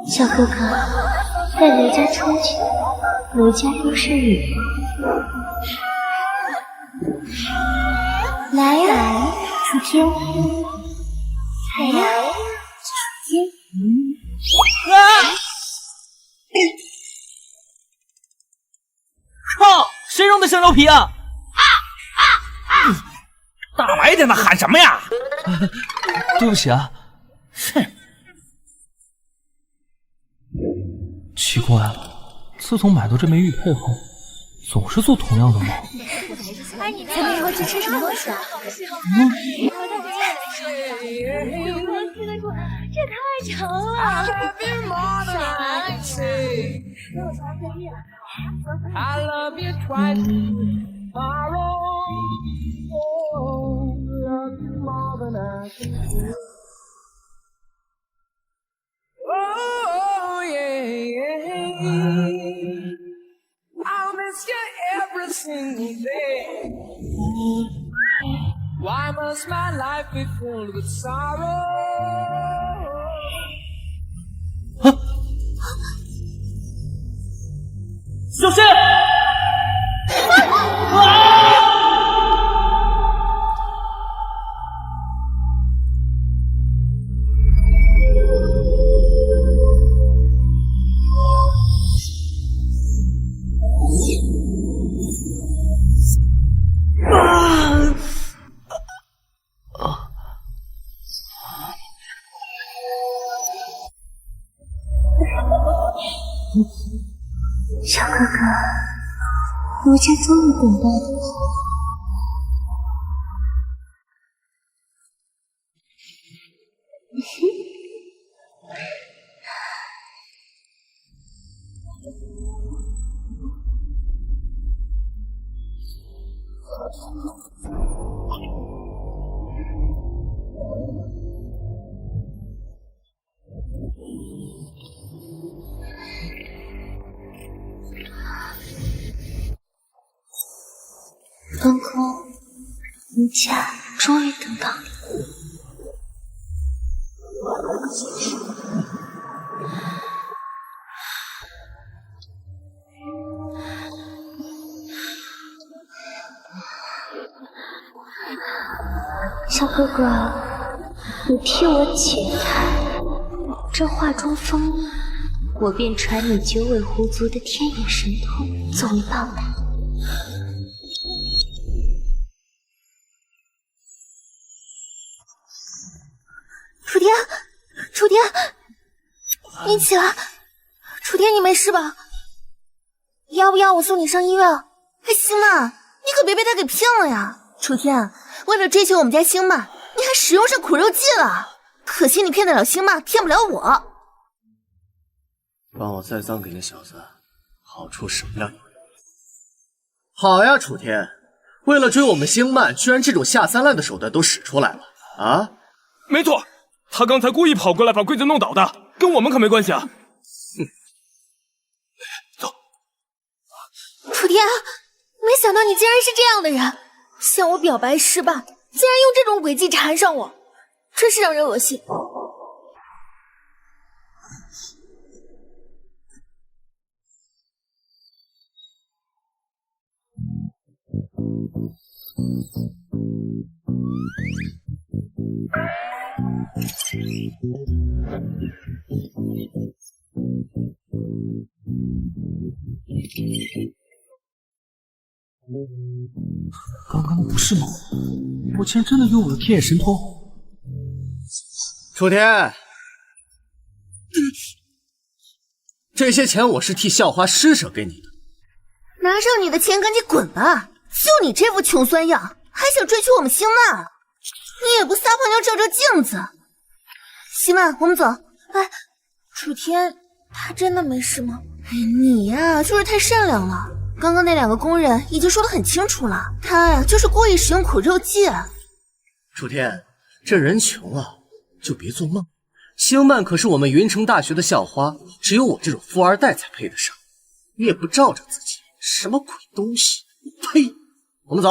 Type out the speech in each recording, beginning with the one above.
小哥哥，在雷家出去，雷家又是你。来呀，楚天，来呀，楚天。靠！谁扔的生肉皮啊？大白天的喊什么呀？对不起啊。哼。奇怪了，自从买到这枚玉佩后，总是做同样的梦。咱们一会儿去吃什么东西啊？这太长了。Oh yeah, I'll miss you every single day. Why must my life be filled with sorrow? 小心！小哥哥，奴家终于等到了。东宫，奴家终于等到你。小哥哥，你替我解开这画中封印，我便传你九尾狐族的天眼神通作为报答。楚天，楚天，你起来！楚天，你没事吧？要不要我送你上医院？哎，星曼，你可别被他给骗了呀！楚天，为了追求我们家星曼，你还使用上苦肉计了。可惜你骗得了星曼，骗不了我。帮我再葬给那小子，好处省量有余。好呀，楚天，为了追我们星曼，居然这种下三滥的手段都使出来了啊！没错。他刚才故意跑过来把柜子弄倒的，跟我们可没关系啊！走。楚天，没想到你竟然是这样的人，向我表白失败，竟然用这种诡计缠上我，真是让人恶心。刚刚不是梦，我竟然真的拥有了天眼神通。楚天，这些钱我是替校花施舍给你的。拿上你的钱赶紧滚吧！就你这副穷酸样，还想追求我们星漫？你也不撒泡尿照照镜子。星漫，我们走。哎，楚天，他真的没事吗？哎，你呀，就是太善良了。刚刚那2个工人已经说得很清楚了，他呀就是故意使用苦肉计。楚天，这人穷啊，就别做梦。星漫可是我们云城大学的校花，只有我这种富二代才配得上。你也不照照自己，什么鬼东西！呸！我们走。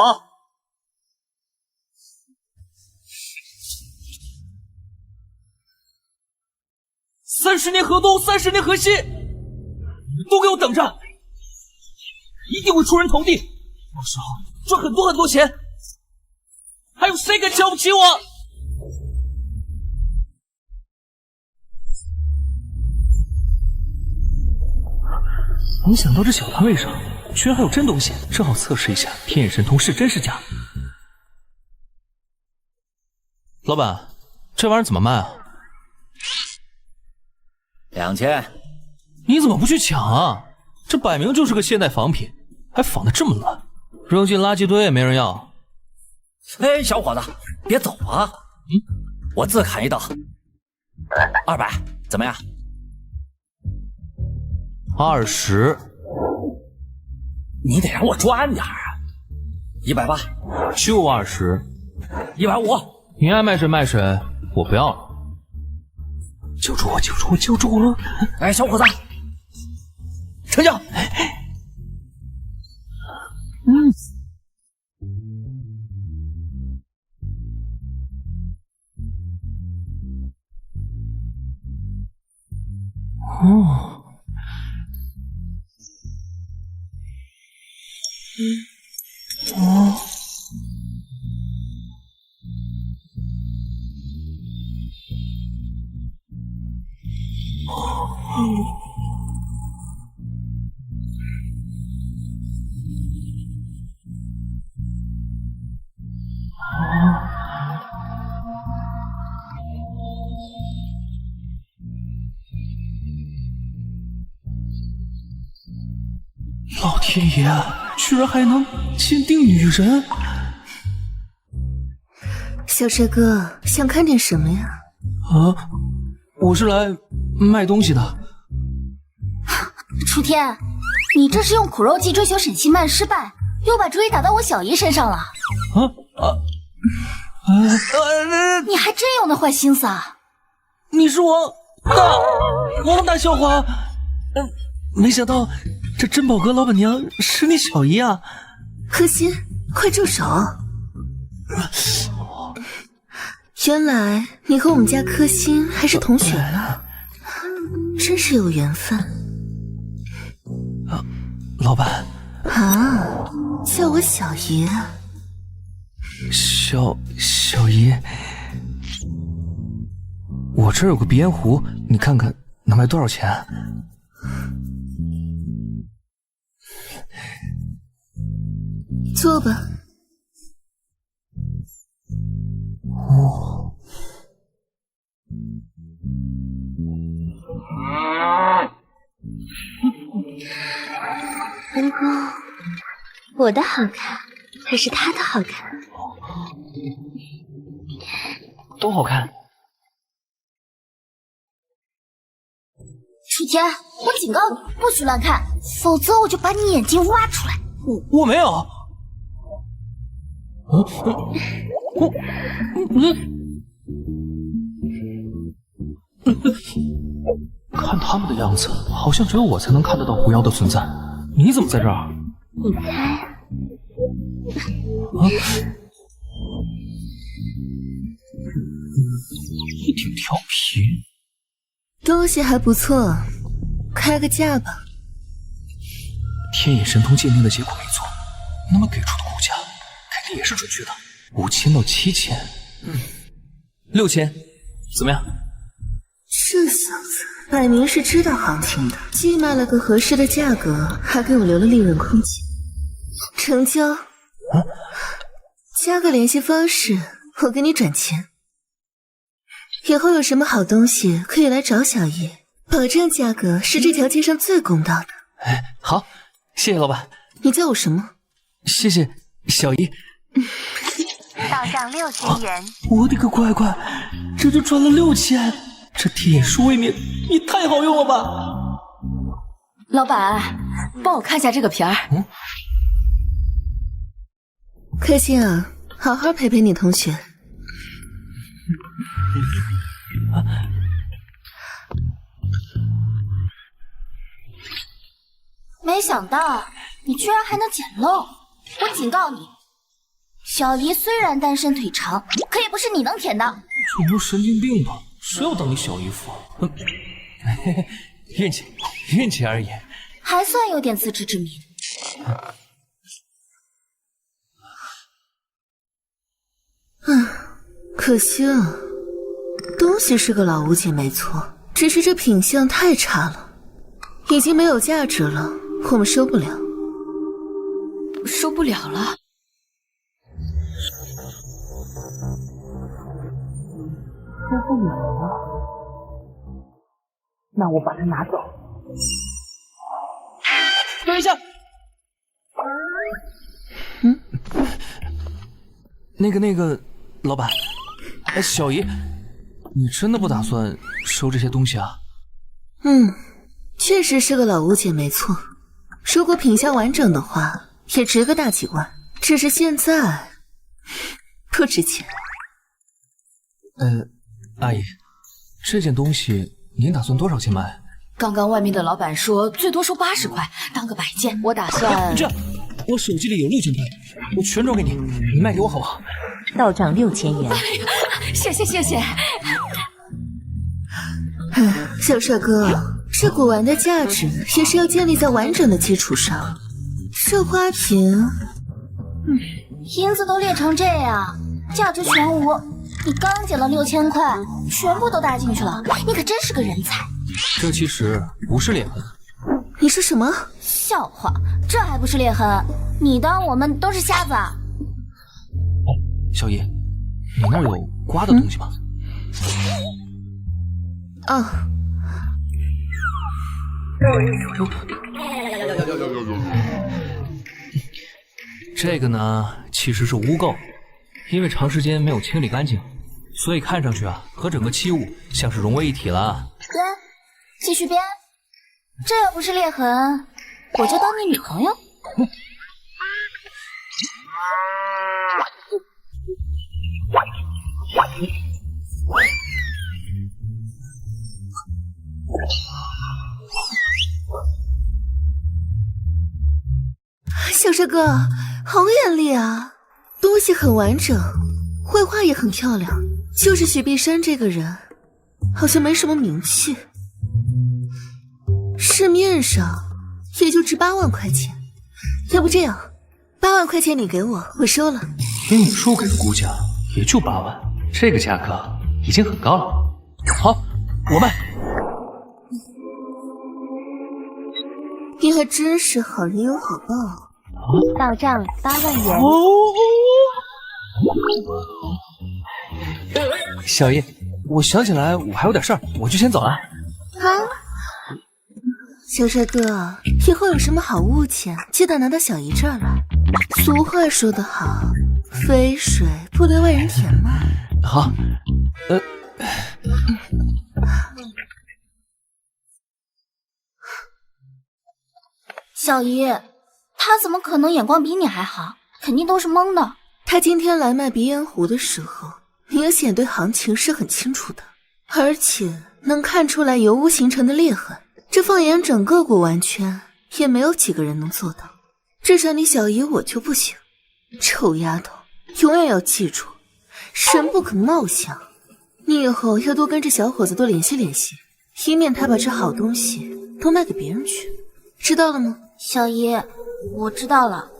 30年河东，30年河西，都给我等着！一定会出人头地，到时候赚很多很多钱。还有谁敢瞧不起我？没想到这小摊位上居然还有真东西，正好测试一下天眼神通是真是假。老板，这玩意儿怎么卖啊？2000。你怎么不去抢啊？这摆明就是个现代仿品，还仿得这么乱，扔进垃圾堆也没人要。哎，小伙子，别走啊！我自砍一刀，200，怎么样？20，你得让我赚点啊！180，就20。150，你爱卖谁卖谁，我不要了。救住我！救住我！救住我！哎，小伙子，成交。老天爷，居然还能鉴定女人！小帅哥，想看点什么呀？啊，我是来卖东西的。楚天，你这是用苦肉计追求沈西曼失败，又把主意打到我小姨身上了。你还真有那坏心思啊！你是王大校花，没想到这珍宝阁老板娘是你小姨啊！柯心，快住手！原来你和我们家柯心还是同学呢，真是有缘分。老板啊，叫我小姨啊。小姨，我这儿有个鼻烟壶，你看看能卖多少钱？坐吧。哦。不过，我的好看还是他的好看？都好看。楚天，我警告你，不许乱看，否则我就把你眼睛挖出来。我没有。看他们的样子，好像只有我才能看得到狐妖的存在。你怎么在这儿？你猜啊？你挺调皮。东西还不错，开个价吧。天眼神通鉴定的结果没错，那么给出的估价肯定也是准确的，5000到7000。6000，怎么样？这小子摆明是知道行情的，既卖了个合适的价格，还给我留了利润空间。成交。加个联系方式，我给你转钱。以后有什么好东西可以来找小姨，保证价格是这条街上最公道的。好，谢谢老板。你叫我什么？谢谢小姨。到账6000元。我的个乖乖，这就赚了6000！这铁树未免也太好用了吧！老板，帮我看一下这个皮儿。开心啊，好好陪陪你同学。没想到你居然还能捡漏！我警告你，小姨虽然单身腿长，可也不是你能舔的。这不是神经病吧？谁要当你小姨夫？运气而已。还算有点自知之明。可惜了，东西是个老吴姐没错，只是这品相太差了，已经没有价值了，我们收不了。收不了了。收不了了，那我把它拿走。等一下，那个，老板，小姨，你真的不打算收这些东西啊？确实是个老吴姐没错，如果品相完整的话，也值个大几万。只是现在不值钱。阿姨，这件东西您打算多少钱卖？刚刚外面的老板说最多收80块，当个摆件。我打算这样，我手机里有6000块，我全转给你，你卖给我好不好？到账6000元。谢谢。小帅哥，这古玩的价值也是要建立在完整的基础上。这花瓶，银子都裂成这样，价值全无。你刚捡了6000块，全部都搭进去了，你可真是个人才。这其实不是裂痕。你说什么？笑话，这还不是裂痕？你当我们都是瞎子啊？小姨，你那儿有刮的东西吗？这个呢，其实是污垢，因为长时间没有清理干净，所以看上去和整个器物像是融为一体了。编，继续编。这要不是裂痕，我就当你女朋友。小帅哥，好眼力啊！东西很完整，绘画也很漂亮，就是许碧山这个人，好像没什么名气，市面上也就值8万块钱。要不这样，8万块钱你给我，我收了。听你叔给的估价也就8万，这个价格已经很高了。好，我卖。你还真是好人有好报。到账8万元。小姨，我想起来我还有点事儿，我就先走了。好，小帅哥，以后有什么好物件，记得拿到小姨这儿来。俗话说得好，肥水不流外人田嘛。好，小姨，他怎么可能眼光比你还好？肯定都是蒙的。他今天来卖鼻烟壶的时候，明显对行情是很清楚的，而且能看出来油污形成的裂痕，这放眼整个古玩圈，也没有几个人能做到。至少你小姨我就不行。臭丫头，永远要记住，人不可貌相。你以后要多跟这小伙子多联系联系，以免他把这好东西都卖给别人去，知道了吗？小姨，我知道了。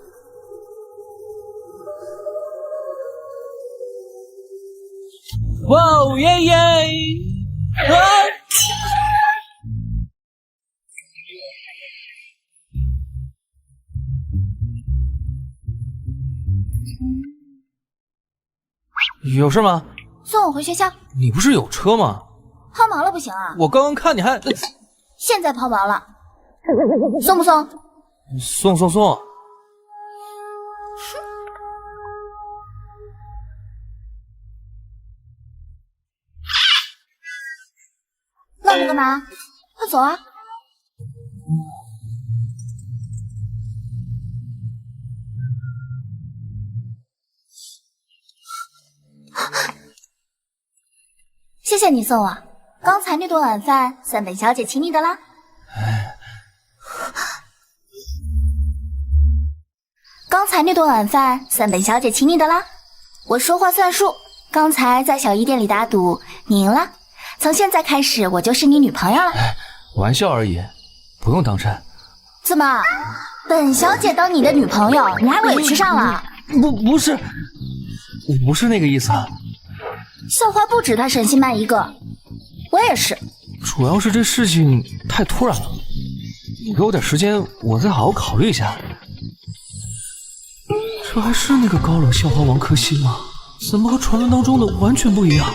哇哦耶耶！有事吗？送我回学校。你不是有车吗？抛锚了不行啊！我刚刚看你还……现在抛锚了，送不送？送。等着干嘛？快走啊！谢谢你送我。刚才那顿晚饭算本小姐请你的啦。刚才那顿晚饭算本小姐请你的啦。我说话算数。刚才在小衣店里打赌，你赢了。从现在开始，我就是你女朋友了。玩笑而已，不用当真。怎么，本小姐当你的女朋友，你还委屈上了？不是，我不是那个意思。校花不止她沈心曼一个，我也是。主要是这事情太突然了，你给我点时间，我再好好考虑一下。这还是那个高冷校花王可欣吗？怎么和传闻当中的完全不一样？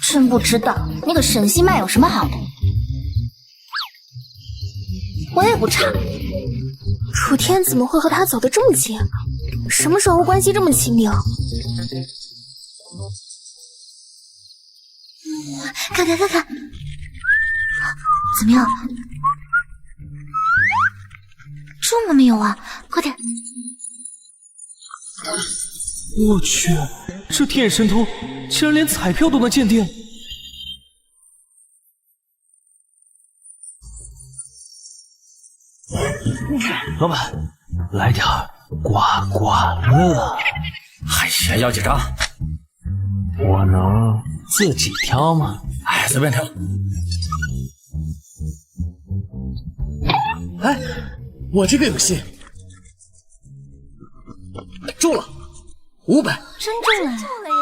真不知道那个沈心曼有什么好的，我也不差。楚天怎么会和他走得这么近？什么时候关系这么亲密了？看，怎么样？中了没有啊？快点！我去，这天眼神通竟然连彩票都能鉴定！老板，来点刮刮乐。哎呀，要几张？我能自己挑吗？哎，随便挑。哎，我这个有戏，中了500，真中了耶！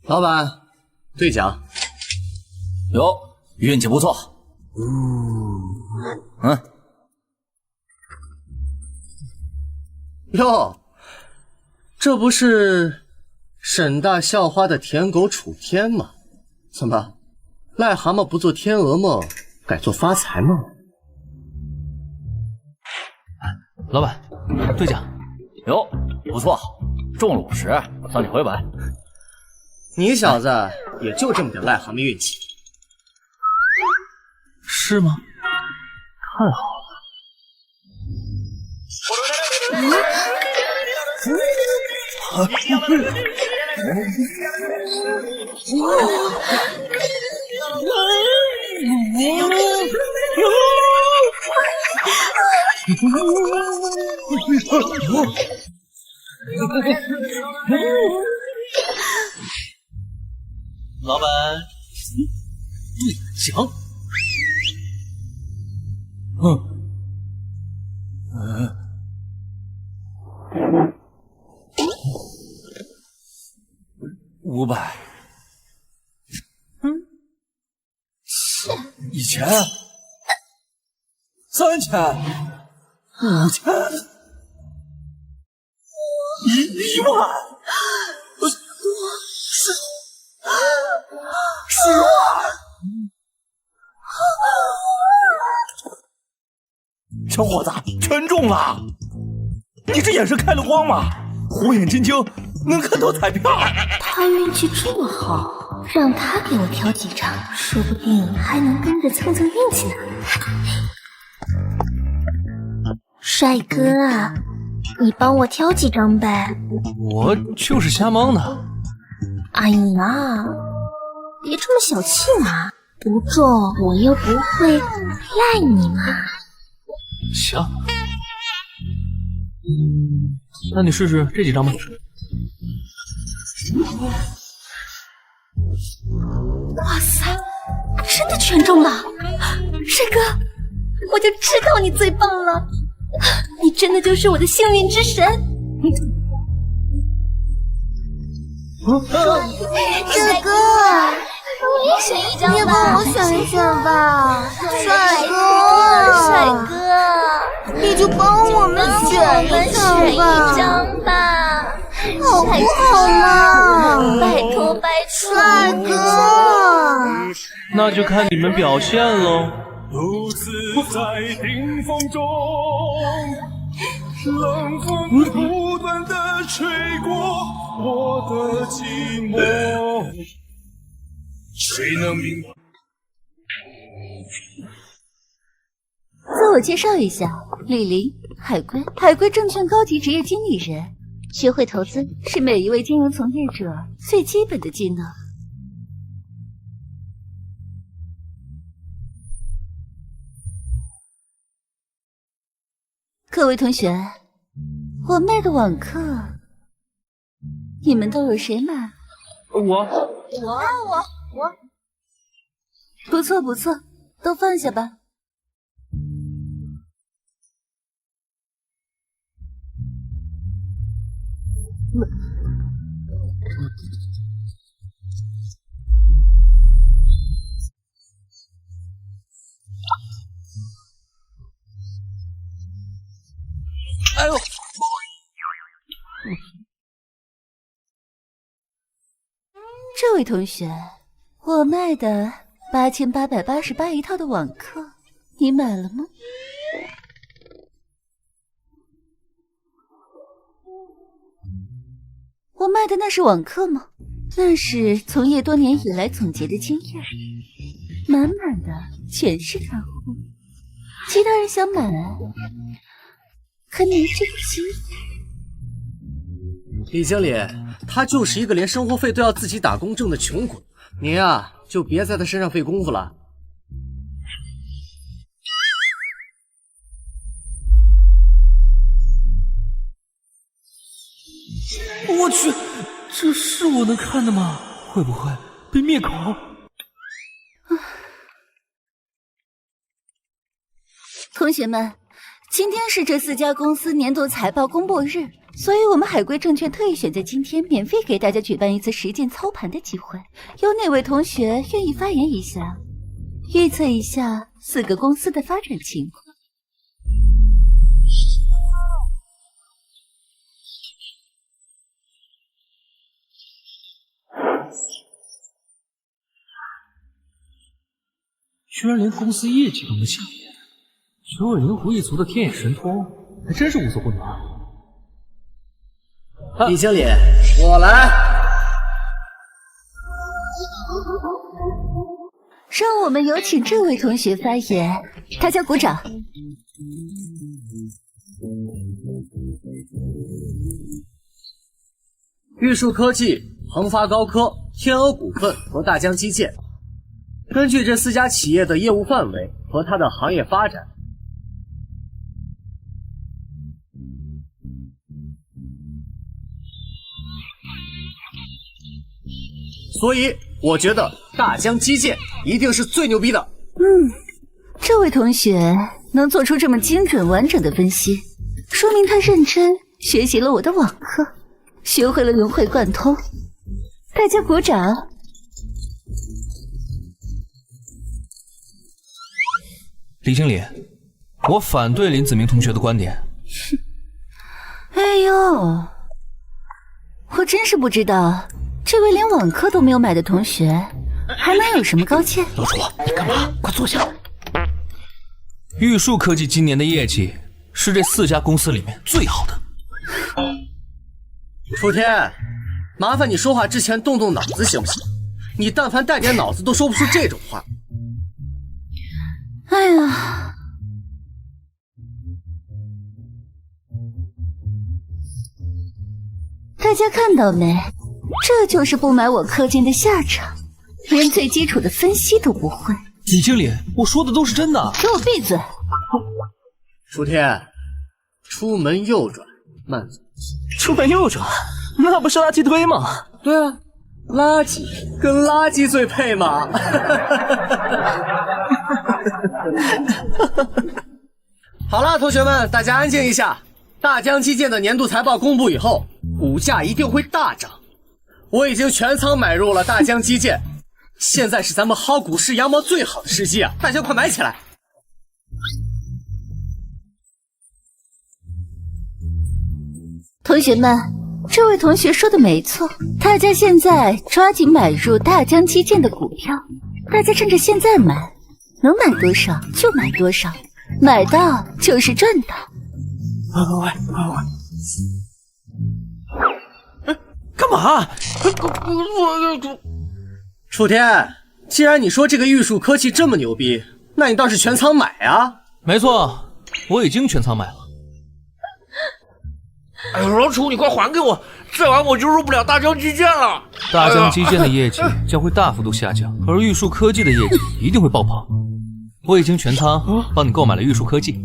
老板，兑奖。哟，运气不错。哟，这不是沈大校花的舔狗楚天吗？怎么，癞蛤蟆不做天鹅梦，改做发财梦？老板，兑奖。哟，不错，中了50，我算你回本。你小子也就这么点癞蛤蟆运气。是吗？看好了。老板，兑奖。500。1000、3000、5000、1万、10万。小伙子，全中了！你这眼神开了光吗？火眼金睛能看到彩票。他运气这么好，让他给我挑几张，说不定还能跟着蹭蹭运气呢。帅哥啊，你帮我挑几张呗。我就是瞎蒙的。哎呀，别这么小气嘛，不中我又不会赖你嘛。行，那你试试这几张吧。哇塞，真的全中了！帅哥，我就知道你最棒了，你真的就是我的幸运之神。帅哥，我也选一张吧。你也帮我选一选吧，帅哥。帅哥，你就帮我们选一张吧，好不好嘛？拜托拜托，帅哥。那就看你们表现喽。独自在顶峰中，冷风不断地吹过我的寂寞，谁能明白？自我介绍一下，李林，海龟证券高级职业经理人。学会投资是每一位金融从业者最基本的技能。各位同学，我卖的网课，你们都有谁买？我。不错不错，都放下吧。哎呦！这位同学，我卖的8888一套的网课，你买了吗？我卖的那是网课吗？那是从业多年以来总结的经验，满满的全是干货。其他人想买，可没这个机会。李经理，他就是一个连生活费都要自己打工挣的穷鬼，您啊，就别在他身上费功夫了。我去，这是我能看的吗？会不会被灭口？同学们，今天是这4家公司年度财报公布日，所以我们海龟证券特意选在今天免费给大家举办一次实践操盘的机会。有哪位同学愿意发言一下，预测一下4个公司的发展情况？居然连公司业绩都能抢眼，只有灵狐一族的天眼神通还真是无所不能。李经理，我来。让我们有请这位同学发言，大家鼓掌。玉树科技、恒发高科、天鹅股份和大疆基建，根据这4家企业的业务范围和它的行业发展，所以我觉得大疆基建一定是最牛逼的。这位同学能做出这么精准完整的分析，说明他认真学习了我的网课，学会了融会贯通。大家鼓掌。李经理，我反对林子明同学的观点。哎呦，我真是不知道，这位连网课都没有买的同学，还能有什么高见？楼主，你干嘛？快坐下。玉树科技今年的业绩是这4家公司里面最好的。楚天，麻烦你说话之前动动脑子行不行？你但凡带点脑子都说不出这种话。哎呀，大家看到没？这就是不买我课件的下场，连最基础的分析都不会。李经理，我说的都是真的。给我闭嘴！楚天，出门右转，慢走。出门右转，那不是垃圾堆吗？对啊，垃圾跟垃圾最配嘛。好了，同学们，大家安静一下。大疆基建的年度财报公布以后，股价一定会大涨。我已经全仓买入了大疆基建，现在是咱们薅股市羊毛最好的时机啊！大家快买起来！同学们，这位同学说的没错，大家现在抓紧买入大疆基建的股票，大家趁着现在买，能买多少就买多少，买到就是赚到。喂，干嘛？楚天，既然你说这个玉树科技这么牛逼，那你倒是全仓买啊！没错，我已经全仓买了。哎呦，老楚，你快还给我，再晚我就入不了大疆基建了。大疆基建的业绩将会大幅度下降，而玉树科技的业绩一定会爆棚。我已经全仓帮你购买了玉树科技，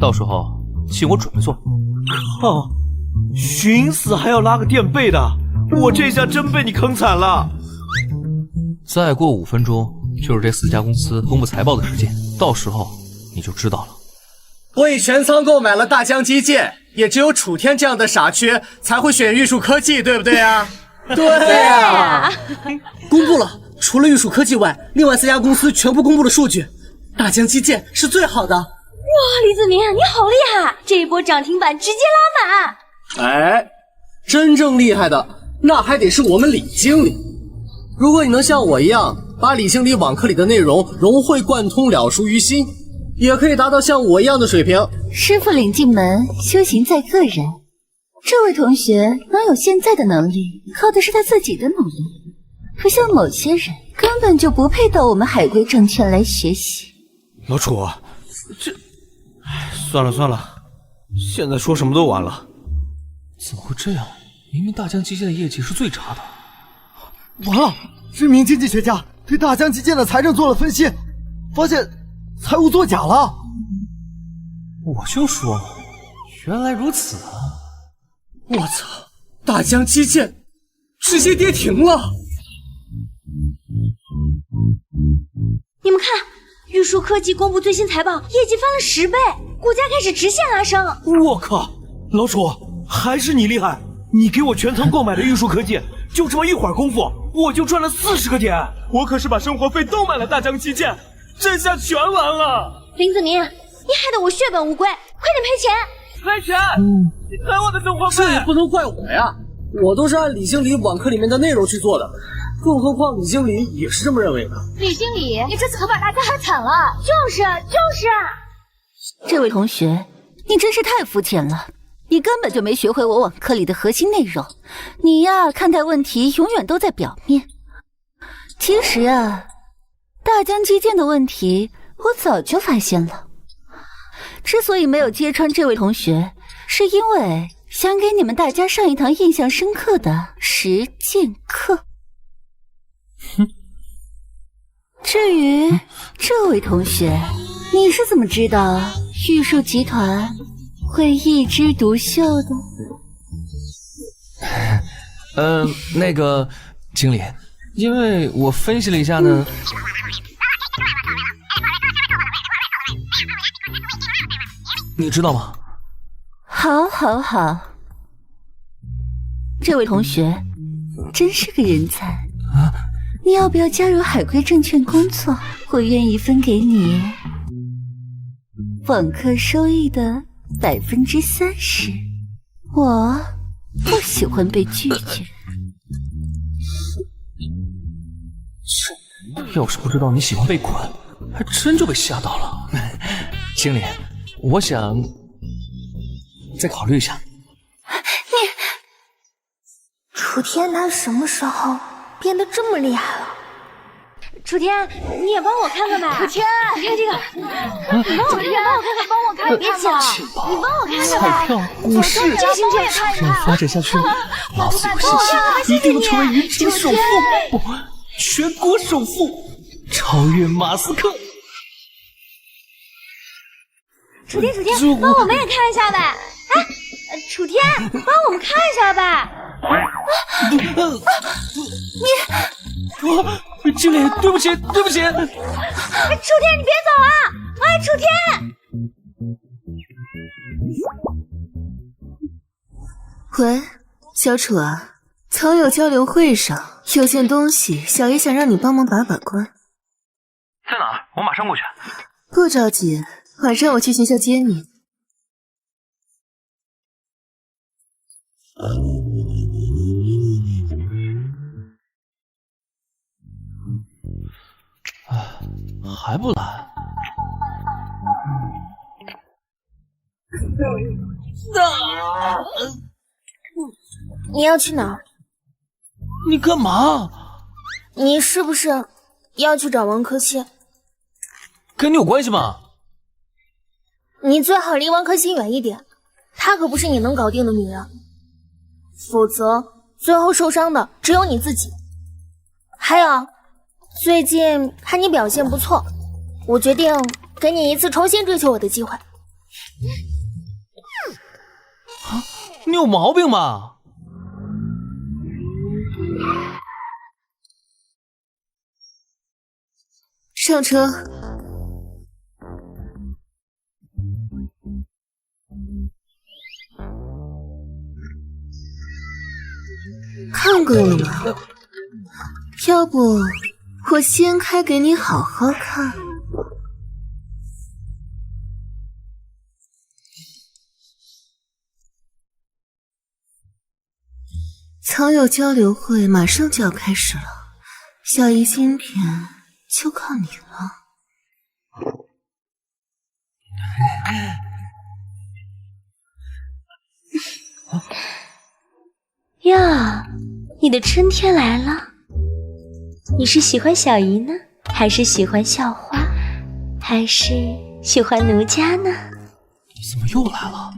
到时候请我准备做。哦，寻死还要拉个垫背的，我这下真被你坑惨了。再过5分钟就是这4家公司公布财报的时间，到时候你就知道了。我已全仓购买了大疆基建，也只有楚天这样的傻缺才会选玉树科技，对不对啊？对啊。公布了，除了玉树科技外，另外3家公司全部公布了数据，大疆基建是最好的。哇，李子明，你好厉害！这一波涨停板直接拉满。哎，真正厉害的那还得是我们李经理。如果你能像我一样，把李经理网课里的内容融会贯通，了熟于心，也可以达到像我一样的水平。师傅领进门，修行在个人。这位同学能有现在的能力，靠的是他自己的努力，不像某些人根本就不配到我们海归证券来学习。老楚，算了，现在说什么都晚了。怎么会这样？明明大疆基建的业绩是最差的。完了！知名经济学家对大疆基建的财政做了分析，发现财务作假了。我就说嘛，原来如此啊！我操，大疆基建直接跌停了！你们看，玉树科技公布最新财报，业绩翻了10倍，股价开始直线拉升。我靠，老楚，还是你厉害！你给我全仓购买的玉树科技，就这么一会儿功夫，我就赚了40个点。我可是把生活费都买了大疆基建，这下全完了。林子明，你害得我血本无归，快点赔钱！赔钱！你赔我的生活费！这也不能怪我呀，我都是按李经理网课里面的内容去做的，更何况李经理也是这么认为的。李经理，你这次可把大家害惨了。就是，这位同学，你真是太肤浅了。你根本就没学会我网课里的核心内容，你呀，看待问题永远都在表面。其实啊，大疆基建的问题我早就发现了。之所以没有揭穿这位同学，是因为想给你们大家上一堂印象深刻的实践课。至于这位同学，你是怎么知道玉树集团会一枝独秀的？那个经理，因为我分析了一下呢，你知道吗？好，这位同学真是个人才啊！你要不要加入海归证券工作？我愿意分给你网课收益的30%。我不喜欢被拒绝。要是不知道你喜欢被管，还真就被吓到了。经理，我想再考虑一下。楚天他什么时候变得这么厉害了？楚天，你也帮我看看吧。楚天，你看这个，你帮我看看，帮我看看，别抢，你帮我看看吧。彩票、股市，这样发展下去，老子有信心一定能成为云城首富，不，全国首富，超越马斯克。楚天，帮我们也看一下呗。哎，楚天，帮我们看一下呗。经理，对不起。楚天，你别走啊！哎，楚天。喂，小楚啊，曾友交流会上有件东西，小爷想让你帮忙把把关。在哪儿？我马上过去。不着急，晚上我去学校接你。还不来？你要去哪儿？你干嘛？你是不是要去找王可欣？跟你有关系吗？你最好离王可欣远一点，她可不是你能搞定的女人，否则最后受伤的只有你自己。还有，最近看你表现不错，我决定给你一次重新追求我的机会。你有毛病吧？上车。看够了吗？要不我先开给你好好看。藏友交流会马上就要开始了，小姨今天就靠你了。呀，你的春天来了。你是喜欢小姨呢，还是喜欢校花，还是喜欢奴家呢？你怎么又来了？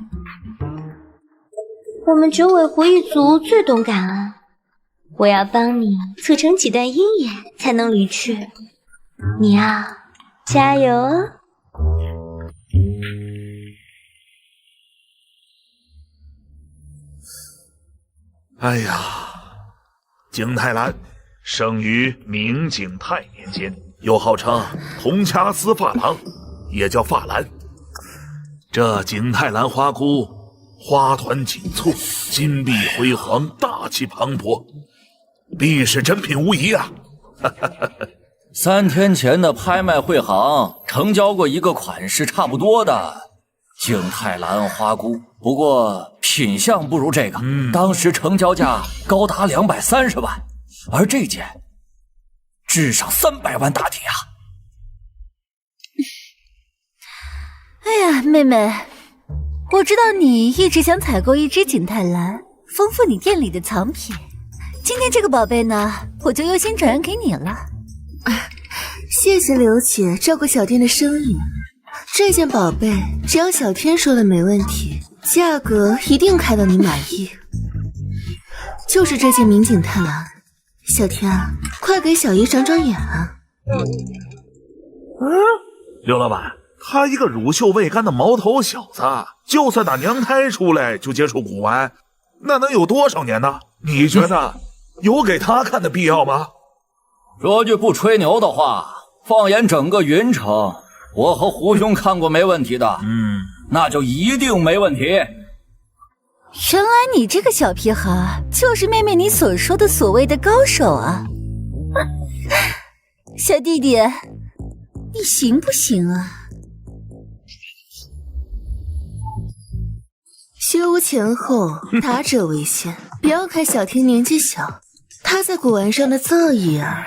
我们九尾狐一族最懂感恩，我要帮你促成几段姻缘才能离去。你呀，加油哦！哎呀，景泰蓝生于明景泰年间，又号称铜掐丝发廊，也叫发兰。这景泰蓝花菇花团锦簇，金碧辉煌，大气磅礴，历史珍品无疑啊！3天前的拍卖会行成交过一个款式差不多的景泰蓝花菇，不过品相不如这个，当时成交价高达230万，而这件至少300万大铁啊！哎呀，妹妹，我知道你一直想采购一只景泰蓝，丰富你店里的藏品。今天这个宝贝呢，我就优先转让给你了。谢谢刘姐照顾小店的生意。这件宝贝只要小天说了没问题，价格一定开到你满意。就是这件明景泰蓝，小天啊，快给小姨长长眼啊！刘老板，他一个乳臭未干的毛头小子，就算打娘胎出来就接触古玩，那能有多少年呢？你觉得有给他看的必要吗？说句不吹牛的话，放眼整个云城，我和胡兄看过没问题的，那就一定没问题。原来你这个小屁孩就是妹妹你所说的所谓的高手啊！小弟弟，你行不行啊？学无前后，达者为先。不要看小天年纪小，他在古玩上的造诣啊，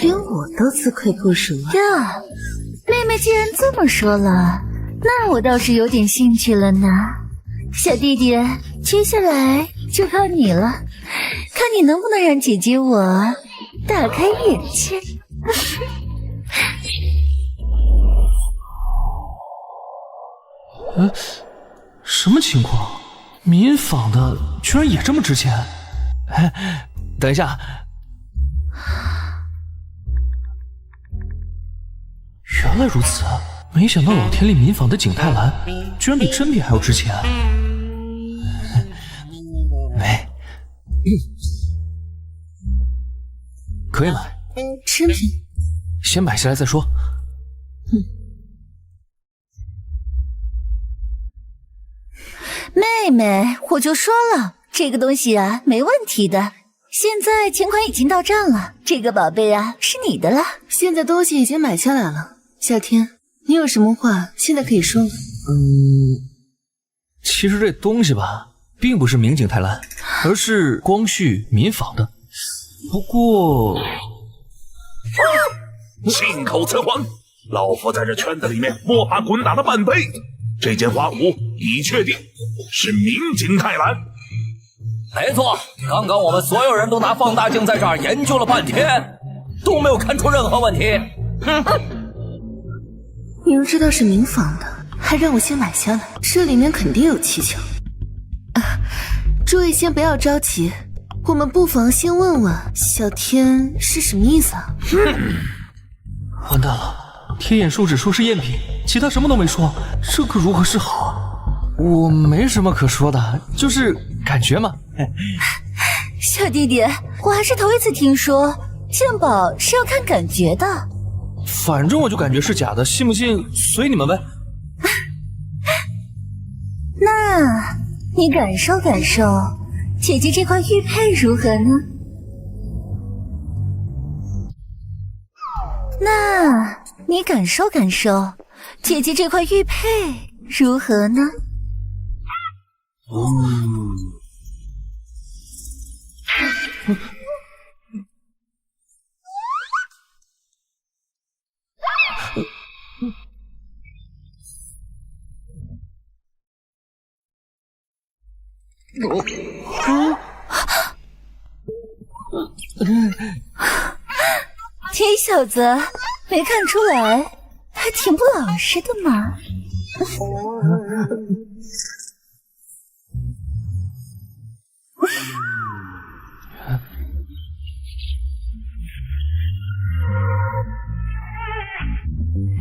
连我都自愧不如呀。妹妹既然这么说了，那我倒是有点兴趣了呢。小弟弟，接下来就靠你了，看你能不能让姐姐我大开眼界。什么情况？民坊的居然也这么值钱？哎，等一下，原来如此，没想到老田里民坊的景泰蓝居然比真品还要值钱。喂，可以买。真品？先买下来再说。妹妹，我就说了，这个东西啊，没问题的。现在钱款已经到账了，这个宝贝啊是你的了。现在东西已经买下来了，小天，你有什么话现在可以说了。其实这东西吧，并不是明景泰蓝，而是光绪民坊的。不过，信口雌黄！老夫在这圈子里面摸爬滚打了半辈子，这件花壶已确定是明景泰蓝。没错，刚刚我们所有人都拿放大镜在这儿研究了半天，都没有看出任何问题。哼！明知道是明仿的，还让我先买下来，这里面肯定有蹊跷。诸位先不要着急，我们不妨先问问小天是什么意思啊？完蛋了，天眼术只说是赝品，其他什么都没说，这可如何是好？我没什么可说的，就是感觉嘛。小弟弟，我还是头一次听说鉴宝是要看感觉的。反正我就感觉是假的，信不信随你们呗。那你感受感受姐姐这块玉佩如何呢？那你感受感受姐姐这块玉佩如何呢？这小子没看出来，还挺不老实的嘛。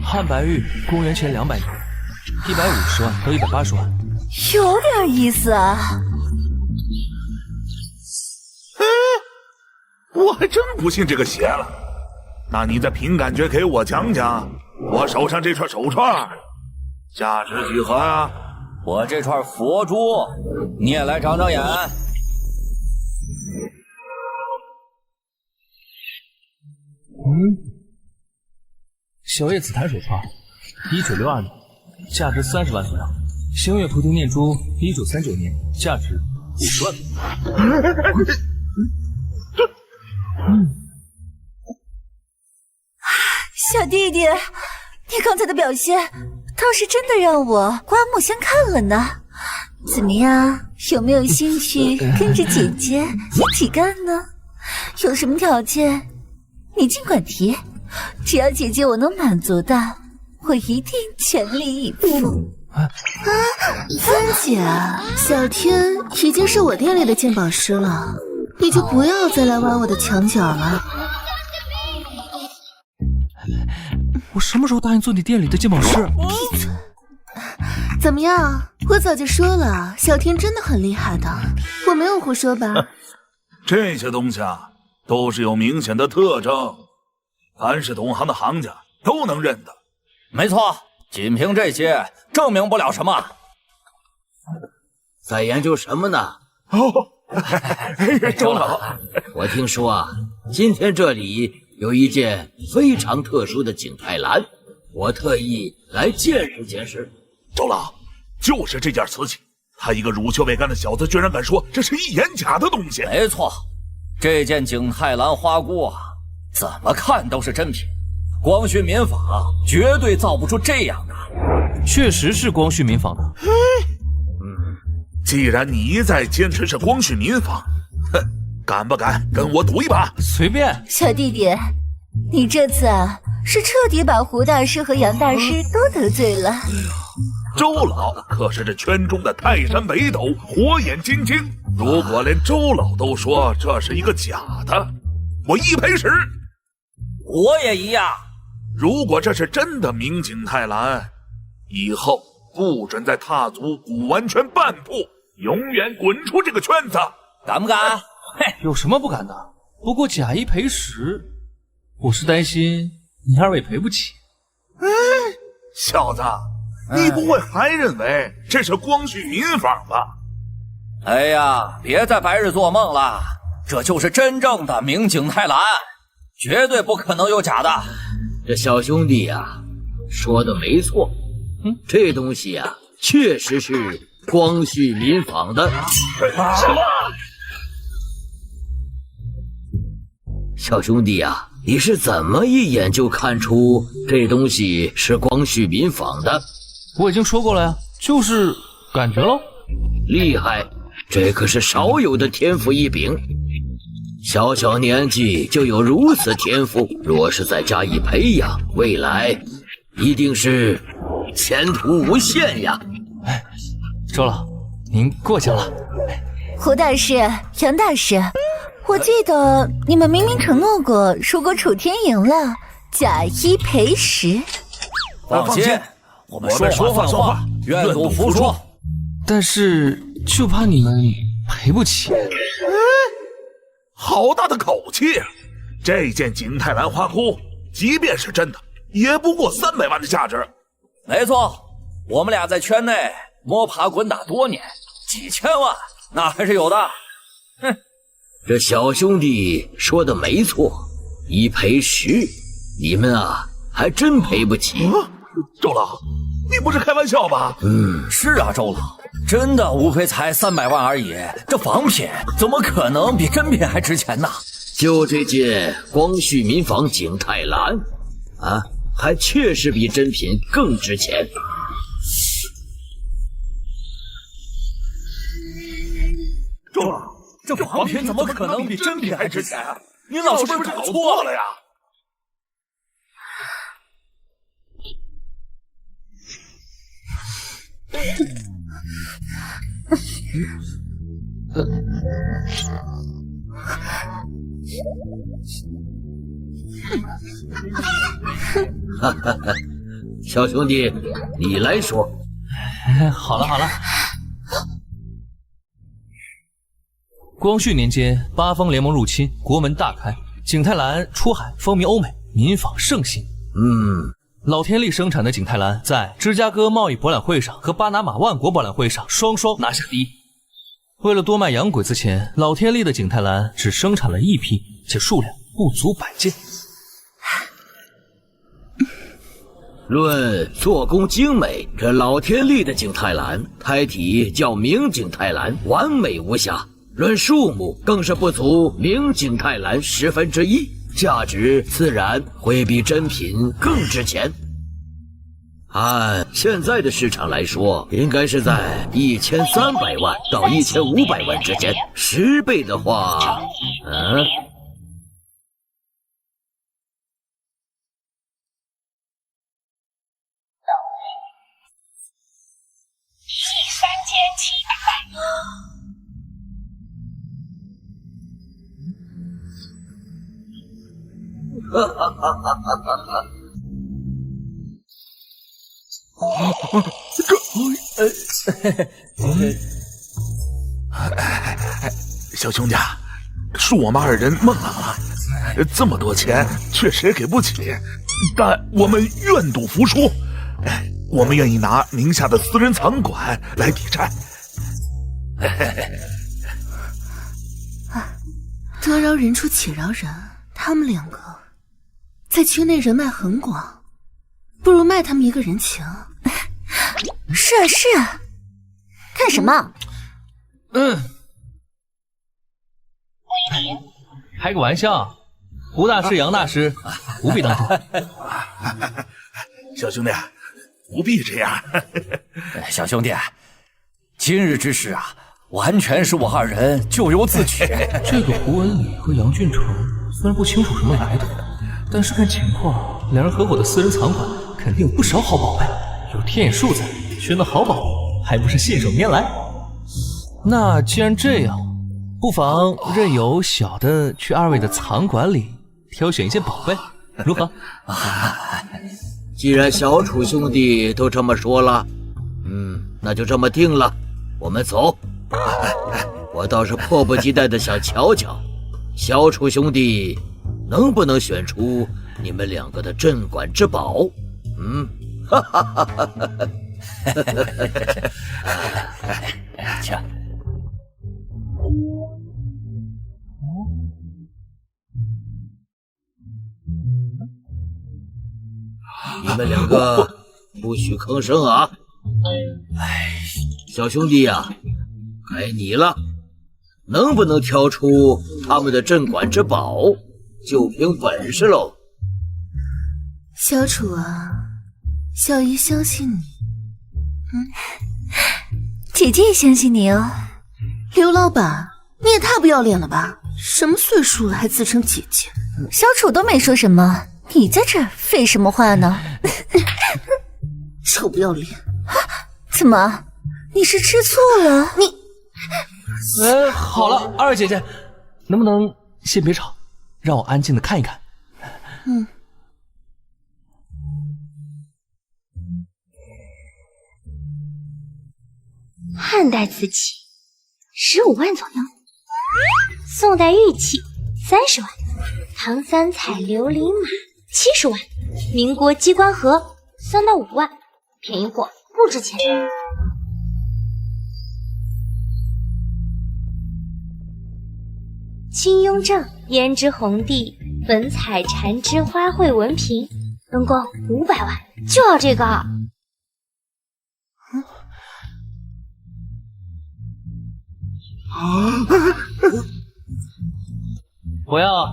汉白玉，公元前200年，150万到180万，有点意思啊。我还真不信这个邪了。那你再凭感觉给我讲讲，我手上这串手串价值几何啊？我这串佛珠，你也来长长眼。小叶紫檀手串，1962年，价值30万左右；星月菩提念珠，1939年，价值50万。小弟弟，你刚才的表现倒是真的让我刮目相看了呢。怎么样，有没有兴趣跟着姐姐一起干呢？有什么条件，你尽管提，只要姐姐我能满足的，我一定全力以赴。三姐，小天已经是我店里的鉴宝师了，你就不要再来挖我的墙角了。我什么时候答应做你店里的鉴宝师？闭嘴！怎么样？我早就说了，小天真的很厉害的，我没有胡说吧？这些东西啊，都是有明显的特征，凡是懂行的行家都能认得。没错，仅凭这些证明不了什么。在研究什么呢？周老，我听说啊，今天这里有一件非常特殊的景泰蓝，我特意来见识见识。周老，就是这件瓷器，他一个乳臭未干的小子居然敢说这是一眼假的东西。没错，这件景泰蓝花箍啊，怎么看都是真品，光绪民坊绝对造不出这样的。确实是光绪民坊的。既然你一再坚持是光绪民坊，哼，敢不敢跟我赌一把？随便。小弟弟，你这次啊，是彻底把胡大师和杨大师都得罪了。周老可是这圈中的泰山北斗，火眼金睛。如果连周老都说这是一个假的，我一赔10。我也一样。如果这是真的明景泰蓝，以后不准再踏足古玩圈半步，永远滚出这个圈子。敢不敢？嘿，有什么不敢的？不过假一赔10，我是担心你二位赔不起。小子，你不会还认为这是光绪民坊吧？哎呀，别再白日做梦了，这就是真正的明景泰蓝，绝对不可能有假的。这小兄弟呀，说的没错，这东西呀，确实是光绪民坊的。什么？小兄弟呀，你是怎么一眼就看出这东西是光绪民坊的？我已经说过了呀，就是感觉喽？厉害，这可是少有的天赋异禀。小小年纪就有如此天赋，若是再加以培养，未来一定是前途无限呀！哎，周老，您过奖了。胡大师、杨大师，我记得你们明明承诺过，如果楚天赢了，假一赔10。放心，我们说话算话，愿赌服输。但是就怕你们赔不起。好大的口气！这件景泰蓝花箍，即便是真的，也不过300万的价值。没错，我们俩在圈内摸爬滚打多年，几千万那还是有的。哼，这小兄弟说的没错，1赔10，你们啊还真赔不起。周老，你不是开玩笑吧？是啊，周老。真的无非才300万而已，这仿品怎么可能比真品还值钱呢？就这件光绪民坊景泰蓝，啊，还确实比真品更值钱。周老，这仿品怎么可能比真品还值钱啊？您老是不是搞错了呀？哈哈哈，小兄弟，你来说。好了好了。光绪年间，八方联盟入侵，国门大开，景泰蓝出海风靡欧美，民坊盛行。老天利生产的景泰蓝在芝加哥贸易博览会上和巴拿马万国博览会上双双拿下第一。为了多卖洋鬼子钱，老天利的景泰蓝只生产了1批，且数量不足100件。论做工精美，这老天利的景泰蓝胎体较明景泰蓝完美无瑕，论数目更是不足明景泰蓝1/10，价值自然会比真品更值钱。按现在的市场来说，应该是在1300万到1500万之间，10倍的话，小兄弟，恕我们2人孟了，这么多钱确实给不起，但我们愿赌服输，我们愿意拿宁夏的私人藏馆来抵债。得饶人处且饶人，他们2个在圈内人脉很广，不如卖他们一个人情。是啊是啊，看什么？开个玩笑，胡大师、杨大师不必当真。小兄弟，不必这样。小兄弟，今日之事啊，完全是我2人咎由自取。这个胡文礼和杨俊成虽然不清楚什么来头，但是看情况，2人合伙的私人藏馆肯定有不少好宝贝。有天眼术在，选的好宝还不是信手拈来？那既然这样，不妨任由小的去2位的藏馆里挑选一件宝贝，如何？既然小楚兄弟都这么说了，那就这么定了。我们走。我倒是迫不及待的想瞧瞧，小楚兄弟能不能选出你们2个的镇馆之宝。哈哈哈哈哈！瞧，你们2个不许吭声啊！小兄弟呀，该你了，能不能挑出他们的镇馆之宝，就凭本事喽。小楚啊，小姨相信你。姐姐也相信你哦。刘老板，你也太不要脸了吧！什么岁数了还自称姐姐？小楚都没说什么，你在这儿废什么话呢？臭不要脸！怎么？你是吃醋了？你……好了，二姐姐，能不能先别吵，让我安静的看一看？嗯。汉代瓷器15万左右，宋代玉器30万，唐三彩琉璃马70万，民国鸡冠盒3到5万，便宜货不值钱。清雍正胭脂红地粉彩缠枝花卉纹瓶，能够500万，就要这个。我要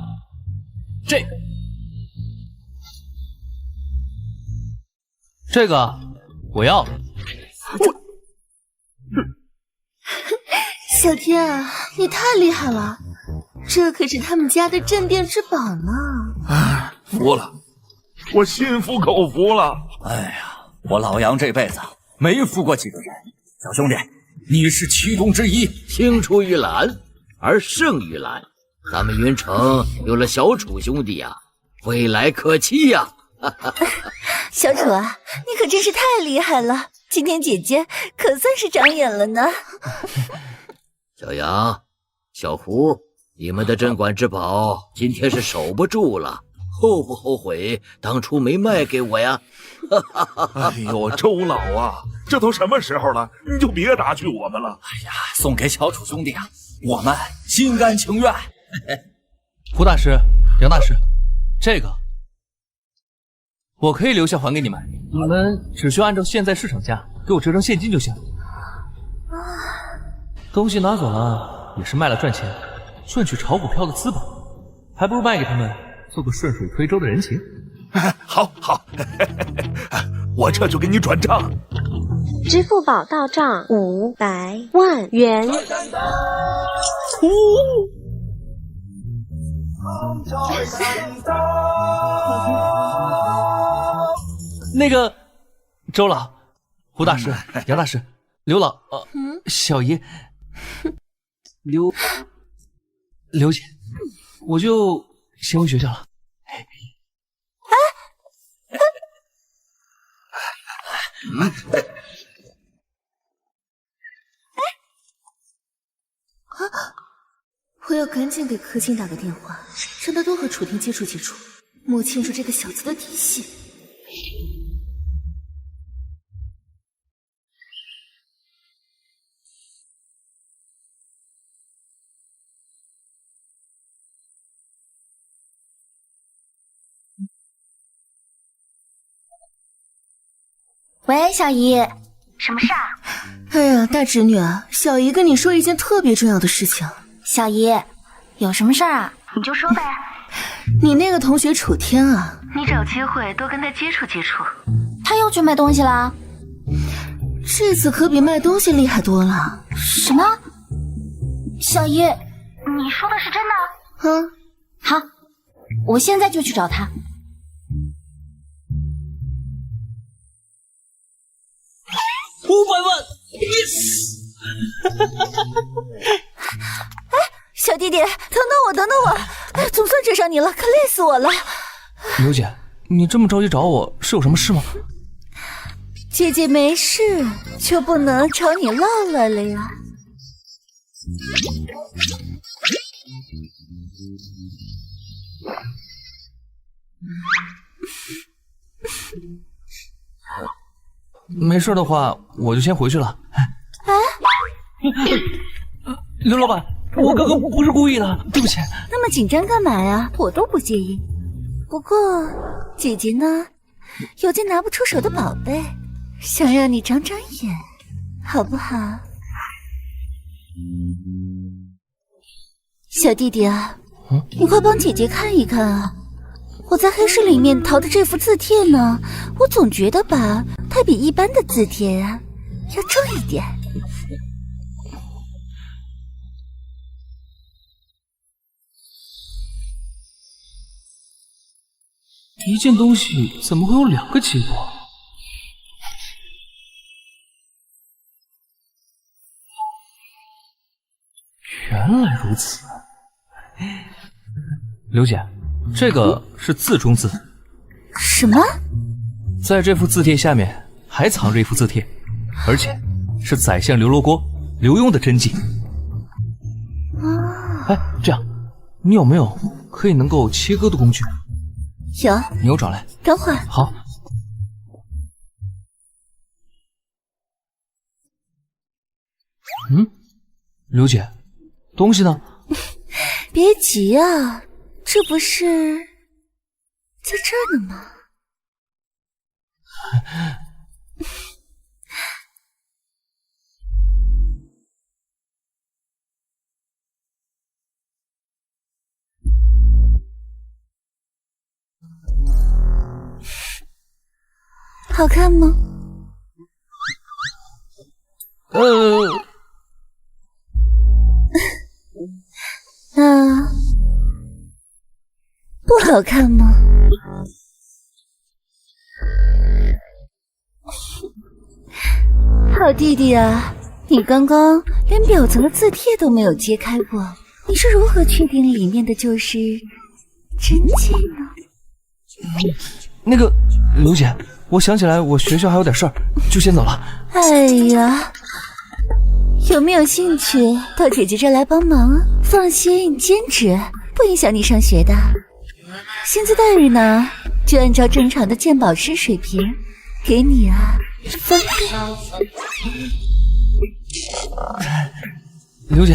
这个我要。小天啊，你太厉害了，这可是他们家的镇店之宝呢。哎，服了，我心服口服了。哎呀，我老杨这辈子没服过几个人。小兄弟，你是其中之一。青出于蓝而胜于蓝，咱们云城有了小楚兄弟啊，未来可期呀！小楚啊，你可真是太厉害了，今天姐姐可算是长眼了呢。小杨、小胡，你们的镇馆之宝今天是守不住了，后不后悔当初没卖给我呀？哎呦，周老啊，这都什么时候了，你就别打趣我们了。哎呀，送给小楚兄弟啊，我们心甘情愿。胡大师、杨大师，这个我可以留下还给你们，你们只需要按照现在市场价给我折成现金就行。东西拿走了也是卖了赚钱，赚取炒股票的资本，还不如卖给他们做个顺水推舟的人情。好，我这就给你转账。支付宝到账500万元。那个周老、胡大师、杨大师、刘老，小姨，刘姐，我就先回学校了。我要赶紧给柯青打个电话，让他多和楚婷接触接触，摸清楚这个小子的底细。喂，小姨，什么事啊？哎呀，大侄女啊，小姨跟你说一件特别重要的事情。小姨，有什么事儿啊？你就说呗。你那个同学楚天啊，你找机会多跟他接触接触。他又去卖东西了？这次可比卖东西厉害多了。什么？小姨，你说的是真的？好，我现在就去找他。500万 ，yes！ 哎，小弟弟，等等我，总算追上你了，可累死我了。刘姐，你这么着急找我是有什么事吗？姐姐没事，就不能找你唠唠了呀？没事的话，我就先回去了。刘老板，我刚刚不是故意的，对不起。那么紧张干嘛呀？我都不介意。不过姐姐呢，有件拿不出手的宝贝，想让你长长眼，好不好？小弟弟啊，你快帮姐姐看一看啊！我在黑市里面淘的这幅字帖呢，我总觉得吧，它比一般的字帖啊要重一点。一件东西怎么会有2个结果？原来如此。刘姐，这个是字中字。什么？在这幅字帖下面还藏着一幅字帖，而且是宰相刘罗锅刘墉的真迹。哎，这样，你有没有可以能够切割的工具？有。你给我找来。等会儿。好。刘姐，东西呢？别急啊，这不是在这儿呢吗？好看吗？那不好看吗？好弟弟啊，你刚刚连表层的字帖都没有揭开过，你是如何确定里面的就是真迹呢？那个刘姐，我想起来我学校还有点事儿，就先走了。哎呀，有没有兴趣到姐姐这来帮忙啊？放心，兼职不影响你上学的。薪资待遇呢，就按照正常的鉴宝师水平给你啊分配。刘姐，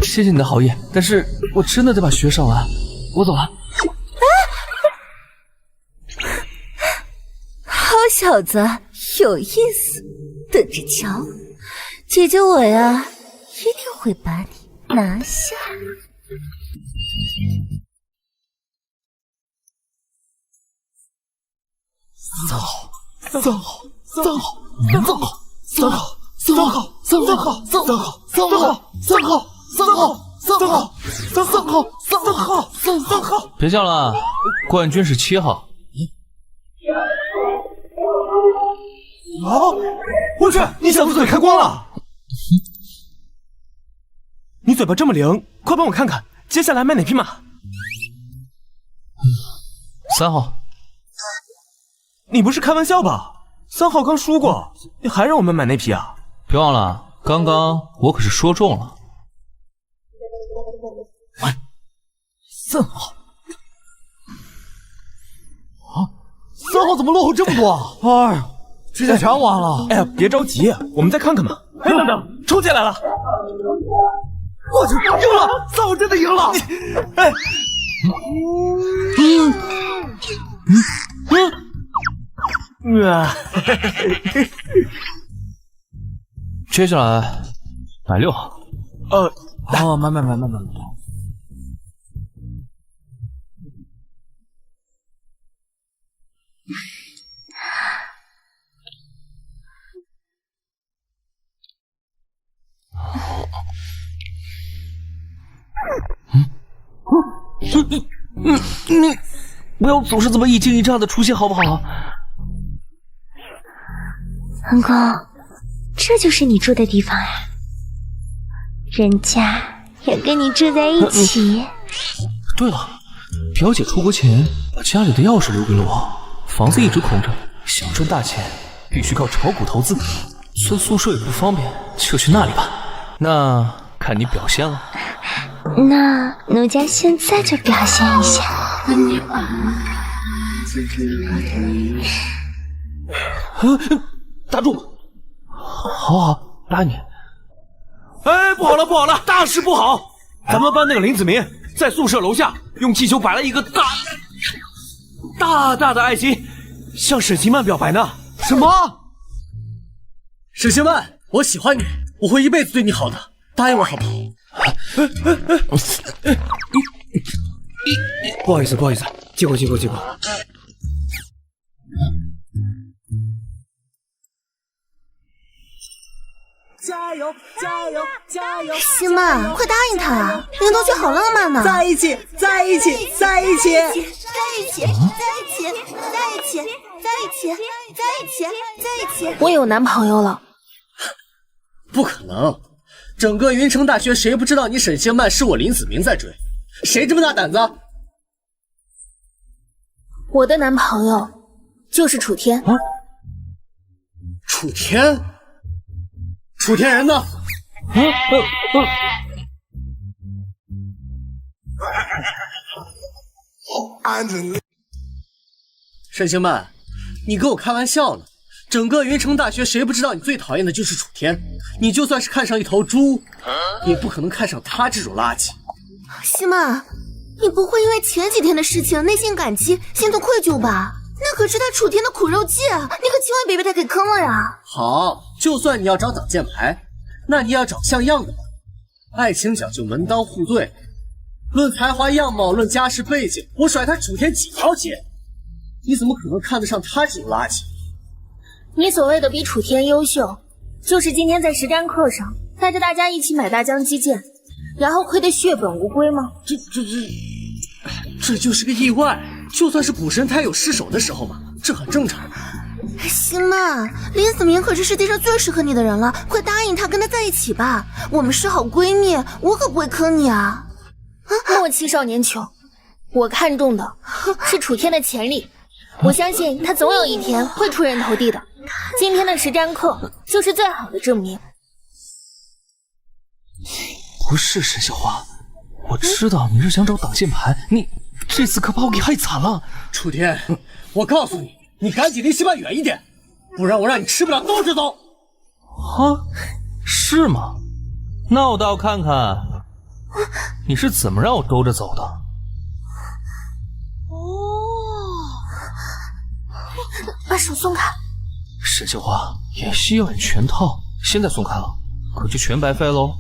谢谢你的好意，但是我真的得把学上完，我走了。好小子，有意思，等着瞧，姐姐我呀，一定会把你拿下。3号，3号，3号，3号，3号，3号，3号，3号，3号，3号，3号，3号，3号，3号，3号。别叫了，冠军是7号。啊！我去，你小子嘴开光了！你嘴巴这么灵，快帮我看看，接下来买哪匹马？3号。你不是开玩笑吧？3号刚输过，你还让我们买那匹啊？别忘了，刚刚我可是说中了。喂，3号。啊，3号怎么落后这么多啊？哎呀！这下全完了！哎呀，别着急，我们再看看嘛。哎，等等，抽进来了！我去，赢了！3号真的赢了！哎，接下来买6号。买。你不要总是这么一惊一乍的出现好不好？恩公，这就是你住的地方啊？人家也跟你住在一起。对了，表姐出国前把家里的钥匙留给了我，房子一直空着，想赚大钱必须靠炒股投资，村宿舍也不方便，就去那里吧。那看你表现了。那奴家现在就表现一下。打住！好，拉你。哎，不好了，不好了，大事不好！咱们班那个林子明在宿舍楼下用气球摆了一个大大的爱心，向沈星曼表白呢。什么？沈星曼，我喜欢你，我会一辈子对你好的，答应我好不好？不好意思，借过。加油加油加油！星曼，快答应他啊！林同学好浪漫呢。在一起，在一起，在一起，在一起，在一起，在一起，在一起，在一起，在一起。我有男朋友了。不可能！整个云城大学谁不知道你沈星曼是我林子明在追？谁这么大胆子？我的男朋友就是楚天。楚天？楚天人呢？沈星曼，你跟我开玩笑呢？整个云城大学谁不知道你最讨厌的就是楚天？你就算是看上一头猪，也不可能看上他这种垃圾。星曼，你不会因为前几天的事情内心感激、心存愧疚吧？那可是他楚天的苦肉计啊！你可千万别被他给坑了呀！好，就算你要找挡箭牌，那你也要找像样的吧。爱情讲究门当户对，论才华样貌，论家世背景，我甩他楚天几条街，你怎么可能看得上他这种垃圾？你所谓的比楚天优秀，就是今天在实战课上带着大家一起买大疆基建，然后亏得血本无归吗？这就是个意外。就算是古神胎有失手的时候嘛，这很正常。星曼，林子明可是世界上最适合你的人了，快答应他跟他在一起吧。我们是好闺蜜，我可不会坑你啊！莫欺少年穷，我看中的是楚天的潜力，我相信他总有一天会出人头地的。今天的实战课就是最好的证明。不是沈小花，我知道你是想找挡箭牌，你这次可把我给害惨了。楚天，我告诉你，你赶紧离西曼远一点，不然我让你吃不了兜着走。啊，是吗？那我倒要看看你是怎么让我兜着走的。把手松开。沈小花，演戏要演全套，现在松开了，可就全白费喽。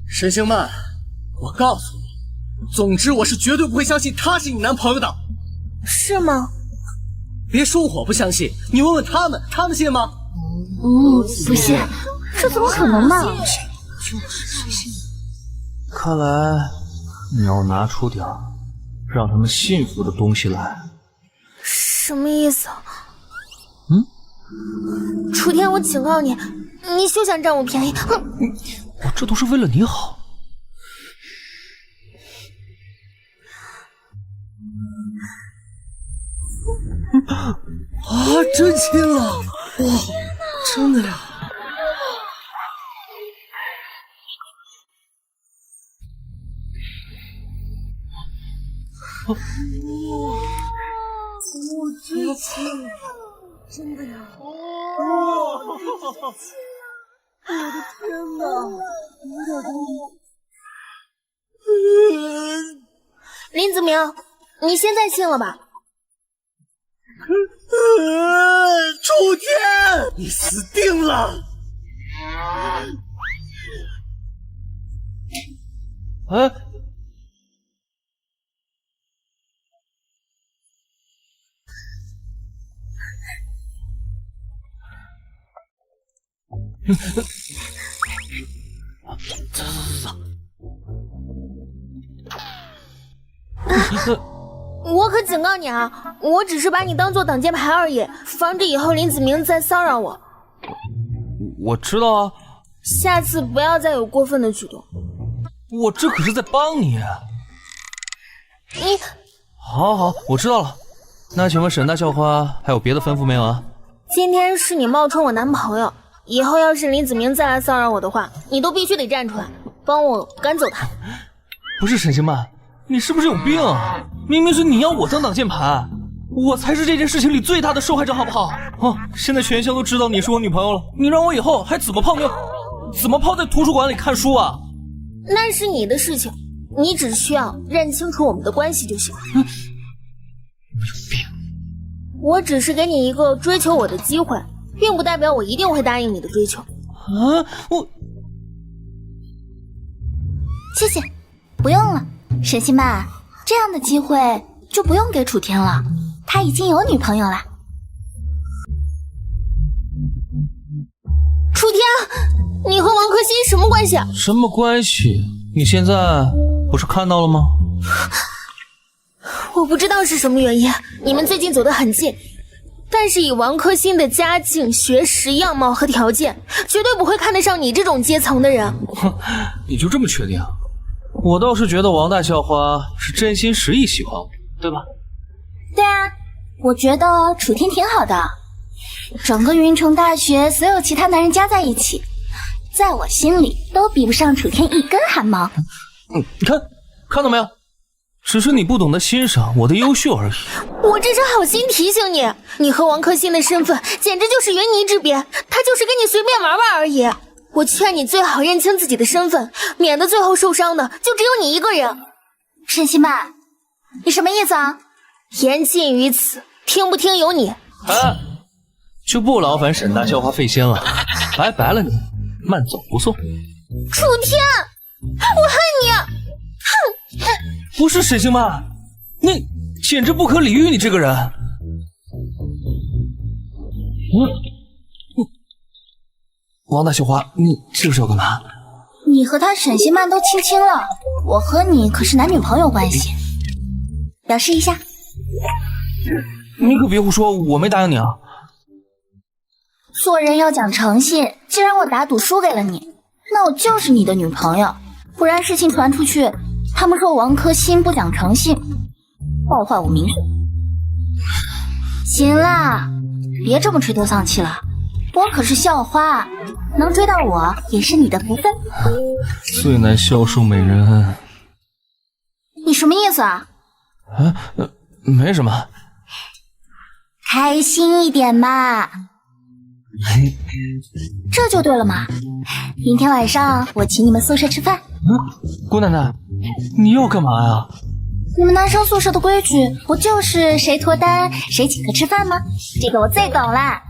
沈星曼，我告诉你，总之我是绝对不会相信他是你男朋友的。是吗？别说我不相信，你问问他们，他们信吗？不信，这怎么可能呢？看来你要拿出点让他们信服的东西来。什么意思？楚天，我警告你，你休想占我便宜！我这都是为了你好。啊，真亲了！哇，真的呀！哇，真亲！真的呀！哇！我的天哪！林子明，你现在信了吧？楚天，你死定了！哎，我可警告你啊，我只是把你当做挡箭牌而已，防止以后林子明再骚扰我。我知道啊，下次不要再有过分的举动。我这可是在帮你。你……好，我知道了。那请问沈大校花还有别的吩咐没有啊？今天是你冒充我男朋友，以后要是林子明再来骚扰我的话，你都必须得站出来，帮我赶走他。不是沈星曼，你是不是有病啊？明明是你要我当挡箭牌，我才是这件事情里最大的受害者，好不好？现在全校都知道你是我女朋友了，你让我以后还怎么泡妞？怎么泡在图书馆里看书啊？那是你的事情，你只需要认清楚我们的关系就行了。有病！我只是给你一个追求我的机会，并不代表我一定会答应你的追求。啊，谢谢，不用了，沈星曼，这样的机会就不用给楚天了，他已经有女朋友了。关系？什么关系？你现在不是看到了吗？我不知道是什么原因，你们最近走得很近，但是以王科欣的家境、学识、样貌和条件，绝对不会看得上你这种阶层的人。哼，你就这么确定？我倒是觉得王大校花是真心实意喜欢我，对吧？对啊，我觉得楚天挺好的，整个云城大学所有其他男人加在一起，在我心里都比不上楚天一根汗毛。你看到没有？只是你不懂得欣赏我的优秀而已。我这是好心提醒你，你和王科欣的身份简直就是云泥之别，他就是跟你随便玩玩而已。我劝你最好认清自己的身份，免得最后受伤的就只有你一个人。沈西曼，你什么意思啊？言尽于此，听不听由你。就不劳烦沈大校花费心了，拜拜了你，慢走不送。楚天，我恨你！哼！不是沈星曼，你简直不可理喻，你这个人。王大校花，你这是要干嘛？你和他沈西曼都亲亲了，我和你可是男女朋友关系，表示一下。你可别胡说，我没答应你啊。做人要讲诚信，既然我打赌输给了你，那我就是你的女朋友，不然事情传出去，他们说王科欣不讲诚信，败坏我名声。行啦，别这么垂头丧气了，我可是校花，能追到我也是你的福分。最难消受美人。你什么意思啊？没什么。开心一点嘛。这就对了嘛。明天晚上我请你们宿舍吃饭。郭奶奶，你要干嘛呀？你们男生宿舍的规矩不就是谁脱单谁请客吃饭吗？这个我最懂啦。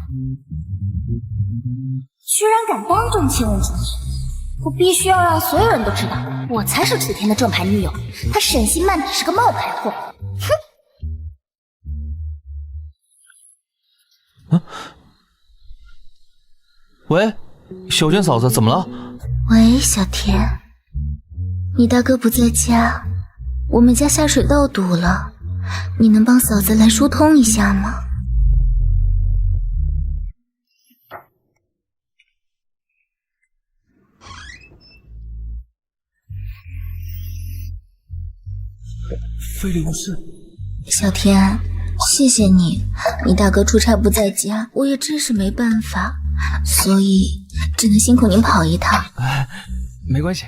居然敢当众亲吻楚天，我必须要让所有人都知道，我才是楚天的正牌女友，他沈西曼只是个冒牌货。哼！喂，小娟嫂子，怎么了？喂，小田，你大哥不在家，我们家下水道堵了，你能帮嫂子来疏通一下吗？非礼勿视。小田，谢谢你，你大哥出差不在家，我也真是没办法，所以只能辛苦您跑一趟。没关系。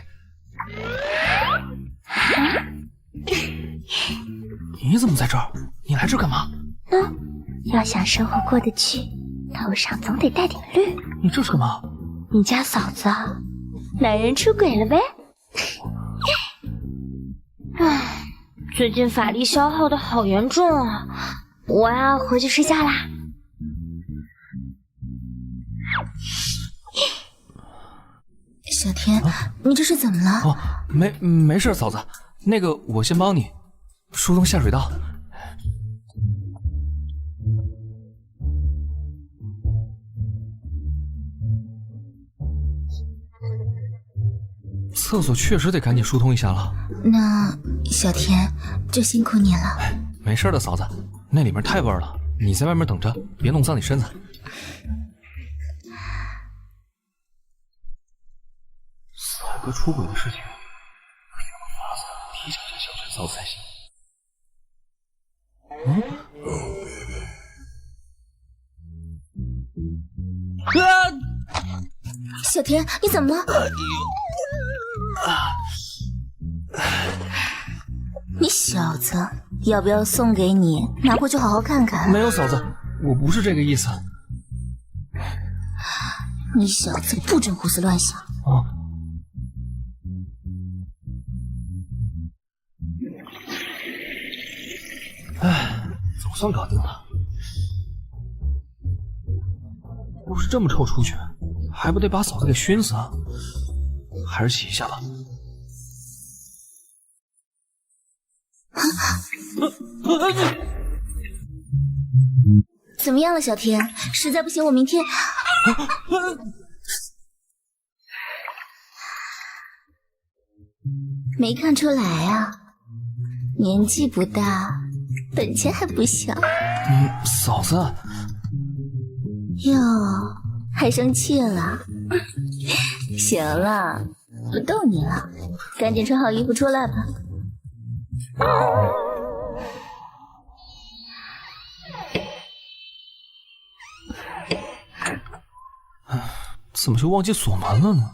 你怎么在这儿？你来这干嘛？要想生活过得去，头上总得带点绿。你这是干嘛？你家嫂子男人出轨了呗？唉，最近法力消耗的好严重啊，我要回去睡觉啦。小田，你这是怎么了？哦，没事，嫂子，那个我先帮你疏通下水道。厕所确实得赶紧疏通一下了。那小田就辛苦你了。没事的，嫂子，那里面太味儿了，你在外面等着，别弄脏你身子。帅哥出轨的事情，有个法子提醒一下小陈嫂子才行。小田，你怎么了？你小子，要不要送给你，拿回去好好看看？没有，嫂子，我不是这个意思。你小子不准胡思乱想。总算搞定了。要是这么臭出去，还不得把嫂子给熏死啊？还是洗一下吧。怎么样了，小田？实在不行，我明天……没看出来啊，年纪不大，本钱还不小。嫂子。哟，还生气了？行了，不逗你了，赶紧穿好衣服出来吧。怎么就忘记锁门了呢？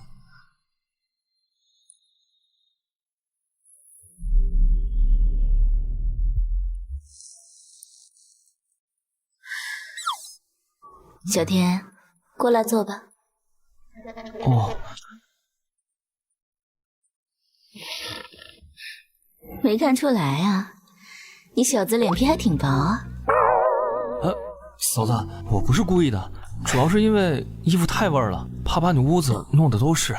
小天，过来坐吧。哦，没看出来啊，你小子脸皮还挺薄啊。嫂子，我不是故意的，主要是因为衣服太味儿了，怕把你屋子弄得都是。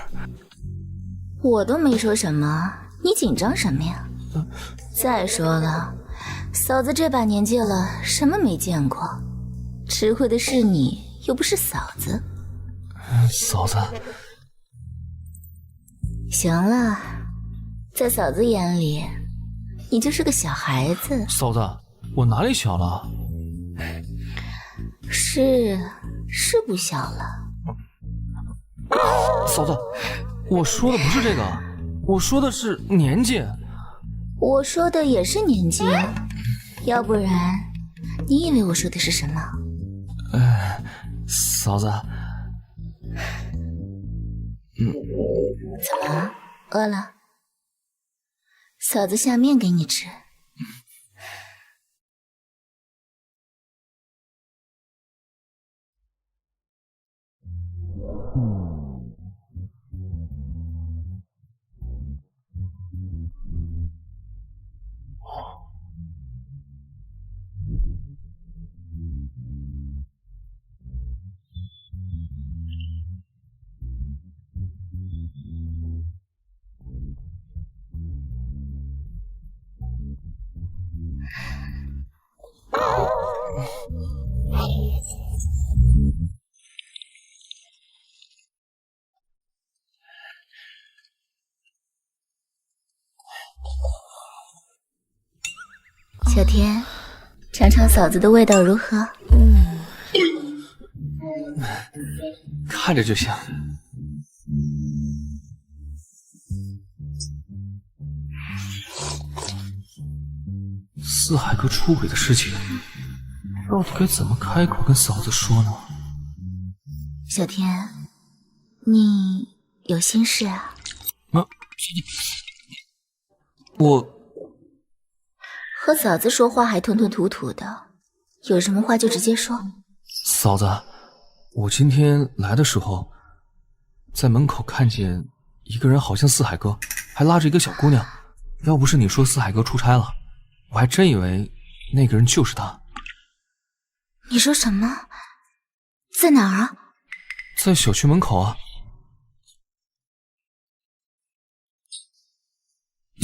我都没说什么，你紧张什么呀？再说了，嫂子这把年纪了，什么没见过？吃亏的是你，又不是嫂子。嫂子，行了，在嫂子眼里，你就是个小孩子。嫂子，我哪里小了？是不小了。嫂子，我说的不是这个，我说的是年纪。我说的也是年纪，要不然你以为我说的是什么？嫂子，怎么了？饿了？嫂子下面给你吃。小天，尝尝嫂子的味道如何？看着就行。四海哥出轨的事情，到底该怎么开口跟嫂子说呢？小天，你有心事啊？我和嫂子说话还吞吞吐吐的，有什么话就直接说。嫂子，我今天来的时候，在门口看见一个人，好像四海哥，还拉着一个小姑娘。要不是你说四海哥出差了，我还真以为那个人就是他。你说什么？在哪儿啊？在小区门口啊。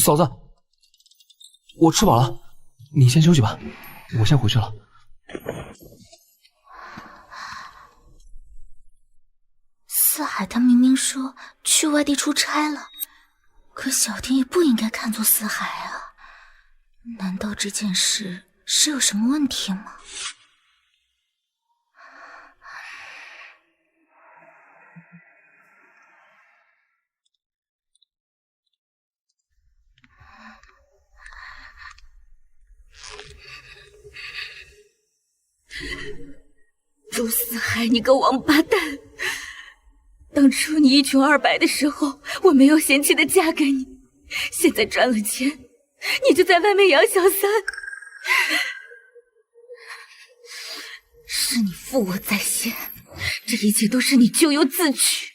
嫂子，我吃饱了，你先休息吧，我先回去了。四海他明明说去外地出差了，可小天也不应该看作四海啊。难道这件事是有什么问题吗？周四海，你个王八蛋！当初你一穷二白的时候，我没有嫌弃的嫁给你，现在赚了钱，你就在外面养小三。是你负我在先，这一切都是你咎由自取。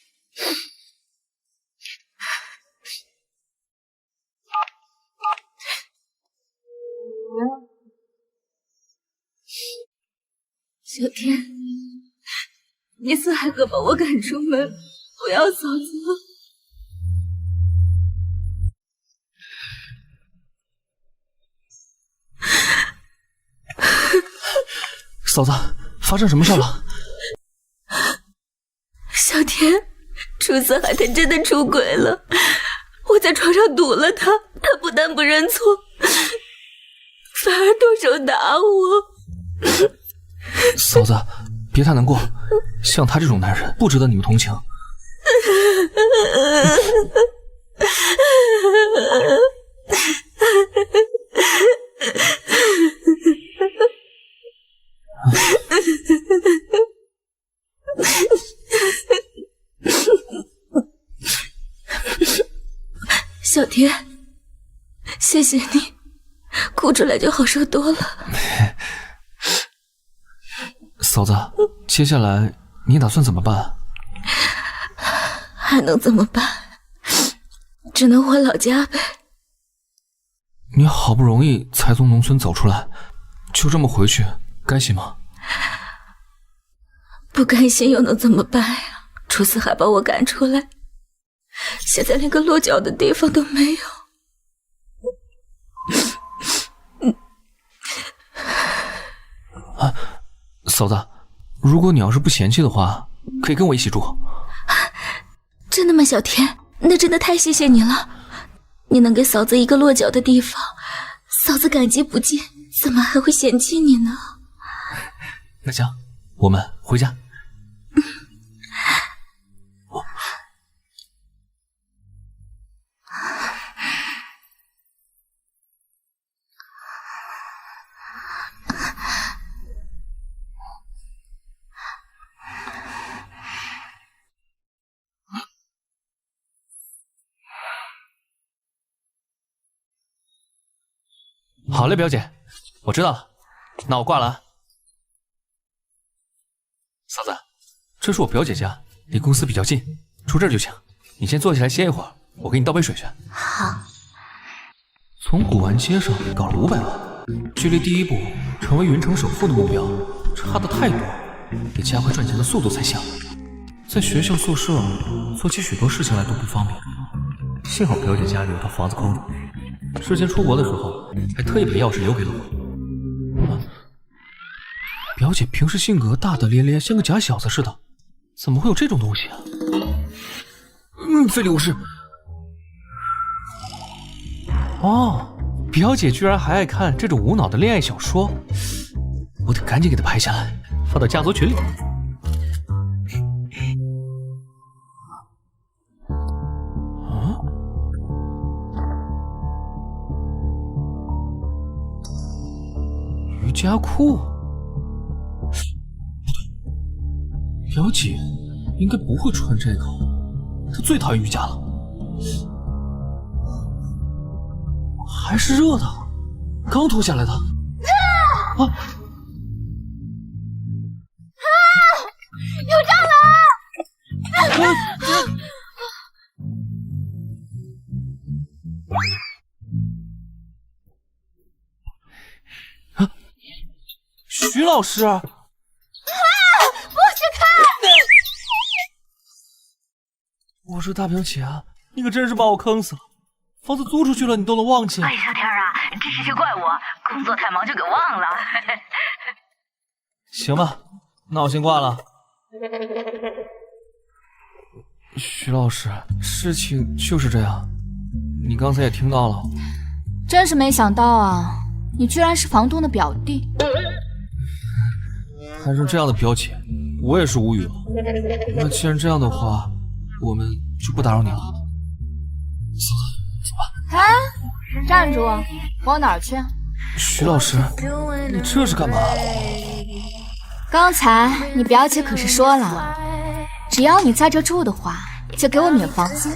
小天，你四海哥把我赶出门，不要嫂子了。嫂子，发生什么事了？小天，楚四海他真的出轨了，我在床上堵了他，他不但不认错，反而动手打我。嫂子，别太难过，像他这种男人不值得你们同情。小天，谢谢你，哭出来就好受多了。嫂子，接下来你打算怎么办？还能怎么办？只能回老家呗。你好不容易才从农村走出来，就这么回去，甘心吗？不甘心又能怎么办呀？楚四海把我赶出来，现在连个落脚的地方都没有。啊，嫂子，如果你要是不嫌弃的话，可以跟我一起住。真的吗，小天？那真的太谢谢你了。你能给嫂子一个落脚的地方，嫂子感激不尽，怎么还会嫌弃你呢？那行，我们回家。好嘞，表姐，我知道了，那我挂了啊。嫂子，这是我表姐家，离公司比较近，住这儿就行。你先坐下来歇一会儿，我给你倒杯水去。好。从古玩街上搞了500万，距离第一步成为云城首富的目标差得太多，得加快赚钱的速度才行。在学校宿舍做起许多事情来都不方便，幸好表姐家里有套房子空着。之前出国的时候，还特意把钥匙留给了我。表姐平时性格大大咧咧，像个假小子似的，怎么会有这种东西啊？非礼勿视。哦，表姐居然还爱看这种无脑的恋爱小说，我得赶紧给她拍下来，发到家族群里。瑜伽裤，表姐应该不会穿这个，她最讨厌瑜伽了，还是热的，刚脱下来的。啊！有蟑螂！徐老师，不许看！我说大表姐，你可真是把我坑死了，房子租出去了你都能忘记？哎，小天啊，这事就怪我，工作太忙就给忘了。行吧，那我先挂了。徐老师，事情就是这样，你刚才也听到了。真是没想到啊，你居然是房东的表弟。摊上这样的表姐，我也是无语了。那既然这样的话，我们就不打扰你了。走吧。哎，站住！往哪儿去？徐老师，你这是干嘛？刚才你表姐可是说了，只要你在这住的话，就给我免房租。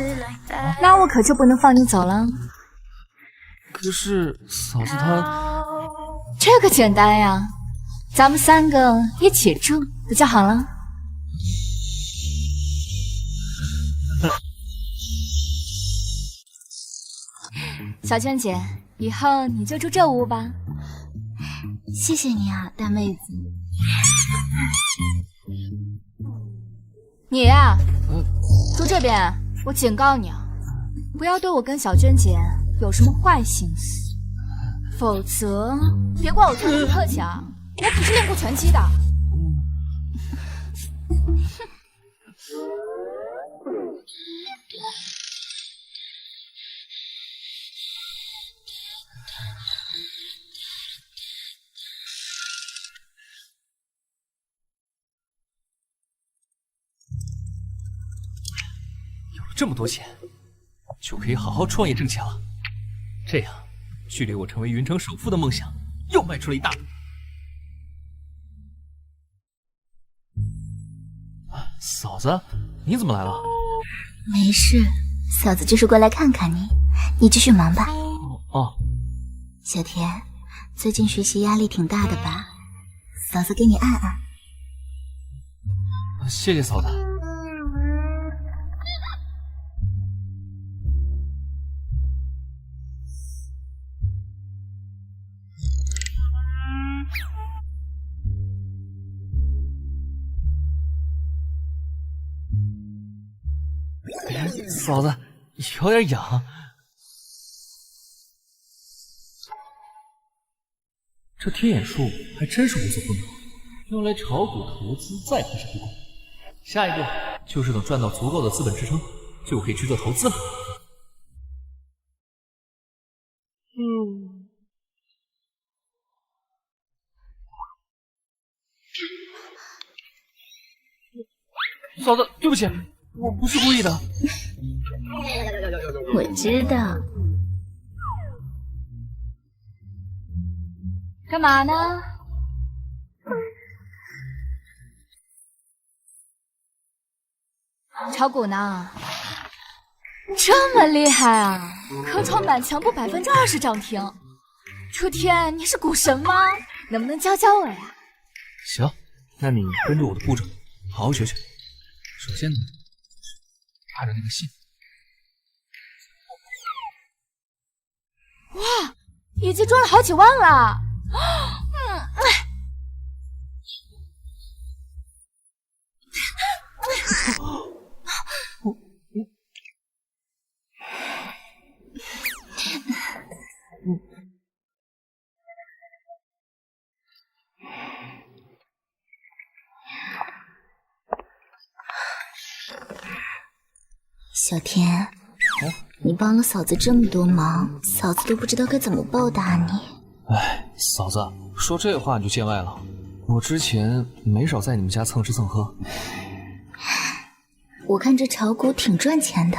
那我可就不能放你走了。可是嫂子她……这个简单呀。咱们3个一起住不就好了？小娟姐，以后你就住这屋吧。谢谢你啊，大妹子。你呀，住这边，我警告你啊，不要对我跟小娟姐有什么坏心思，否则别怪我对你不客气啊。我可是练过拳击的。这么多钱，就可以好好创业挣钱了。这样，距离我成为云城首富的梦想又迈出了一大步。嫂子，你怎么来了？没事，嫂子就是过来看看你，你继续忙吧。哦，小田，最近学习压力挺大的吧？嫂子给你按按。谢谢嫂子。嫂子，有点痒。这天眼术还真是无所不能，用来炒股投资再合适不过。下一步就是等赚到足够的资本支撑，就可以去做投资了。嫂子，对不起，我不是故意的。我知道。干嘛呢？炒股呢？这么厉害啊！科创板全部20%涨停。初天，你是股神吗？能不能教教我呀？行，那你跟着我的步骤，好好学学。首先呢，按照那个信。哇，已经赚了好几万了！小田，你帮了嫂子这么多忙，嫂子都不知道该怎么报答你。哎，嫂子，说这话你就见外了。我之前没少在你们家蹭吃蹭喝。我看这炒股挺赚钱的，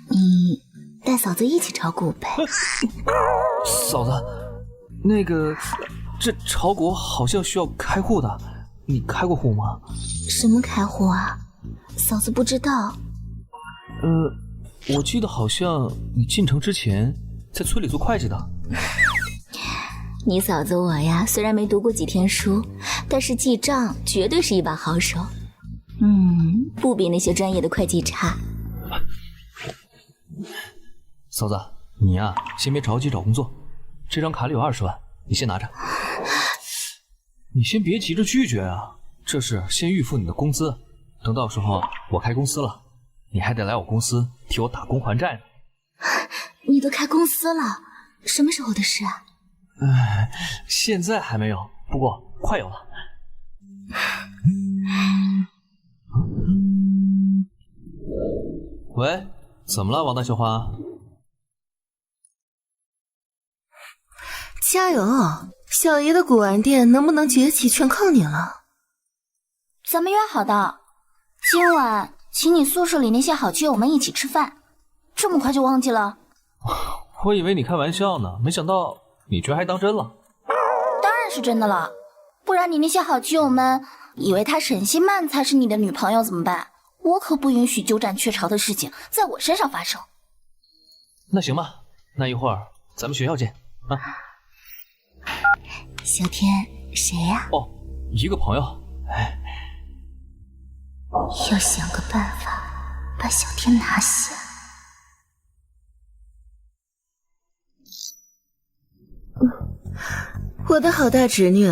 你带嫂子一起炒股呗。嫂子，那个，这炒股好像需要开户的，你开过户吗？什么开户啊？嫂子不知道。我记得好像你进城之前在村里做会计的。你嫂子我呀，虽然没读过几天书，但是记账绝对是一把好手。不比那些专业的会计差。嫂子，你呀，先别着急找工作，这张卡里有20万，你先拿着。你先别急着拒绝啊，这是先预付你的工资，等到时候我开公司了，你还得来我公司替我打工还债呢。你都开公司了，什么时候的事啊？现在还没有，不过快有了。喂，怎么了，王大校花？加油，小爷的古玩店能不能崛起，全靠你了。咱们约好的，今晚请你宿舍里那些好基友们一起吃饭，这么快就忘记了？我以为你开玩笑呢，没想到你居然还当真了。当然是真的了，不然你那些好基友们以为他沈星曼才是你的女朋友怎么办？我可不允许鸠占鹊巢的事情在我身上发生。那行吧，那一会儿咱们学校见啊。小天，谁呀？哦，一个朋友。要想个办法把小天拿下。我的好大侄女，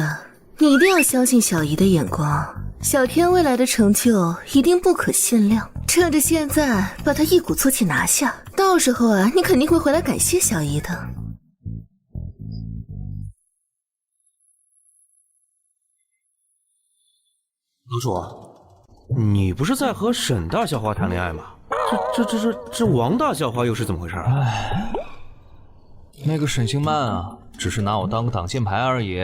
你一定要相信小姨的眼光。小天未来的成就一定不可限量，趁着现在把他一鼓作气拿下，到时候啊，你肯定会回来感谢小姨的。楼主，你不是在和沈大校花谈恋爱吗？这王大校花又是怎么回事啊？哎，那个沈星曼啊，只是拿我当个挡箭牌而已。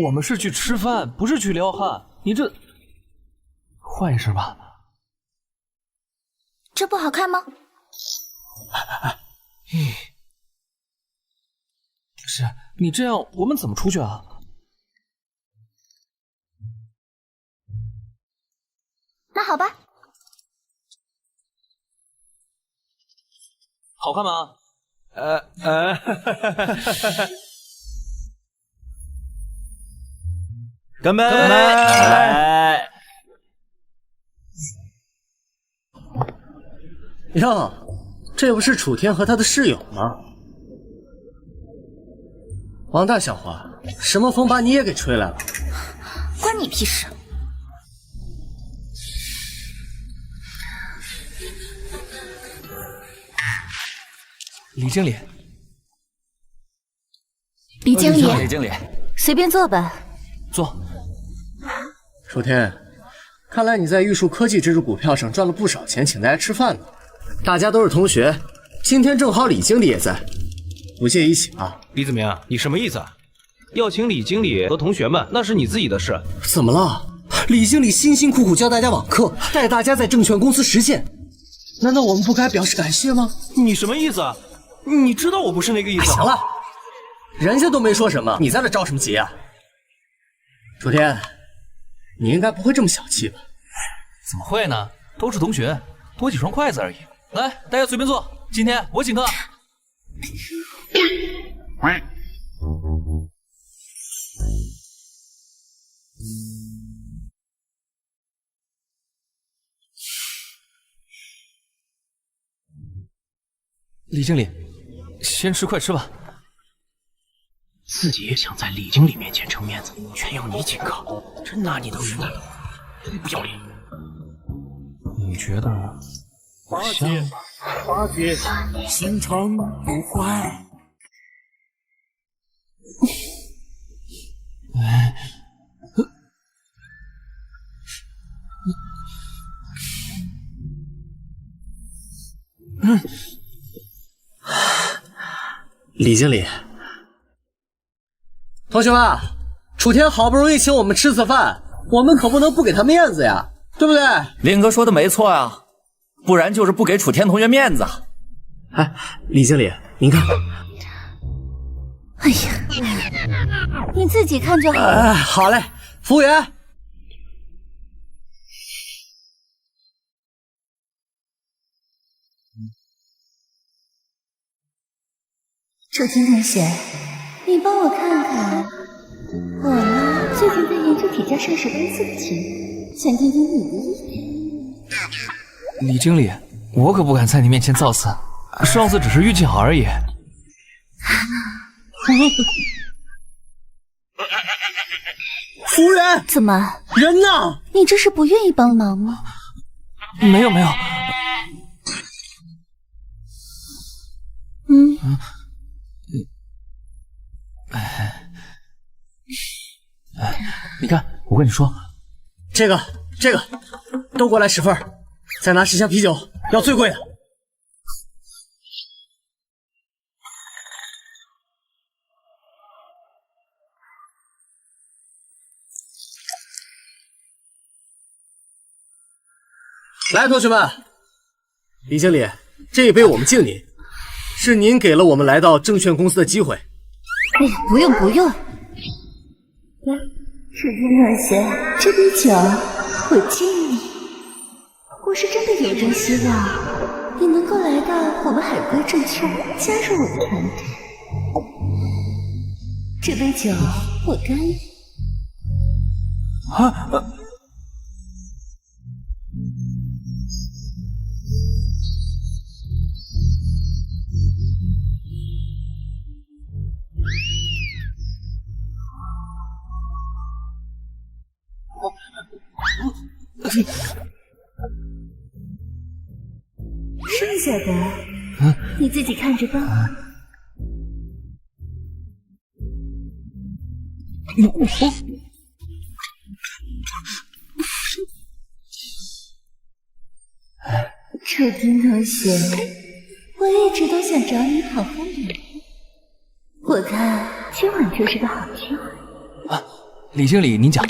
我们是去吃饭，不是去撩汉。你这换一身吧。这不好看吗？不是你这样，我们怎么出去啊？那好吧。好看吗？干杯！干杯！哟，这不是楚天和他的室友吗？王大小伙，什么风把你也给吹来了？关你屁事！李经理，李经理，李经理，随便坐吧。坐。楚天，看来你在玉树科技这只股票上赚了不少钱，请大家吃饭呢。大家都是同学，今天正好李经理也在，不介意请啊？李子明，你什么意思啊？要请李经理和同学们，那是你自己的事。怎么了？李经理辛辛苦苦教大家网课，带大家在证券公司实现，难道我们不该表示感谢吗？你什么意思啊？你知道我不是那个意思。行了，人家都没说什么，你在这着什么急啊？楚天，你应该不会这么小气吧？怎么会呢？都是同学，多几双筷子而已。来，大家随便坐，今天我请客。李经理，先吃，快吃吧。自己也想在李经理面前撑面子，全要你请客，真拿你当人看，真不要脸。你觉得我像吗？八戒，心肠不坏。李经理，同学们，楚天好不容易请我们吃次饭，我们可不能不给他面子呀，对不对？林哥说的没错啊，不然就是不给楚天同学面子。哎，李经理，您看。哎呀，你自己看就好了。好嘞，服务员。楚天同学，你帮我看看，我呢最近在研究体价上市公司的题，想听听你的意见。李经理，我可不敢在你面前造次，上次只是运气好而已。服务员，怎么？人呢？你这是不愿意帮忙吗？没有没有。你看，我跟你说，这个，都过来10份，再拿10箱啤酒，要最贵的。来，同学们，李经理，这一杯我们敬您，是您给了我们来到证券公司的机会。哎呀，不用不用。来，楚天同学，这杯酒我敬你。我是真的有真希望你能够来到我们海归证券，加入我的团队。这杯酒我干你。剩下的你自己看着办。楚天同学，我我一直都想找你讨分离，我看今晚就是个好机会。李经理，您讲。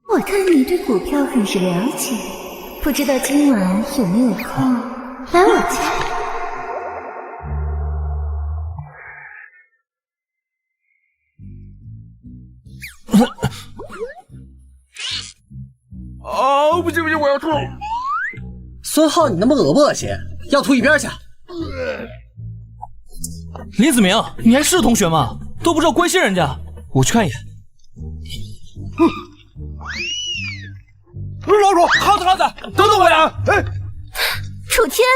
我看你对股票很是了解，不知道今晚有没有空来我家？哦，不行不行，我要吐！孙浩，你那么恶不恶心？要吐一边去！林子明，你还是同学吗？都不知道关心人家。我去看一眼。老鼠，耗子，等等我呀！哎，楚天，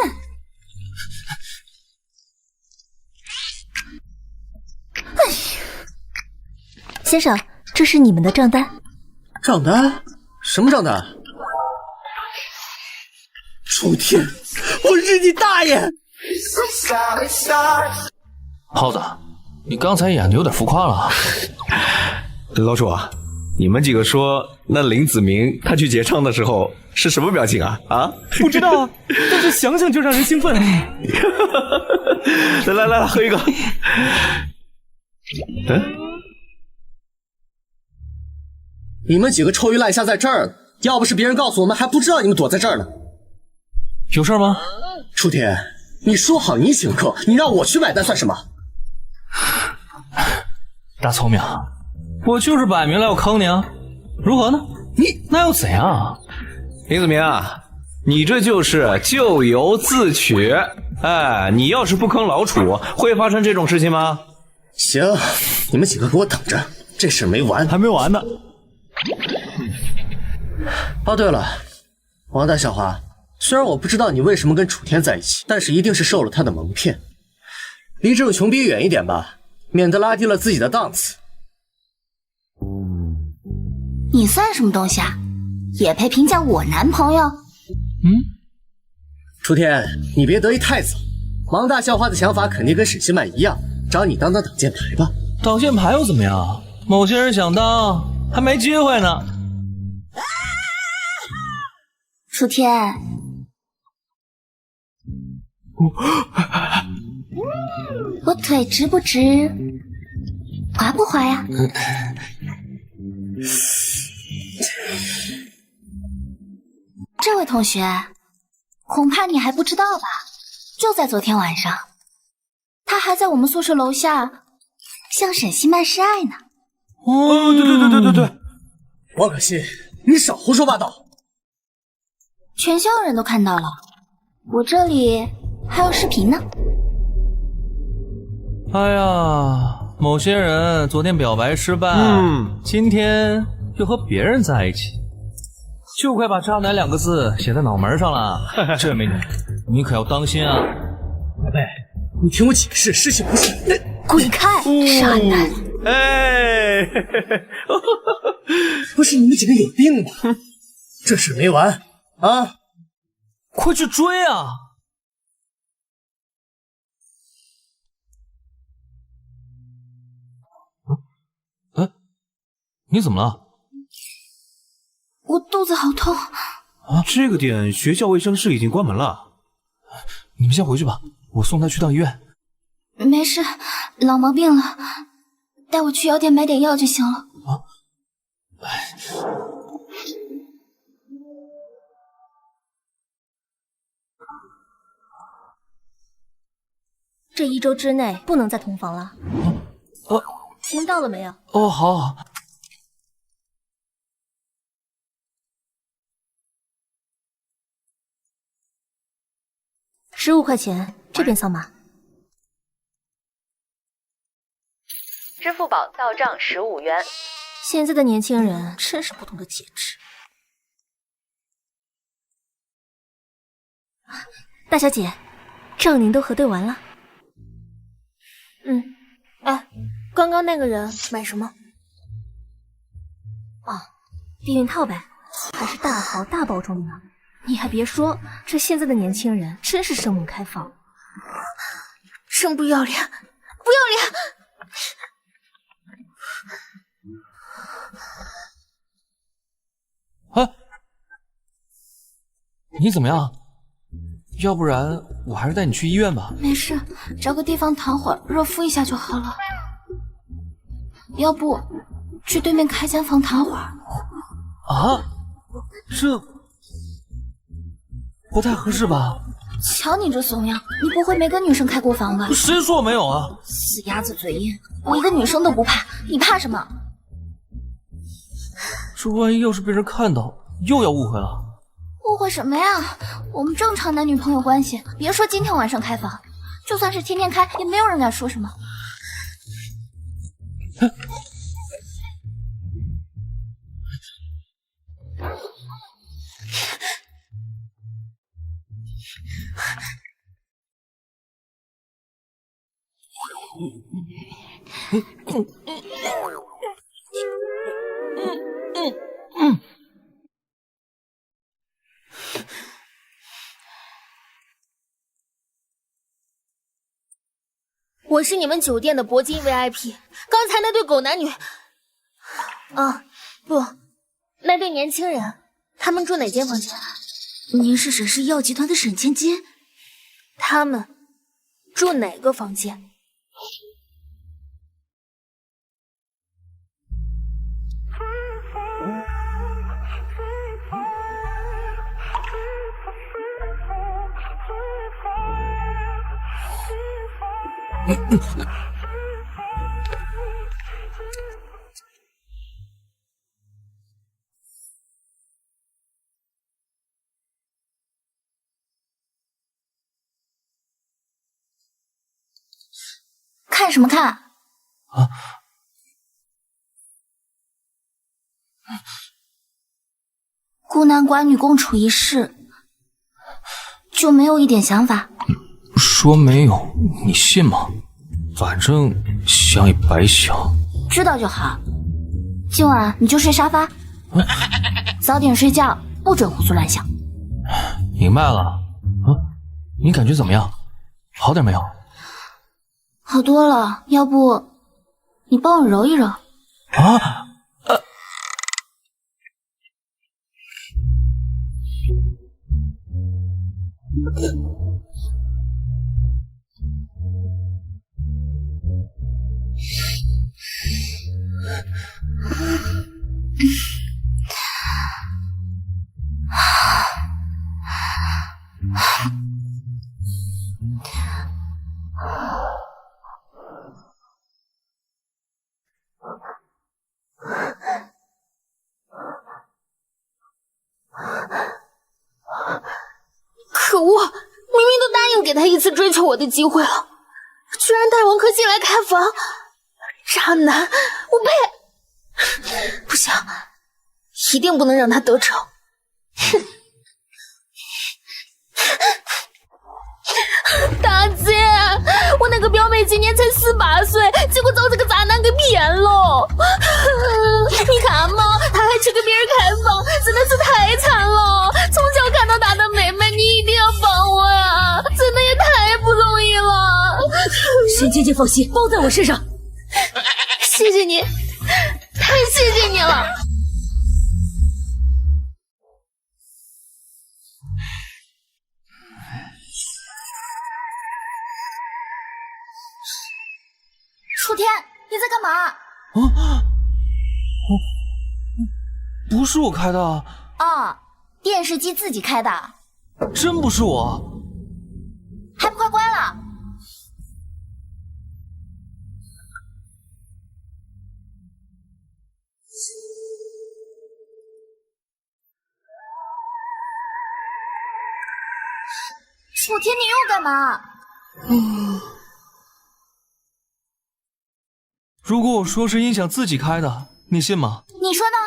哎呀，先生，这是你们的账单。账单？什么账单？楚天，我日你大爷！耗子，你刚才演的有点浮夸了。老鼠，你们几个说那林子明他去结账的时候是什么表情啊？啊？不知道啊，但是想想就让人兴奋。来，喝一个。你们几个臭鱼烂虾在这儿呢，要不是别人告诉我们，还不知道你们躲在这儿呢。有事吗？楚天，你说好你请客，你让我去买单算什么？大聪明，我就是摆明了要坑你啊，如何呢？你那又怎样？林子明啊，你这就是咎由自取。哎，你要是不坑老楚，会发生这种事情吗？行，你们几个给我等着，这事没完，还没完呢。哦，对了，王大校花，虽然我不知道你为什么跟楚天在一起，但是一定是受了他的蒙骗。离这种穷逼远一点吧，免得拉低了自己的档次。你算什么东西啊？也配评价我男朋友？楚天，你别得意太早。王大校花的想法肯定跟沈西曼一样，找你当挡箭牌吧。挡箭牌又怎么样？某些人想当，还没机会呢。楚天，我腿直不直，滑不滑呀？这位同学，恐怕你还不知道吧？就在昨天晚上，他还在我们宿舍楼下向沈西曼示爱呢。哦，对，王可欣，你少胡说八道！全校人都看到了，我这里还有视频呢。哎呀，某些人昨天表白失败，今天又和别人在一起，就快把渣男2个字写在脑门上了。这美女，你可要当心啊！宝贝，你听我解释，事情不是……滚开，傻男！哎，不是你们几个有病吧？这事没完啊！快去追啊！你怎么了？我肚子好痛啊！这个点学校卫生室已经关门了，你们先回去吧，我送他去趟医院。没事，老毛病了，带我去药店买点药就行了。这1周之内不能再同房了。听到了没有？哦，好。15块钱，这边扫码。支付宝到账15元。现在的年轻人真是不懂得节制。大小姐，账您都核对完了。哎，刚刚那个人买什么？哦，避孕套呗，还是大号大包装的呢。你还别说，这现在的年轻人真是生猛开放，真不要脸，不要脸！你怎么样？要不然我还是带你去医院吧。没事，找个地方躺会儿，热敷一下就好了。要不去对面开间房躺会儿？啊？这不太合适吧？瞧你这怂样，你不会没跟女生开过房吧？谁说没有啊？死鸭子嘴硬，我一个女生都不怕，你怕什么？这万一要是被人看到，又要误会了。误会什么呀？我们正常男女朋友关系，别说今天晚上开房，就算是天天开，也没有人敢说什么。我是你们酒店的铂金 VIP， 刚才那对狗男女，不，那对年轻人，他们住哪间房间？您是沈氏医药集团的沈千金，他们住哪个房间？看什么看？啊！孤男寡女共处一室，就没有一点想法？说没有，你信吗？反正想也白想。知道就好。今晚你就睡沙发，早点睡觉，不准胡思乱想。明白了。你感觉怎么样？好点没有？好多了，要不你帮我揉一揉？啊？可恶，明明都答应给他一次追求我的机会了，居然带王可欣来开房，渣男！我呸！不行，一定不能让他得逞！哼！大姐，我那个表妹今年才18岁，结果遭这个渣男给骗了。你看嘛，他还去给别人开房，真的是太惨了。从小看到大的妹妹，你一定要帮我呀，真的也太不容易了。沈姐姐放心，包在我身上。谢谢你，太谢谢你了。楚天，你在干嘛？不是我开的啊！啊，电视机自己开的，真不是我，还不快关了！楚天，你又干嘛？如果我说是音响自己开的，你信吗？你说呢？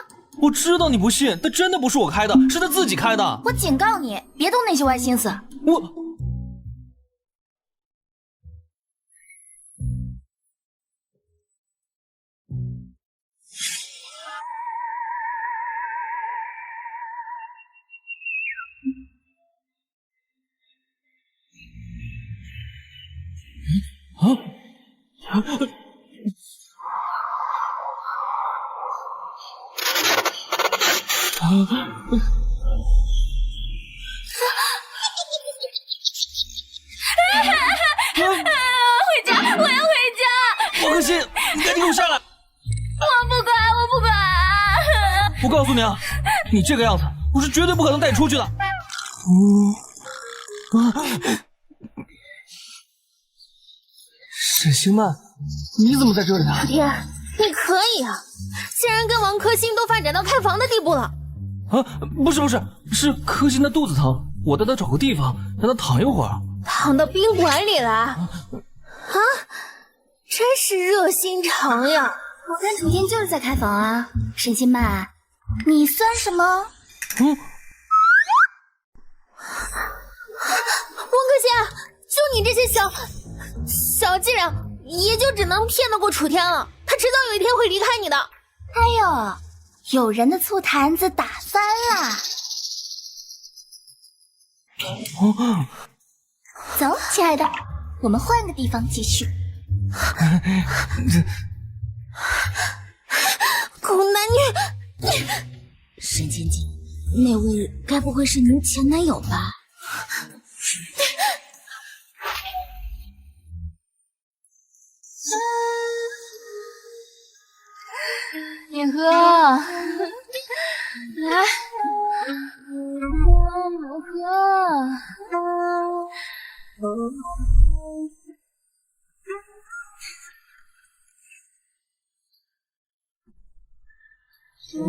我知道你不信，但真的不是我开的，是他自己开的。我警告你，别动那些歪心思。我。你赶紧给我下来！我不管，我不管！我告诉你啊，你这个样子，我是绝对不可能带你出去的。沈星曼，你怎么在这里啊？楚天，你可以啊！竟然跟王科欣都发展到开房的地步了。啊，不是，是科欣的肚子疼，我带他找个地方让他躺一会儿。躺到宾馆里来？啊，真是热心肠呀！我跟楚天就是在开房啊。沈星曼，你算什么？王科欣，就你这些小伎俩，也就只能骗得过楚天了。他迟早有一天会离开你的。哎呦，有人的醋坛子打翻了。走，亲爱的，我们换个地方继续。狗男女！沈千金，那位该不会是您前男友吧？你喝，来，我喝。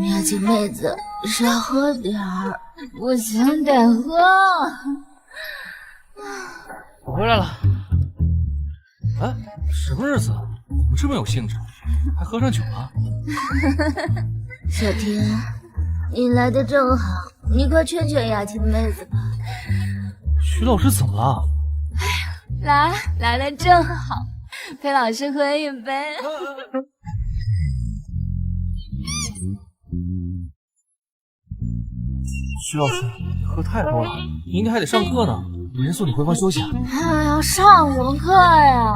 雅静妹子，少喝点儿，不行得喝。我回来了。哎，什么日子？怎么这么有兴致？还喝上酒了？小天，你来的正好，你快劝劝雅静妹子吧。徐老师怎么了？来了正好，陪老师喝一杯。徐老师，你喝太多了，明天还得上课呢，有人送你回房休息啊。哎呀，上什么课呀？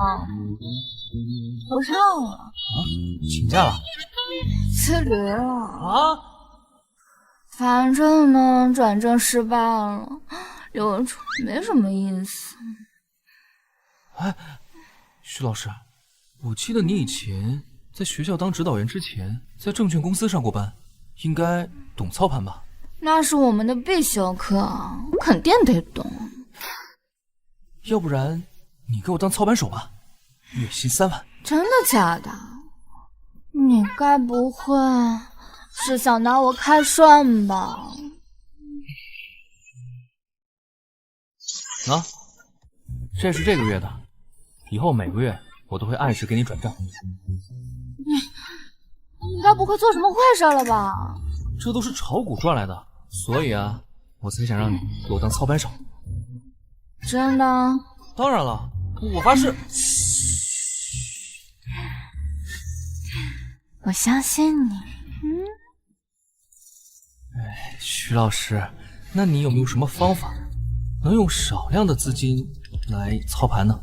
不上了。啊？请假了？辞职了。啊？反正呢，转正失败了，留着没什么意思。哎，徐老师，我记得你以前在学校当指导员之前，在证券公司上过班，应该懂操盘吧？那是我们的必修课，肯定得懂。要不然你给我当操盘手吧，月薪3万。真的假的？你该不会是想拿我开涮吧？啊，这是这个月的，以后每个月我都会按时给你转账。你该不会做什么坏事了吧？这都是炒股赚来的，所以啊，我才想让你给我当操盘手。真的？当然了，我发誓。我相信你。哎，徐老师，那你有没有什么方法，能用少量的资金来操盘呢？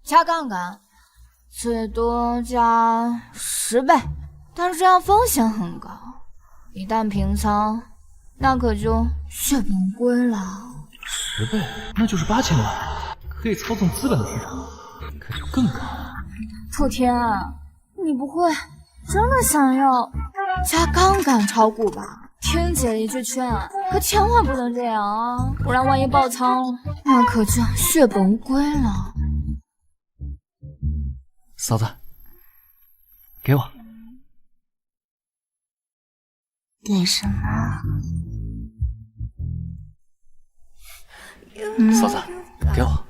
加杠杆，最多加10倍，但是这样风险很高，一旦平仓，那可就血本无归了。10倍，那就是8000万，可以操纵资本的市场，可就更高了。楚天，你不会真的想要加杠杆炒股吧？听姐一句劝，可千万不能这样啊，不然万一爆仓了，那可就血本无归了。嫂子，给我。给什么？嫂子，给我。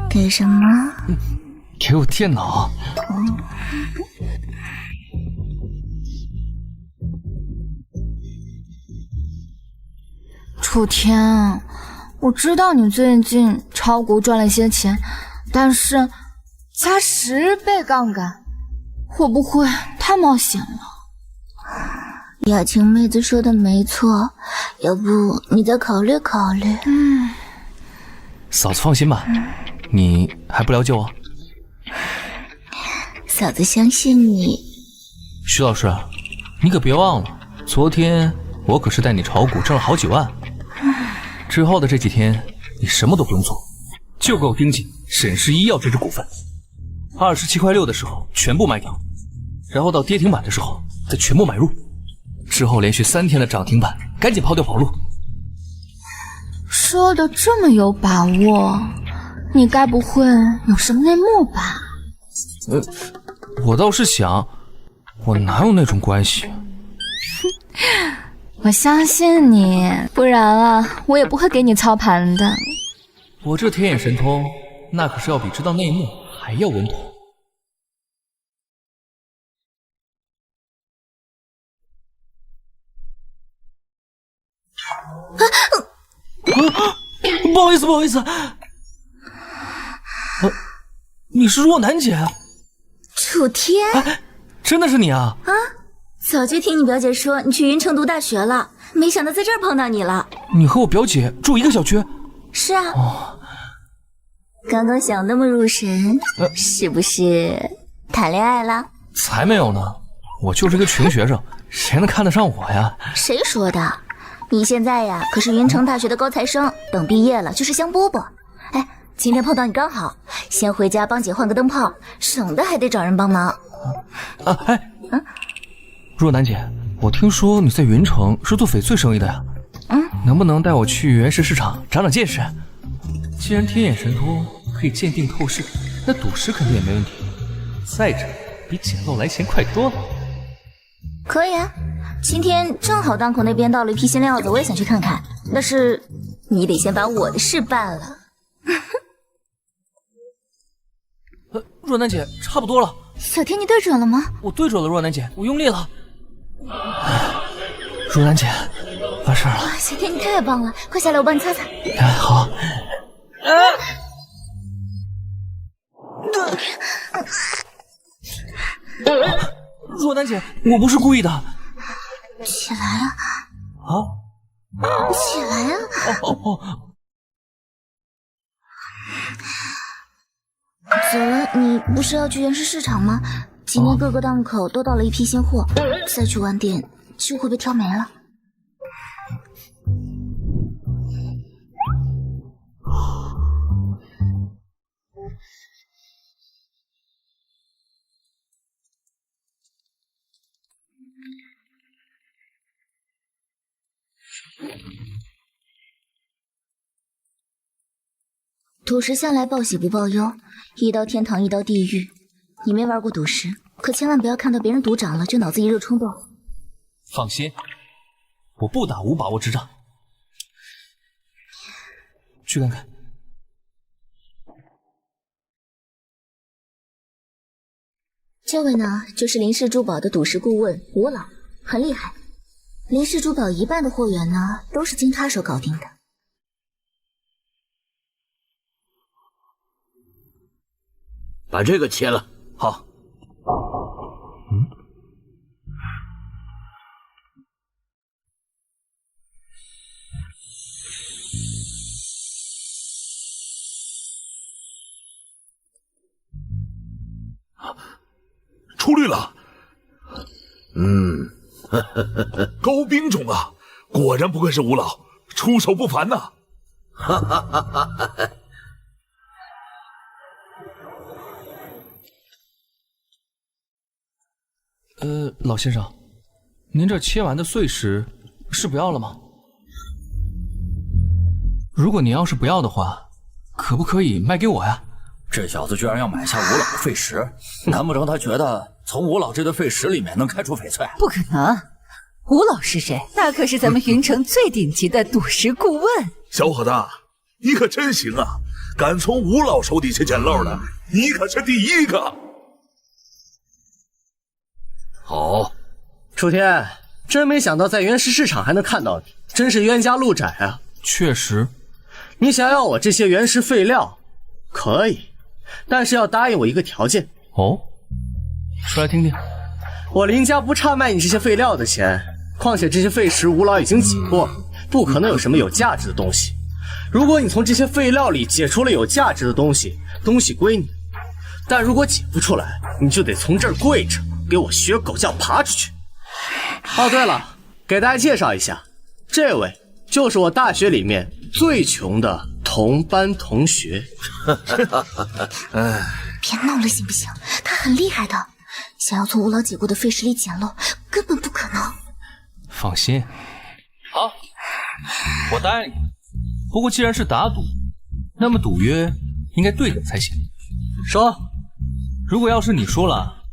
给什么？给我电脑。楚天，我知道你最近炒股赚了些钱，但是加10倍杠杆，会不会太冒险了？雅晴妹子说的没错，要不你再考虑考虑。嫂子放心吧，你还不了解我。嫂子相信你。徐老师，你可别忘了，昨天我可是带你炒股挣了好几万。之后的这几天，你什么都不用做，就给我盯紧沈氏医药这只股份， 27.6块的时候全部卖掉，然后到跌停板的时候再全部买入，之后连续3天的涨停板，赶紧抛掉跑路。说的这么有把握，你该不会有什么内幕吧？我倒是想，我哪有那种关系？我相信你，不然啊，我也不会给你操盘的。我这天眼神通，那可是要比知道内幕还要稳妥。不好意思，不好意思。你是若楠姐？楚天，真的是你啊！啊，早就听你表姐说你去云城读大学了，没想到在这儿碰到你了。你和我表姐住一个小区？是啊。哦，刚刚想那么入神，是不是谈恋爱了？才没有呢，我就是个穷学生，谁能看得上我呀？谁说的？你现在呀，可是云城大学的高材生，等毕业了就是香饽饽。哎，今天碰到你刚好，先回家帮姐换个灯泡，省得还得找人帮忙。若楠姐，我听说你在云城是做翡翠生意的呀，能不能带我去原石市场长长见识？既然天眼神通可以鉴定透视，那赌石肯定也没问题。再者，比捡漏来钱快多了。可以啊，今天正好档口那边到了一批新料子，我也想去看看。但是你得先把我的事办了。若楠姐，差不多了。小天，你对准了吗？我对准了，若楠姐，我用力了。若楠姐，完事儿了。哇，小天你太棒了，快下来，我帮你擦擦。好。若楠姐，我不是故意的。起来啊！啊！起来啊！走了，你不是要去原石市场吗？今天各个档口都到了一批新货，再去晚点就会被挑没了。赌石向来报喜不报忧，一刀天堂，一刀地狱。你没玩过赌石，可千万不要看到别人赌涨了就脑子一热冲动。放心，我不打无把握之仗。去看看。这位呢，就是林氏珠宝的赌石顾问吴老，很厉害。林氏珠宝一半的货源呢，都是经他手搞定的。把这个切了。好。出绿了。高兵种啊，果然不愧是吴老，出手不凡呐。哈哈哈哈哈。老先生，您这切完的碎石是不要了吗？如果您要是不要的话，可不可以卖给我呀？这小子居然要买下吴老的废石，难不成他觉得从吴老这堆废石里面能开出翡翠？不可能，吴老是谁？那可是咱们云城最顶级的赌石顾问。小伙子，你可真行啊！敢从吴老手底下捡漏的，你可是第一个。好，楚天，真没想到在原石市场还能看到你，真是冤家路窄啊！确实，你想要我这些原石废料，可以，但是要答应我一个条件。哦，说来听听。我林家不差卖你这些废料的钱，况且这些废石吴老已经解过了，不可能有什么有价值的东西。如果你从这些废料里解出了有价值的东西，东西归你；但如果解不出来，你就得从这儿跪着给我学狗叫爬出去。哦，对了，给大家介绍一下，这位就是我大学里面最穷的同班同学。别闹了行不行？他很厉害的，想要从吴老姐国的废墟里捡漏，根本不可能。放心，好，我答应你。不过既然是打赌，那么赌约应该对等才行。说，如果要是你输了，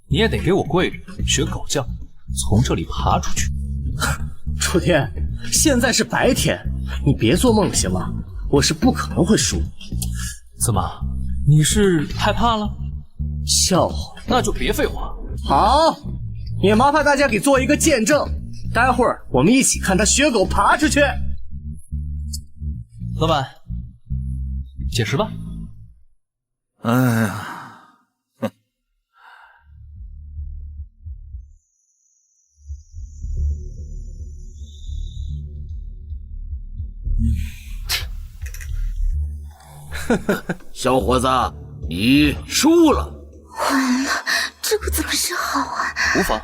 你也得给我跪着学狗叫，从这里爬出去。楚天，现在是白天，你别做梦了行吗？我是不可能会输。怎么，你是害怕了？笑话，那就别废话。好，也麻烦大家给做一个见证，待会儿我们一起看他学狗爬出去。老板，解释吧。哎呀，哼。小伙子，你输了。完了，这可怎么是好啊？无妨，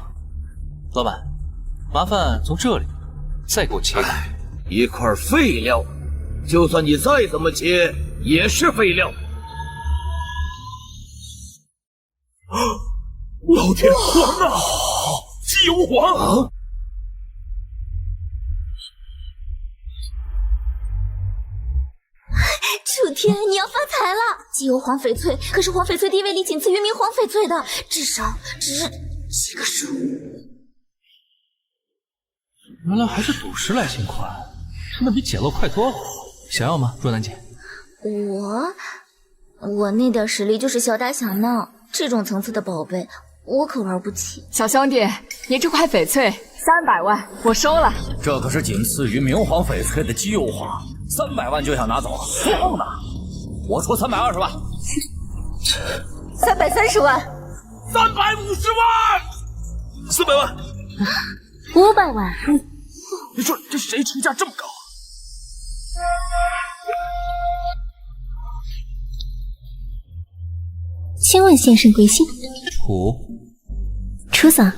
老板，麻烦从这里再给我切开。一块废料，就算你再怎么切，也是废料。老天皇啊！机油黄！楚天，你要发财了！机油黄翡翠可是黄翡翠地位里仅次于明黄翡翠的，至少值几个数。原来还是赌石来钱快，那比捡漏快多了。想要吗，若楠姐？我那点实力就是小打小闹，这种层次的宝贝我可玩不起。小兄弟，你这块翡翠300万，我收了。这可是仅次于明黄翡翠的机油花，300万就想拿走，说梦呢！我出320万，330万，350万，400万，500万。你说这谁出价这么高啊？请问先生贵姓？楚桑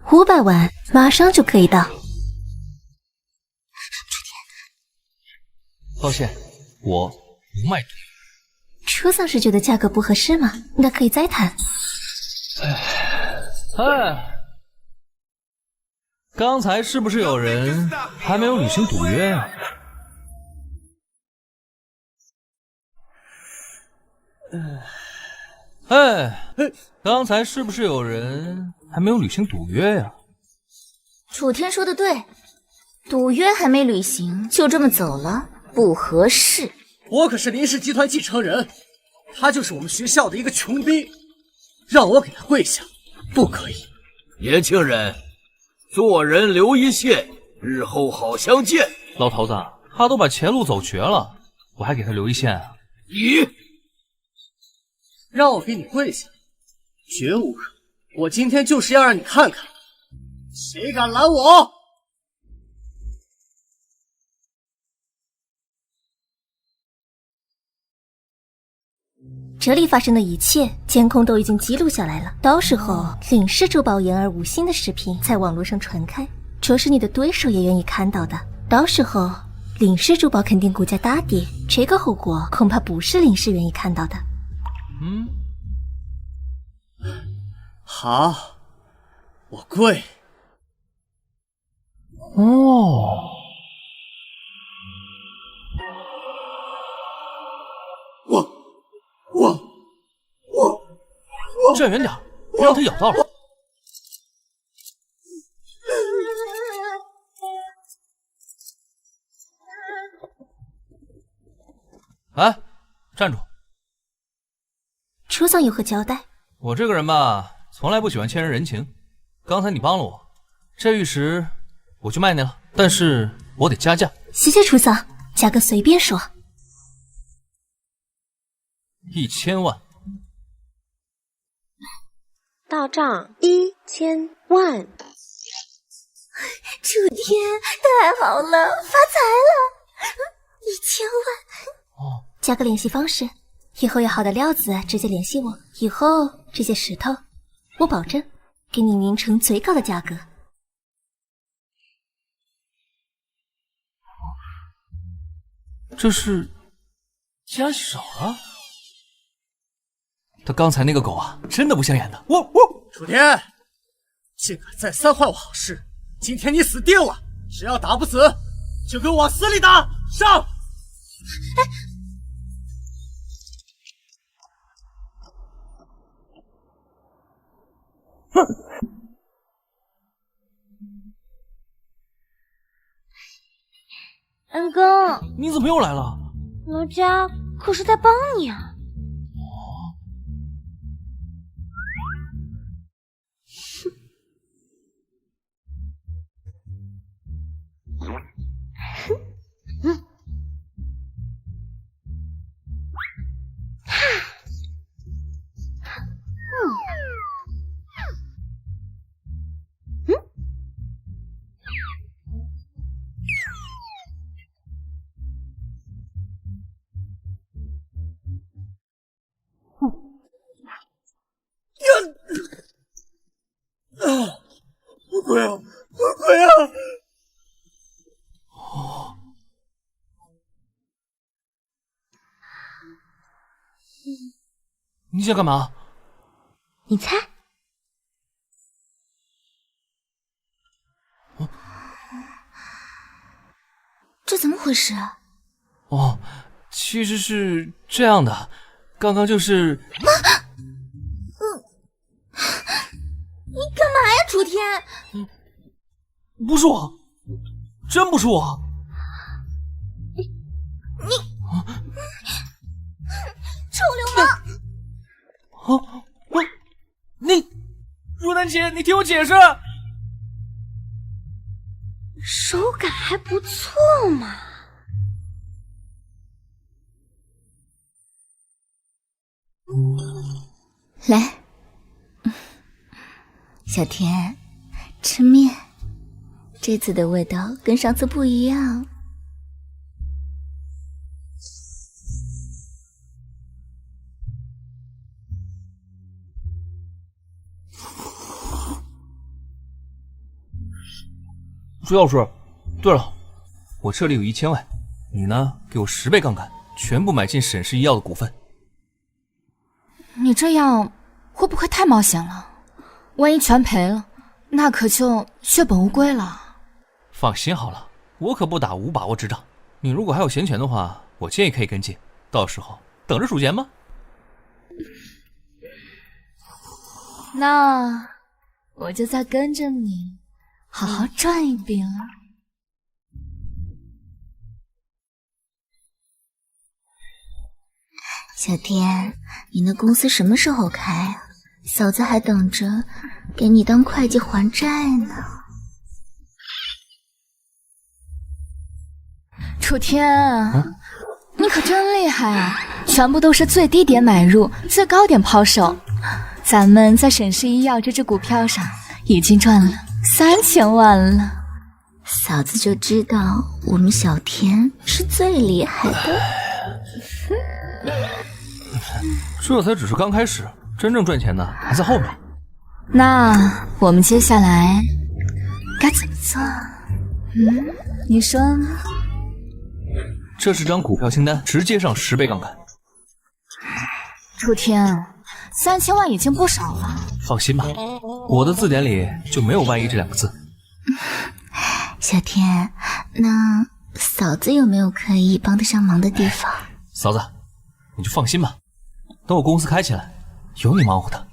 ，500万马上就可以到。抱歉，我不卖毒。楚桑是觉得价格不合适吗？那可以再谈。刚才是不是有人还没有履行赌约啊？刚才是不是有人还没有履行赌约呀？楚天说的对，赌约还没履行，就这么走了，不合适。我可是林氏集团继承人，他就是我们学校的一个穷逼，让我给他跪下，不可以。年轻人，做人留一线，日后好相见。老头子，他都把前路走绝了，我还给他留一线啊？你让我给你跪下，绝无可能！我今天就是要让你看看，谁敢拦我！这里发生的一切，监控都已经记录下来了。到时候领事珠宝言而无信的视频在网络上传开，这是你的对手也愿意看到的。到时候领事珠宝肯定股价大跌，这个后果恐怕不是领事愿意看到的。好，我跪。站远点，别让他咬到了。哎，站住！楚桑有何交代？我这个人吧，从来不喜欢欠人人情。刚才你帮了我，这玉石我就卖你了，但是我得加价。谢谢楚桑，价格随便说。1000万。到账1000万。楚天，太好了，发财了！1000万。加个联系方式，以后有好的料子直接联系我。以后这些石头，我保证给你宁城最高的价格。这是加少了？他刚才那个狗啊，真的不像演的。楚天，竟敢再三坏我好事，今天你死定了！只要打不死，就给我往死里打！上！哼！恩公，你怎么又来了？奴家可是在帮你啊。鬼啊！鬼啊！你想干嘛？你猜？这怎么回事啊？哦，其实是这样的，刚刚就是……你干嘛呀，楚天？不是我，真不是我。你臭流氓！你若丹姐，你听我解释。手感还不错嘛。来，小田，吃面。这次的味道跟上次不一样。朱药师，对了，我这里有1000万，你呢给我10倍杠杆，全部买进沈氏医药的股份。你这样会不会太冒险了？万一全赔了，那可就血本无归了。放心好了，我可不打无把握之仗。你如果还有闲钱的话，我建议可以跟进，到时候等着数钱吧。那我就再跟着你，好好赚一笔了。小天，你那公司什么时候开啊？嫂子还等着给你当会计还债呢。楚天，你可真厉害啊！全部都是最低点买入，最高点抛售。咱们在沈氏医药这只股票上已经赚了3000万了。嫂子就知道我们小天是最厉害的。这才只是刚开始，真正赚钱的还在后面。那我们接下来该怎么做？你说呢？这是张股票清单，直接上10倍杠杆。楚天，3000万已经不少了。放心吧，我的字典里就没有万一这2个字。小天，那嫂子有没有可以帮得上忙的地方？嫂子，你就放心吧，等我公司开起来，有你忙活的。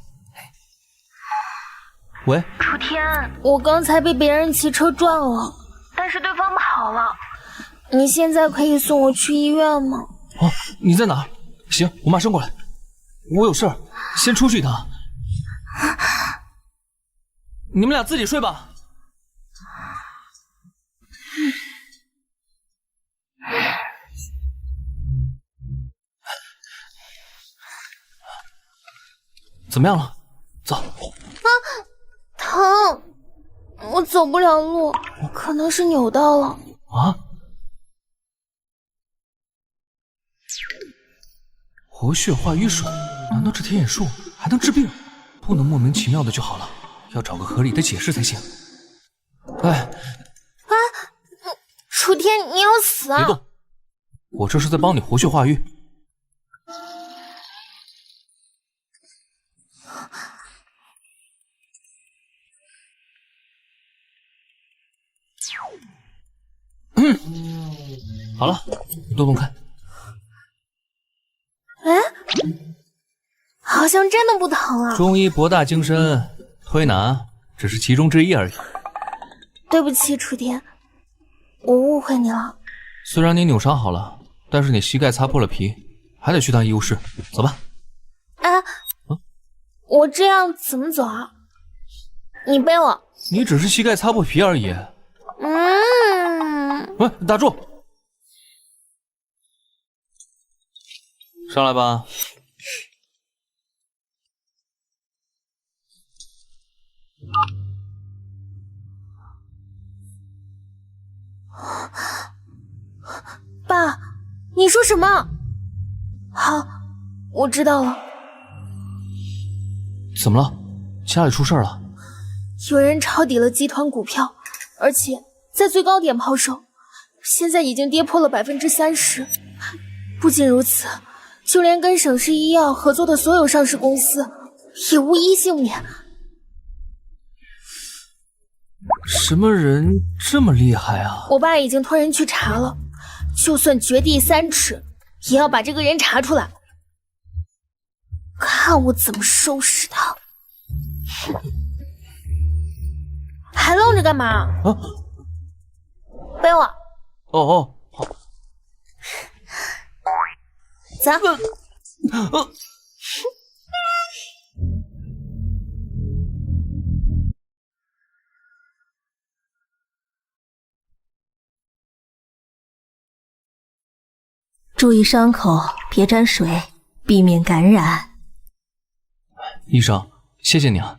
喂，楚天，我刚才被别人骑车撞了，但是对方跑了。你现在可以送我去医院吗？哦，你在哪儿？行，我马上过来。我有事儿，先出去一趟。你们俩自己睡吧。怎么样了？走。疼，我走不了路，可能是扭到了。啊？活血化瘀水，难道这天眼术还能治病？不能莫名其妙的就好了，要找个合理的解释才行。哎，楚天，你要死啊！别动，我这是在帮你活血化瘀。好了，你动动看。哎，好像真的不疼啊。中医博大精深，推拿只是其中之一而已。对不起，楚天，我误会你了。虽然你扭伤好了，但是你膝盖擦破了皮，还得去趟医务室。走吧。我这样怎么走啊？你背我。你只是膝盖擦破皮而已。喂，打住！上来吧。爸，你说什么？好，我知道了。怎么了？家里出事了？有人抄底了集团股票，而且在最高点抛售，现在已经跌破了30%。不仅如此，就连跟省市医药合作的所有上市公司也无一幸免。什么人这么厉害啊？我爸已经托人去查了，就算掘地3尺，也要把这个人查出来。看我怎么收拾他！还愣着干嘛？啊！背我。哦，好。走。注意伤口，别沾水，避免感染。医生，谢谢你啊。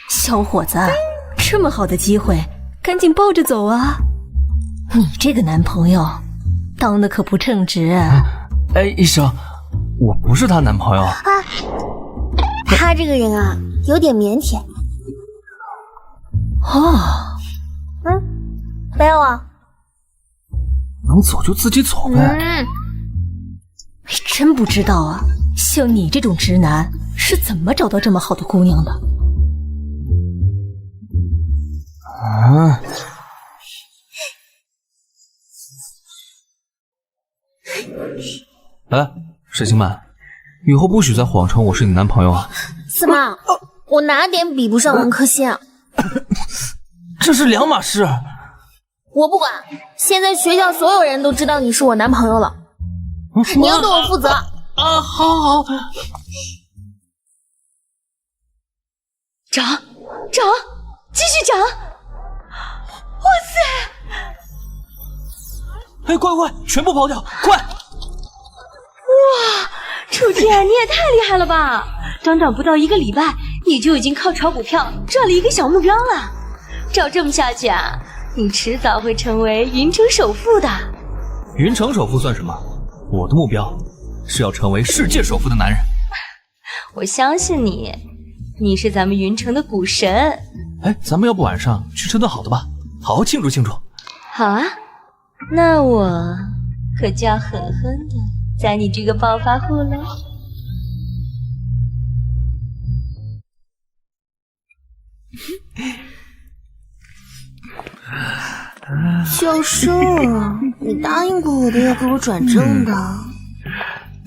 小伙子，这么好的机会，赶紧抱着走啊！你这个男朋友当的可不称职。哎，医生，我不是她男朋友。他这个人啊，有点腼腆。哦，背我。能走就自己走呗。真不知道啊，像你这种直男是怎么找到这么好的姑娘的？啊！哎，沈星曼，以后不许再谎称我是你男朋友啊！怎么？我哪点比不上王科欣啊？这是两码事。我不管，现在学校所有人都知道你是我男朋友了，你要对我负责。好。涨，继续涨！哇塞！哎，快，全部跑掉，快！哇，楚天，你也太厉害了吧！短短不到1个礼拜，你就已经靠炒股票赚了1个小目标了。照这么下去啊，你迟早会成为云城首富的。云城首富算什么？我的目标是要成为世界首富的男人。我相信你，你是咱们云城的股神。哎，咱们要不晚上去吃顿好的吧，好好庆祝庆祝。好啊，那我可就要狠狠的宰你这个暴发户了。教授，你答应过我的要给我转正的。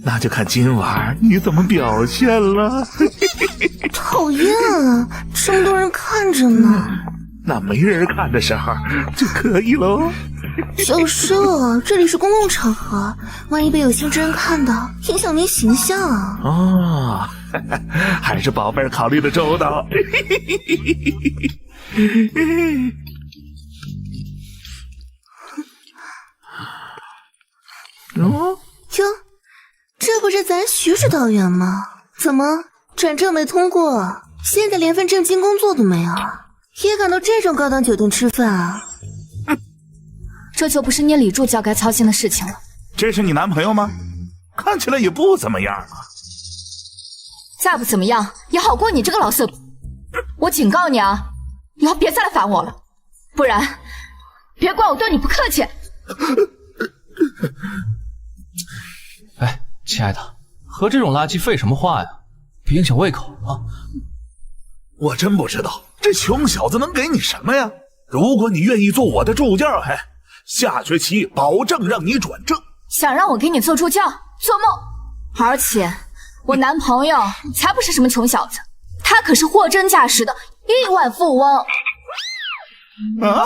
那就看今晚你怎么表现了。讨厌啊，这么多人看着呢。那没人看的时候就可以喽。教授，这里是公共场合，万一被有心之人看到，影响您形象啊。哦，还是宝贝儿考虑的周到。哟，这不是咱徐指导员吗？怎么转正没通过，现在连份正经工作都没有，也敢到这种高档酒店吃饭啊？这就不是你李柱教该操心的事情了。这是你男朋友吗？看起来也不怎么样啊。再不怎么样，也好过你这个老色批。我警告你啊，以后别再来烦我了，不然别怪我对你不客气。哎，亲爱的，和这种垃圾废什么话呀？别影响胃口啊！我真不知道这穷小子能给你什么呀？如果你愿意做我的助教，下学期保证让你转正。想让我给你做助教？做梦！而且我男朋友才不是什么穷小子，他可是货真价实的亿万富翁。啊！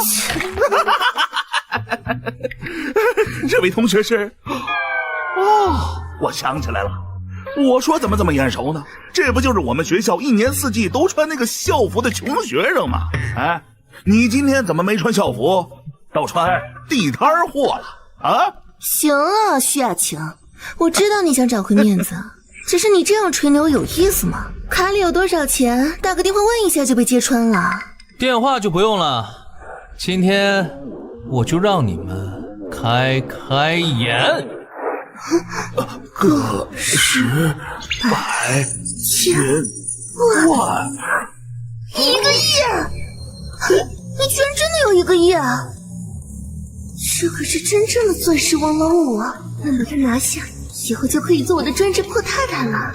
这位同学是？哦，我想起来了。我说怎么这么眼熟呢？这不就是我们学校一年四季都穿那个校服的穷学生吗？你今天怎么没穿校服，倒穿地摊货了啊？行了，徐雅晴，我知道你想找回面子，只是你这样吹牛有意思吗？卡里有多少钱，打个电话问一下就被揭穿了。电话就不用了，今天我就让你们开眼。个十百千万，1个亿！你居然真的有1个亿啊！这可是真正的钻石王老五啊！能把它拿下，以后就可以做我的专职破太太了。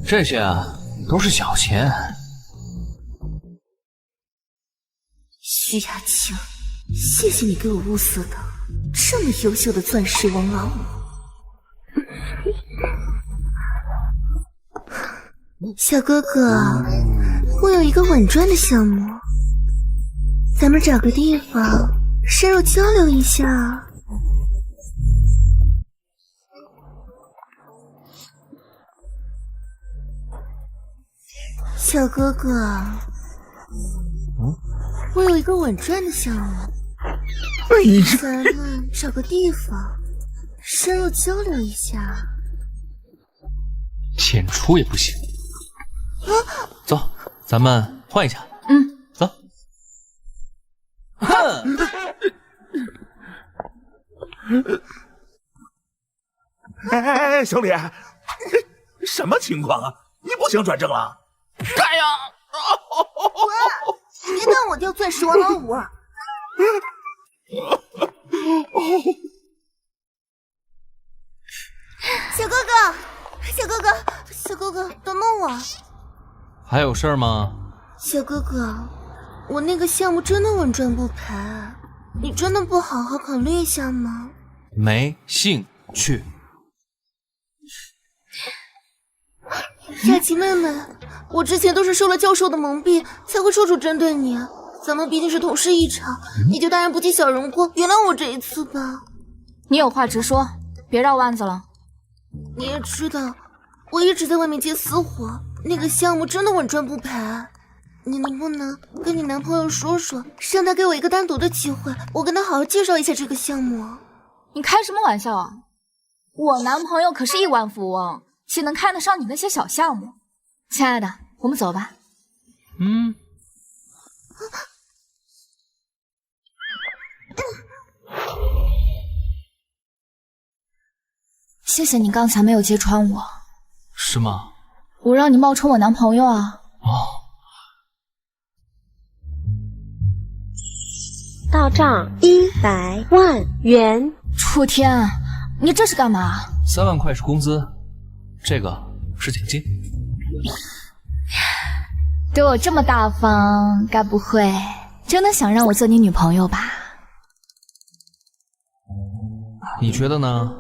这些都是小钱。徐雅晴，谢谢你给我物色的这么优秀的钻石王老五。小哥哥，我有一个稳赚的项目，咱们找个地方深入交流一下。小哥哥，我有一个稳赚的项目，咱们找个地方深入交流一下。浅出也不行。走，咱们换一下。走。小李，什么情况啊？你不想转正了？干呀！别当我掉钻石王老五！小哥哥，小哥哥，小哥哥，等等我！还有事儿吗？小哥哥，我那个项目真的稳赚不赔，你真的不好好考虑一下吗？没兴趣。雅琪妹妹，我之前都是受了教授的蒙蔽，才会处处针对你。咱们毕竟是同事一场，你就大人不计小人过，原谅我这一次吧。你有话直说，别绕弯子了。你也知道，我一直在外面接私活，那个项目真的稳赚不赔。你能不能跟你男朋友说说，让他给我一个单独的机会，我跟他好好介绍一下这个项目。你开什么玩笑啊？我男朋友可是亿万富翁，岂能看得上你那些小项目？亲爱的，我们走吧。谢谢你刚才没有揭穿我。是吗？我让你冒充我男朋友啊。到账100万元。楚天，你这是干嘛？3万块是工资，这个是奖金。对我这么大方，该不会真的想让我做你女朋友吧？你觉得呢？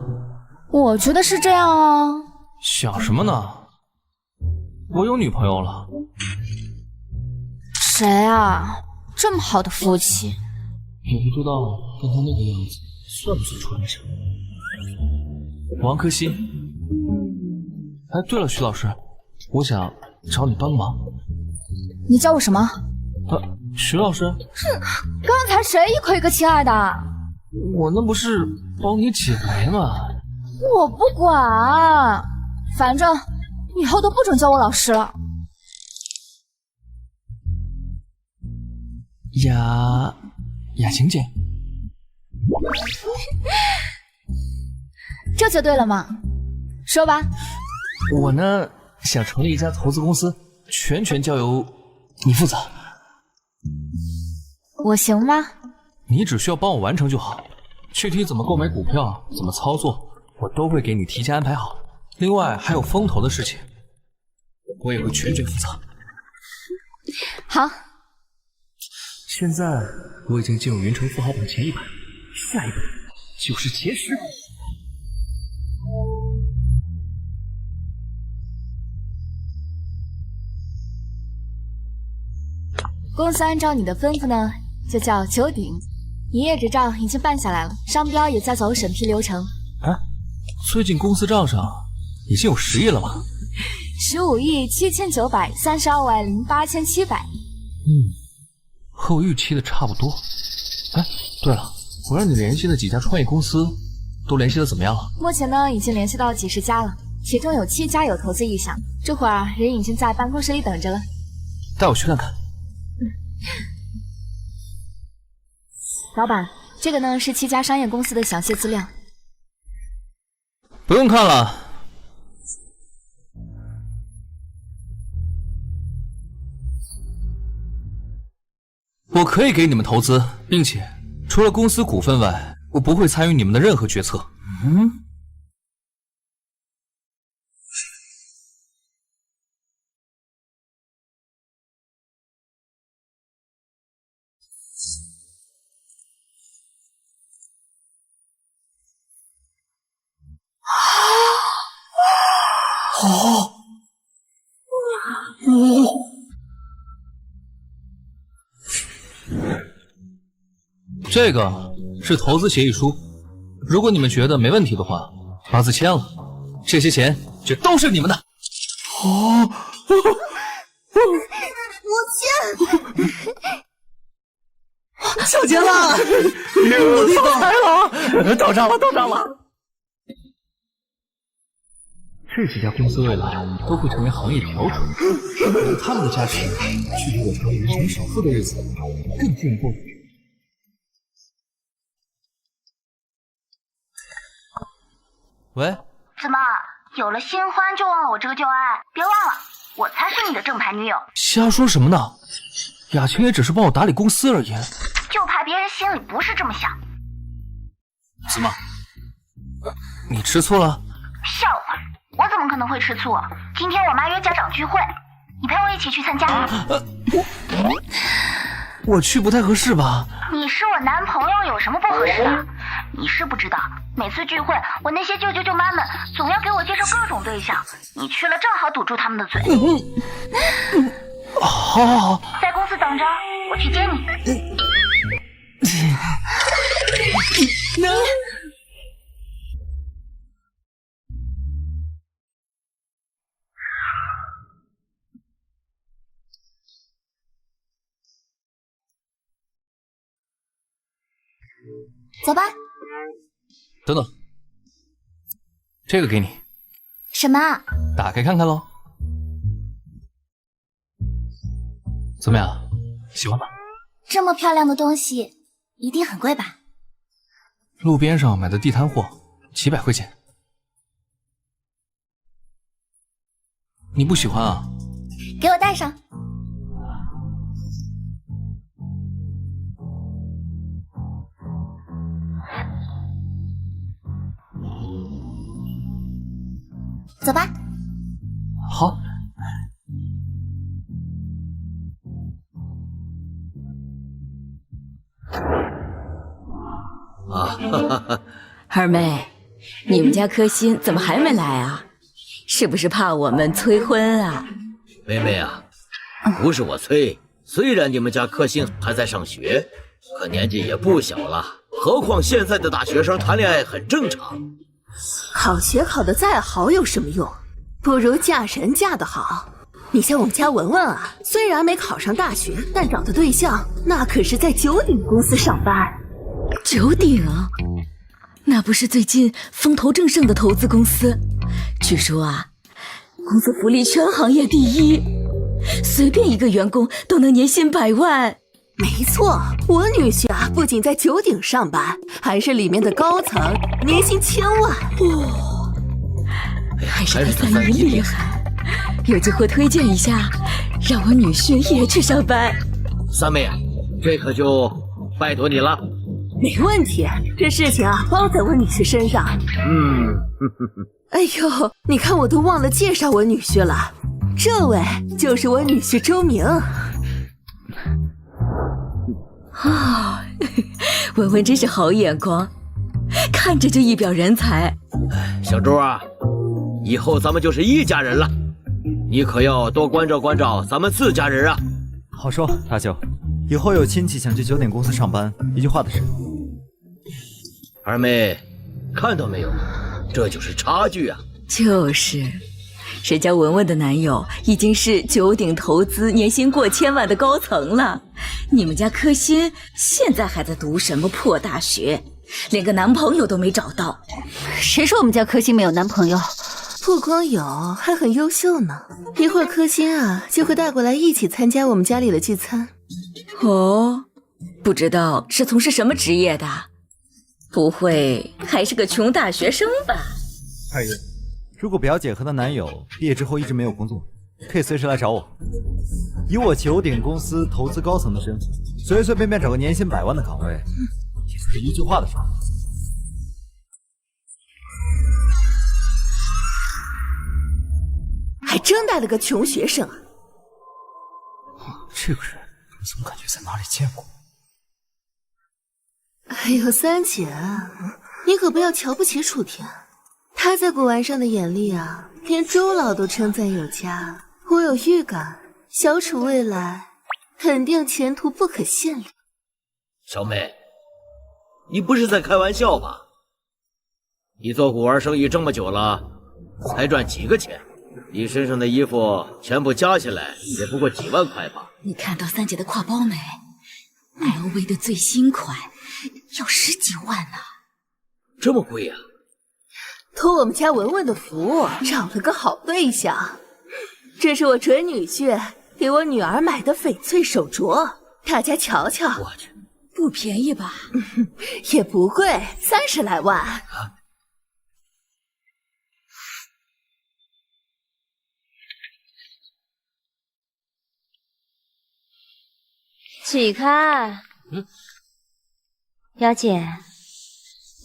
我觉得是这样啊。想什么呢？我有女朋友了。谁啊？这么好的福气。也不知道跟他那个样子算不算处对象。王可欣。哎，对了，徐老师，我想找你帮忙。你叫我什么？徐老师。刚才谁一口一个亲爱的？我那不是帮你解围吗？我不管，反正以后都不准叫我老师了。雅晴姐。这就对了嘛，说吧。我呢，想成立一家投资公司，全权交由你负责。我行吗？你只需要帮我完成就好，具体怎么购买股票，怎么操作，我都会给你提前安排好。另外还有风投的事情，我也会全权负责。好。现在我已经进入云城富豪榜前100，下一步就是前10。公司按照你的吩咐呢，就叫九鼎。营业执照已经办下来了，商标也在走审批流程。啊，最近公司账上已经有10亿了吗？15亿7932万08,700。和我预期的差不多。哎，对了，我让你联系的几家创业公司都联系的怎么样了？目前呢，已经联系到几10家了，其中有7家有投资意向，这会儿人已经在办公室里等着了。带我去看看。老板，这个呢是7家商业公司的详细资料。不用看了。我可以给你们投资，并且除了公司股份外，我不会参与你们的任何决策。这个是投资协议书，如果你们觉得没问题的话，把字签了，这些钱就都是你们的。我签。抢劫了！我的发财了！到账了，到账了！这几家公司未来都会成为行业翘楚，有他们的加持，距离我成为人生首富的日子更进一步。喂，怎么有了新欢就忘了我这个旧爱？别忘了，我才是你的正牌女友。瞎说什么呢？雅晴也只是帮我打理公司而已。就怕别人心里不是这么想。怎么？你吃醋了？笑话，我怎么可能会吃醋？今天我妈约家长聚会，你陪我一起去参加。我去不太合适吧？你是我男朋友，有什么不合适的？你是不知道，每次聚会，我那些舅舅舅妈们总要给我介绍各种对象，你去了正好堵住他们的嘴。好好好，在公司等着，我去接你。走吧。等等，这个给你。什么？打开看看喽。怎么样，喜欢吧？这么漂亮的东西，一定很贵吧？路边上买的地摊货，几百块钱。你不喜欢啊？给我戴上。走吧。好。二妹，你们家柯欣怎么还没来啊？是不是怕我们催婚啊？妹妹啊，不是我催，虽然你们家柯欣还在上学，可年纪也不小了，何况现在的大学生谈恋爱很正常。考学考得再好有什么用？不如嫁人嫁得好。你像我们家文文啊，虽然没考上大学，但找的对象那可是在九鼎公司上班。九鼎？那不是最近风头正盛的投资公司？据说啊，公司福利全行业第一，随便一个员工都能年薪100万。没错，我女婿啊，不仅在九鼎上班，还是里面的高层，年薪1000万。还是他3姨厉害，有机会推荐一下，让我女婿也去上班。三妹，这可就拜托你了。没问题，这事情啊包在我女婿身上。哎呦，你看我都忘了介绍我女婿了，这位就是我女婿周明。啊，文文真是好眼光，看着就一表人才。小周啊，以后咱们就是一家人了，你可要多关照关照咱们4家人啊。好说，大舅，以后有亲戚想去酒点公司上班，一句话的事。二妹，看到没有，这就是差距啊。就是，谁家文文的男友已经是九鼎投资年薪过千万的高层了，你们家柯欣现在还在读什么破大学，连个男朋友都没找到。谁说我们家柯欣没有男朋友？不光有，还很优秀呢。一会儿柯欣啊就会带过来一起参加我们家里的聚餐。哦，不知道是从事什么职业的？不会还是个穷大学生吧？二爷，如果表姐和她男友毕业之后一直没有工作，可以随时来找我。以我九鼎公司投资高层的身份，随随便便找个年薪100万的岗位，也就是一句话的事。还真带了个穷学生啊！这个人我怎么感觉在哪里见过？哎呦，三姐，你可不要瞧不起楚天，他在古玩上的眼力啊，连周老都称赞有加。我有预感，小楚未来肯定前途不可限量。小美，你不是在开玩笑吧？你做古玩生意这么久了，才赚几个钱？你身上的衣服全部加起来也不过几万块吧？你看到三姐的挎包没？ LV 的最新款要10几万呢，这么贵呀？托我们家文文的福，找了个好对象。这是我准女婿给我女儿买的翡翠手镯，大家瞧瞧。我去，不便宜吧？也不贵，30来万。啊起开！表姐，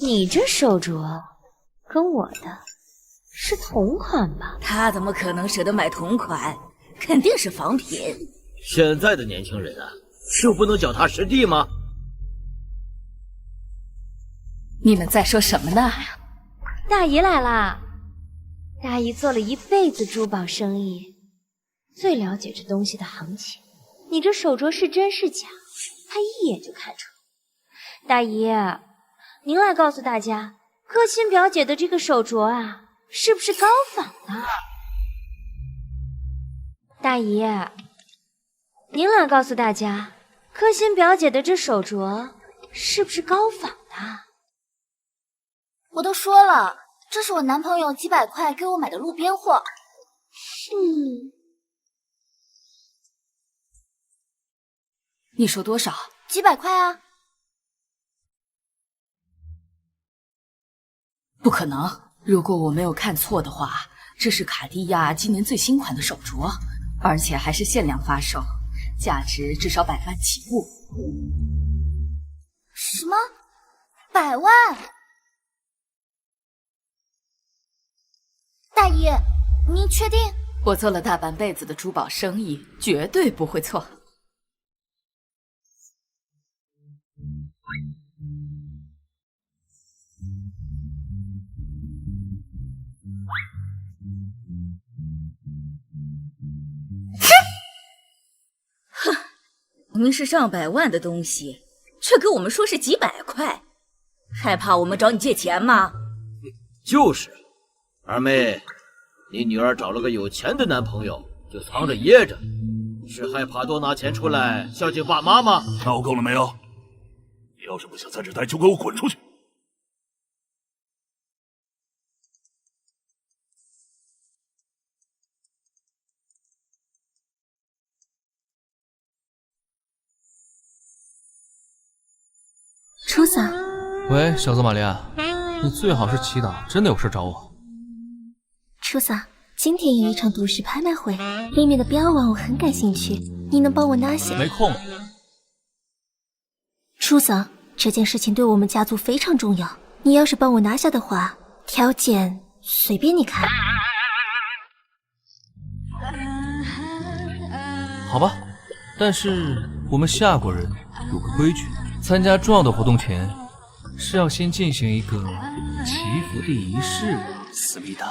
你这手镯跟我的是同款吧？他怎么可能舍得买同款？肯定是仿品。现在的年轻人啊，就不能脚踏实地吗？你们在说什么呢？大姨来啦！大姨做了一辈子珠宝生意，最了解这东西的行情。你这手镯是真是假，她一眼就看出来。大姨，您来告诉大家，柯欣表姐的这个手镯啊，是不是高仿的？大姨，您来告诉大家，柯欣表姐的这手镯是不是高仿的？我都说了，这是我男朋友几百块给我买的路边货。你说多少？几百块啊！不可能！如果我没有看错的话，这是卡地亚今年最新款的手镯，而且还是限量发售，价值至少100万起步。什么？100万？大姨，您确定？我做了大半辈子的珠宝生意，绝对不会错。哼，明明是上百万的东西，却跟我们说是几百块，害怕我们找你借钱吗？就是，二妹，你女儿找了个有钱的男朋友，就藏着掖着，是害怕多拿钱出来孝敬爸妈吗？闹够了没有？你要是不想在这待，就给我滚出去！初嫂，喂，小泽玛利亚，你最好是祈祷真的有事找我。初嫂，今天有一场赌石拍卖会，里面的标王我很感兴趣，你能帮我拿下？没空。初嫂，这件事情对我们家族非常重要，你要是帮我拿下的话，条件随便你开。好吧，但是我们夏国人有个规矩，参加重要的活动前是要先进行一个祈福的仪式。斯密达，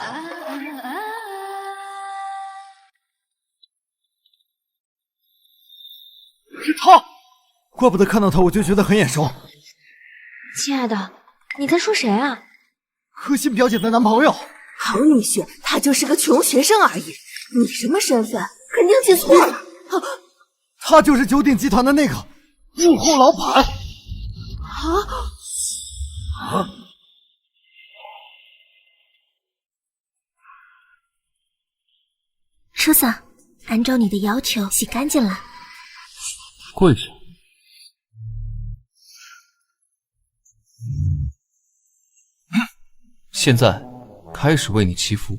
是他，怪不得看到他我就觉得很眼熟。亲爱的，你在说谁啊？贺欣表姐的男朋友。好女婿，他就是个穷学生而已。你什么身份？肯定记错了。他就是九鼎集团的那个幕后老板。叔嫂，按照你的要求洗干净了。跪着。现在开始为你祈福。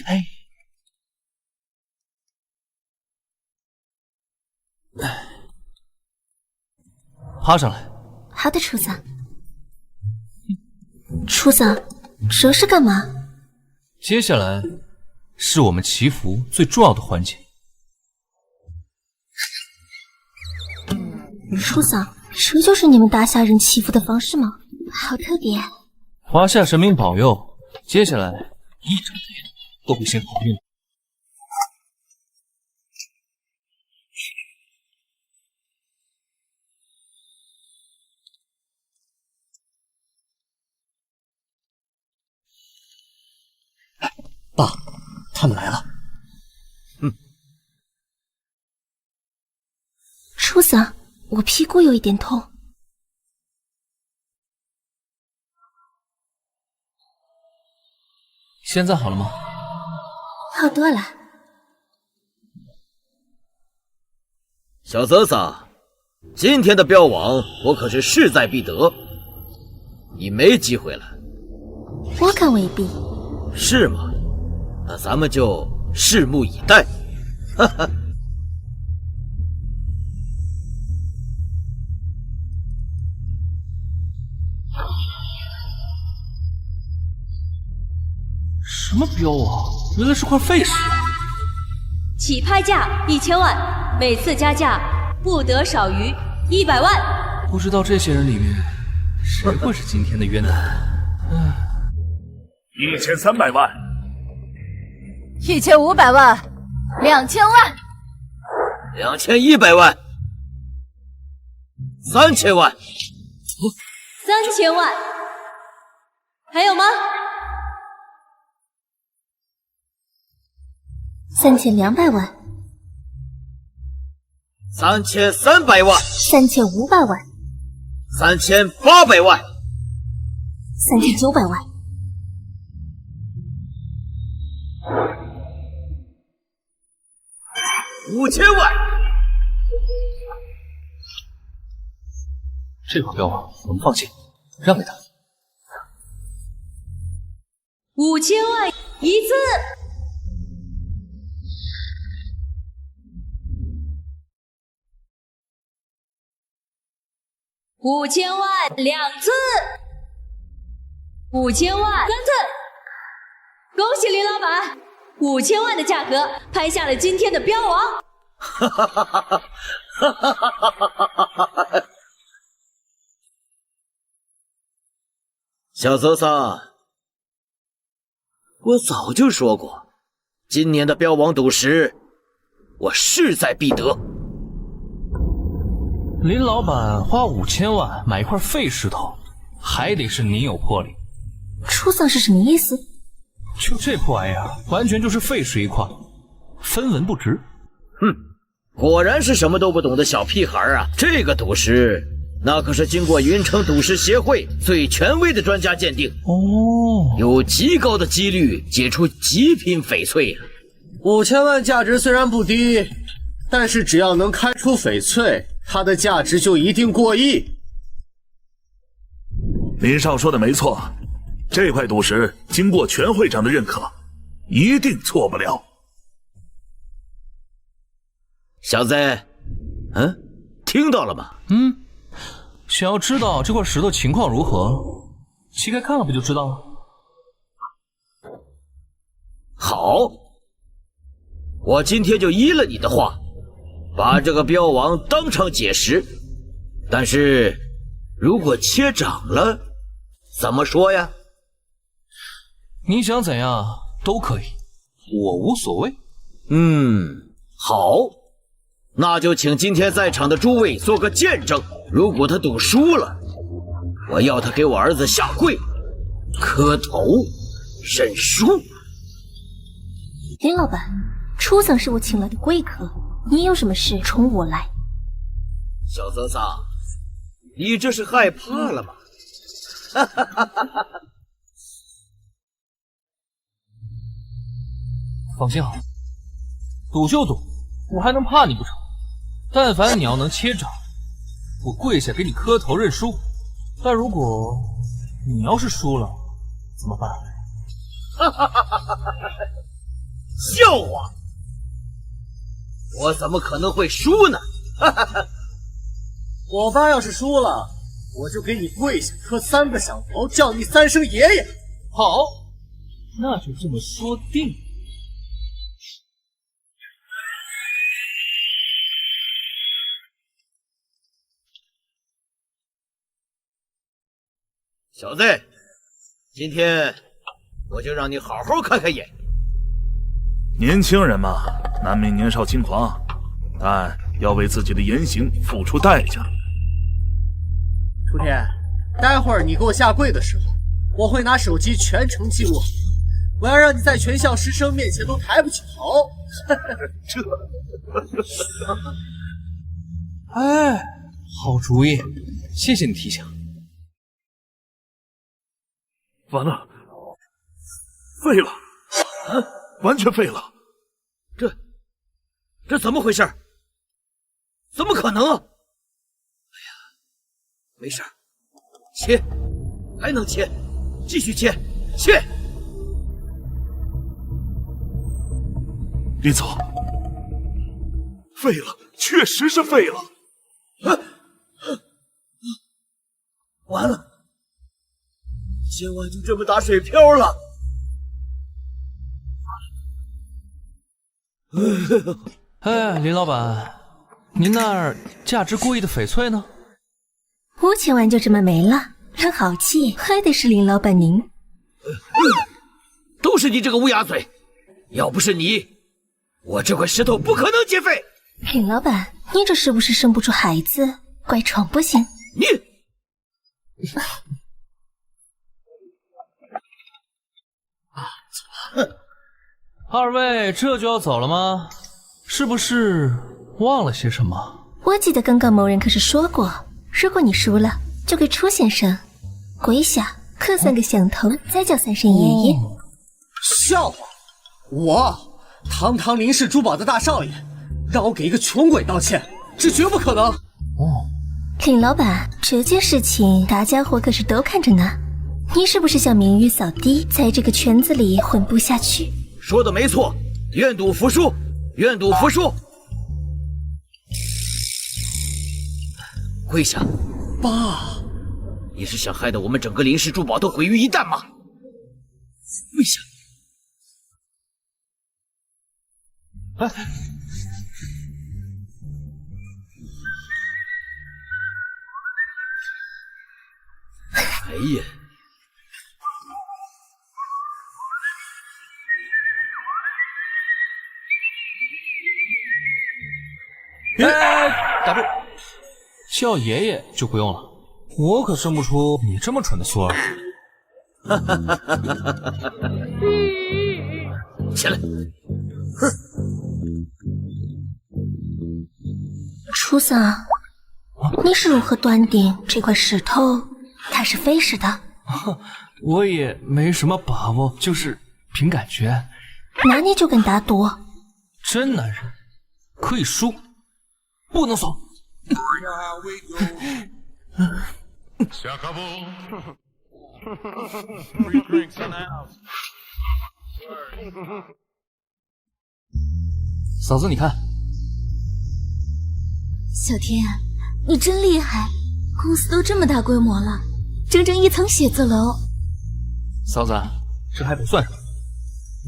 哎，趴上来。好的，厨嫂。厨嫂，这是干嘛？接下来是我们祈福最重要的环节。厨嫂，这就是你们大夏人祈福的方式吗？好特别。华夏神明保佑，接下来一整天都会行好运。爸，他们来了。厨嫂，我屁股有一点痛。现在好了吗？好多了。小泽萨，今天的标王我可是势在必得，你没机会了。我看未必。是吗？那咱们就拭目以待。哈哈。什么标啊？原来是块废石。起拍价1000万，每次加价不得少于100万。不知道这些人里面谁会是今天的冤案？1300万，1500万，2000万，2100万，3000万，3000万，还有吗？3200万，3300万，3500万，3800万，3900万，5000万。这块标王我们放弃，让给他。5000万一次。5000万2次，5000万3次。恭喜林老板，5000万的价格拍下了今天的标王。哈哈哈哈哈！哈哈哈哈！小泽桑，我早就说过，今年的标王赌石，我势在必得。林老板花5000万买一块废石头，还得是你有魄力。初丧是什么意思？就这破玩意儿，完全就是废石一块，分文不值。哼，果然是什么都不懂的小屁孩啊！这个赌石，那可是经过云城赌石协会最权威的专家鉴定哦，有极高的几率解出极品翡翠啊！5000万价值虽然不低，但是只要能开出翡翠，它的价值就一定过亿。林少说的没错，这块赌石经过全会长的认可，一定错不了。小子，听到了吗？想要知道这块石头情况如何，切开看了不就知道了？好，我今天就依了你的话，把这个镖王当场解释。但是，如果切掌了，怎么说呀？你想怎样都可以，我无所谓。好，那就请今天在场的诸位做个见证。如果他赌输了，我要他给我儿子下跪，磕头认输。林老板，初桑是我请来的贵客，你有什么事冲我来。小泽桑，你这是害怕了吗？放心好，赌就赌，我还能怕你不成？但凡你要能切掌，我跪下给你磕头认输。但如果你要是输了，怎么办？笑话！我怎么可能会输呢？我爸要是输了，我就给你跪下磕3个响头，叫你3声爷爷。好，那就这么说定。小子，今天我就让你好好开开眼。年轻人嘛，难免年少轻狂，但要为自己的言行付出代价。初天，待会儿你给我下跪的时候，我会拿手机全程记录，我要让你在全校师生面前都抬不起头。哎，好主意，谢谢你提醒。完了，废了，完全废了。这怎么回事？怎么可能啊！哎呀，没事，切，还能切，继续切，切。林总，废了，确实是废了。完了，今晚就这么打水漂了。哎，林老板，您那儿价值过亿的翡翠呢？5000万就这么没了，很豪气，还得是林老板您。都是你这个乌鸦嘴！要不是你，我这块石头不可能劫匪。林老板，你这是不是生不出孩子，怪宠不行？你。二位这就要走了吗？是不是忘了些什么？我记得刚刚某人可是说过，如果你输了，就给初先生跪下磕3个响头，再叫3声爷爷。笑话！我堂堂林氏珠宝的大少爷，让我给一个穷鬼道歉，这绝不可能。林老板，这件事情大家伙可是都看着呢，你是不是想名誉扫地，在这个圈子里混不下去？说的没错，愿赌服输，愿赌服输。跪下！爸，你是想害得我们整个林氏珠宝都毁于一旦吗？跪下！哎，哎呀！哎，打住！叫爷爷就不用了，我可生不出你这么蠢的孙儿。起来！初桑，你是如何断定这块石头它是飞石的？我也没什么把握，就是凭感觉。那你就跟打赌。真男人可以输，不能怂。嫂子，你看，小天，你真厉害，公司都这么大规模了，整整1层写字楼。嫂子，这还不算什么，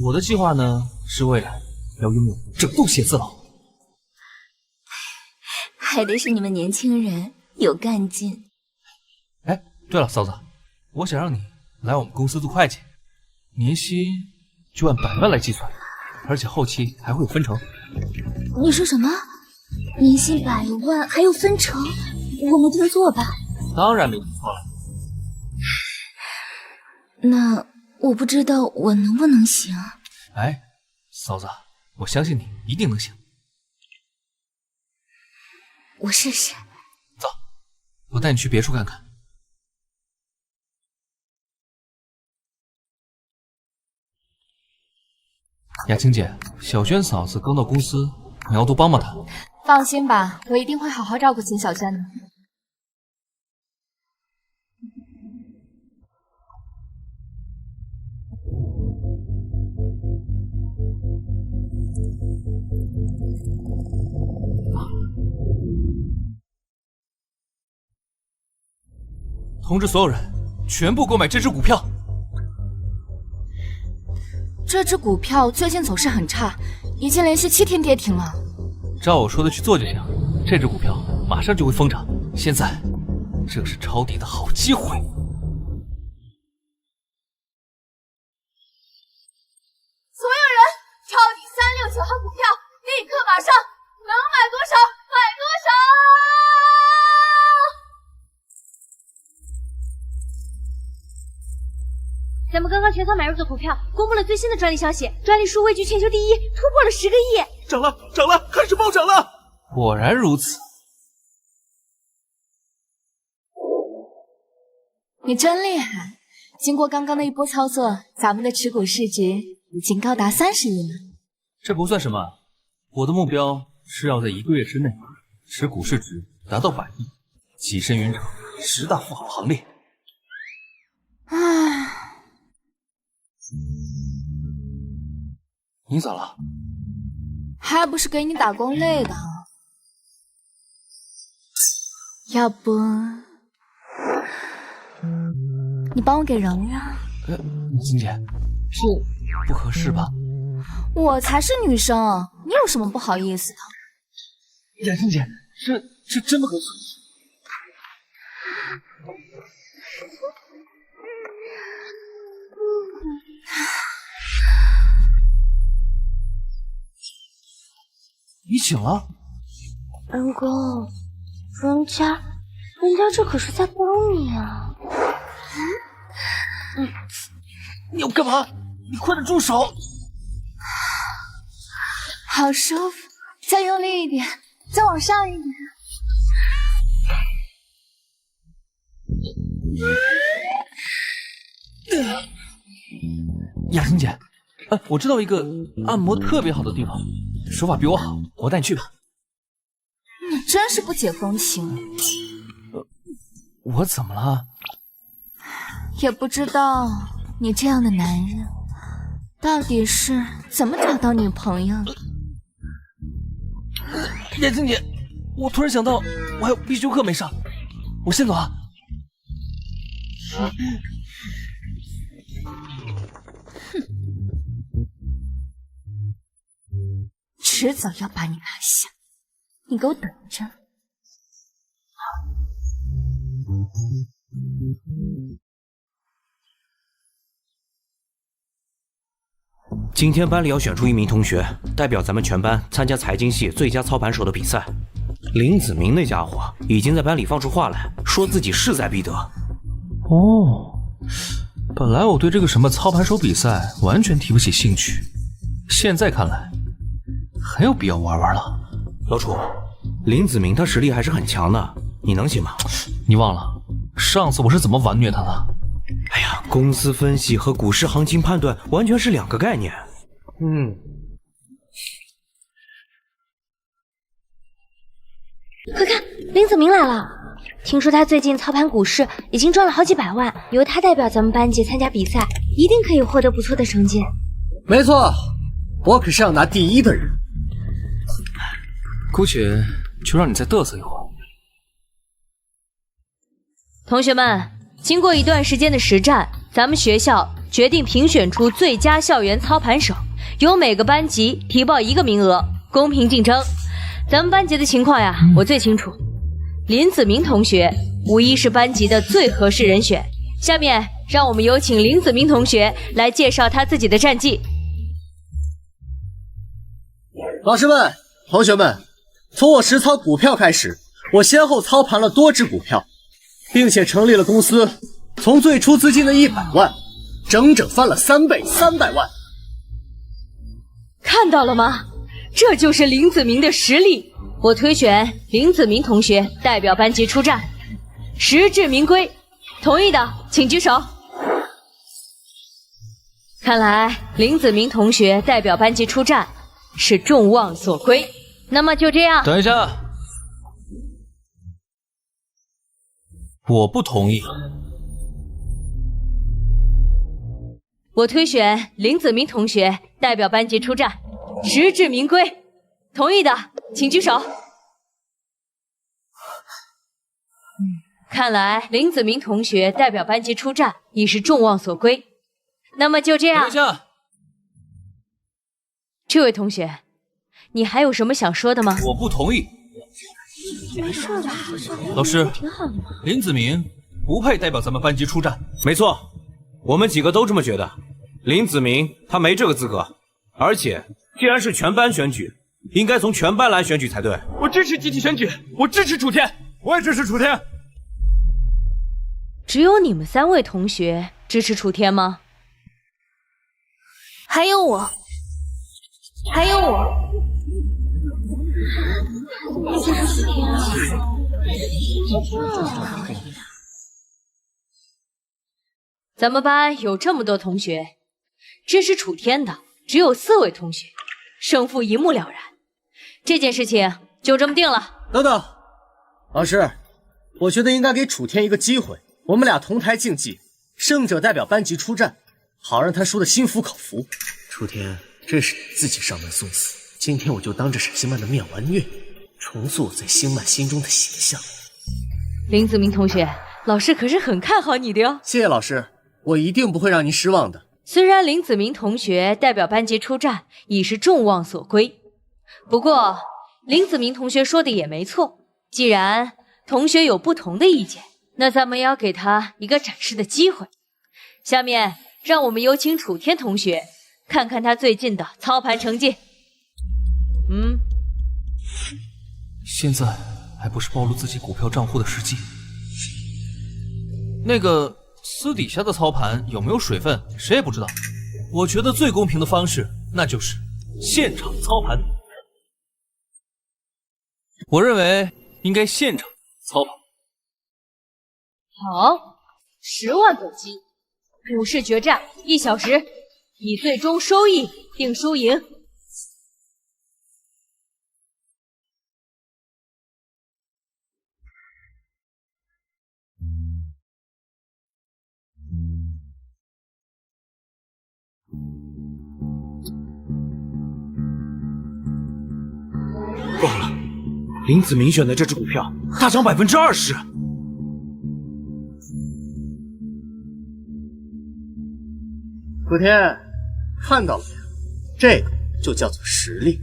我的计划呢是未来要拥有整栋写字楼。还得是你们年轻人有干劲。哎，对了，嫂子，我想让你来我们公司做会计，年薪就按100万来计算，而且后期还会有分成。你说什么？年薪100万还有分成？我没听错吧？当然没听错了。那我不知道我能不能行。哎，嫂子，我相信你一定能行。我试试。走，我带你去别处看看。雅青姐，小轩嫂子刚到公司，你要多帮帮她。放心吧，我一定会好好照顾秦小轩的。通知所有人，全部购买这只股票。这只股票最近走势很差，已经连续7天跌停了。照我说的去做就行，这只股票马上就会疯涨。现在正是抄底的好机会。所有人抄底369号股票，立刻马上，能买多少买多少。咱们刚刚全仓买入的股票公布了最新的专利消息，专利数位居全球第1，突破了10个亿。涨了，涨了，开始暴涨了！果然如此。你真厉害！经过刚刚的一波操作，咱们的持股市值已经高达30亿了。这不算什么，我的目标是要在1个月之内，持股市值达到100亿，跻身云城10大富豪行列。唉。你咋了？还不是给你打工累的。要不，你帮我给蓉蓉。金姐，这不合适吧？我才是女生，你有什么不好意思的？雅欣姐，这真不合适。你醒了，恩公，人家这可是在帮你啊！你要干嘛？你快点住手！好舒服，再用力一点，再往上一点。雅欣姐，我知道一个按摩特别好的地方，手法比我好，我带你去吧。你真是不解风情。我怎么了？也不知道你这样的男人到底是怎么找到女朋友的。雅欣姐，我突然想到我还有必修课没上，我先走啊。迟早要把你拿下，你给我等着。今天班里要选出1名同学，代表咱们全班参加财经系最佳操盘手的比赛。林子明那家伙已经在班里放出话来，说自己势在必得。哦，本来我对这个什么操盘手比赛完全提不起兴趣，现在看来很有必要玩玩了。老楚，林子明他实力还是很强的，你能行吗？你忘了上次我是怎么玩虐他的？哎呀，公司分析和股市行情判断完全是2个概念。快看，林子明来了！听说他最近操盘股市已经赚了好几百万，由他代表咱们班级参加比赛，一定可以获得不错的成绩。没错，我可是要拿第1的人。姑且就让你再嘚瑟一会儿。同学们，经过一段时间的实战，咱们学校决定评选出最佳校园操盘手，由每个班级提报1个名额，公平竞争。咱们班级的情况呀，我最清楚。林子明同学无疑是班级的最合适人选。下面让我们有请林子明同学来介绍他自己的战绩。老师们、同学们，从我实操股票开始，我先后操盘了多只股票，并且成立了公司，从最初资金的100万，整整翻了3倍，300万。看到了吗？这就是林子明的实力。我推选林子明同学代表班级出战，实至名归。同意的请举手。看来林子明同学代表班级出战是众望所归。那么就这样。等一下，我不同意。我推选林子明同学代表班级出战，实至名归。同意的请举手。看来林子明同学代表班级出战已是众望所归。那么就这样。等一下，这位同学，你还有什么想说的吗？我不同意。没事吧？老师，挺好的嘛。林子明不配代表咱们班级出战。没错，我们几个都这么觉得。林子明他没这个资格，而且既然是全班选举，应该从全班来选举才对。我支持集体选举，我支持楚天，我也支持楚天。只有你们3位同学支持楚天吗？还有我，还有我。咱们班有这么多同学，支持楚天的只有4位同学，胜负一目了然。这件事情就这么定了。等等，老师，我觉得应该给楚天一个机会，我们俩同台竞技，胜者代表班级出战，好让他输得心服口服。楚天，这是你自己上门送死，今天我就当着沈星曼的面完虐，重塑我在星曼心中的形象。林子明同学，老师可是很看好你的哟。谢谢老师，我一定不会让您失望的。虽然林子明同学代表班级出战已是众望所归，不过林子明同学说的也没错，既然同学有不同的意见，那咱们也要给他一个展示的机会。下面让我们有请楚天同学看看他最近的操盘成绩。现在还不是暴露自己股票账户的时机。那个私底下的操盘有没有水分，谁也不知道。我觉得最公平的方式，那就是现场操盘。我认为应该现场操盘。好，10万本金，股市决战1小时，以最终收益定输赢。够了，林子明选的这只股票大涨20%。楚天，看到了没有？这个就叫做实力。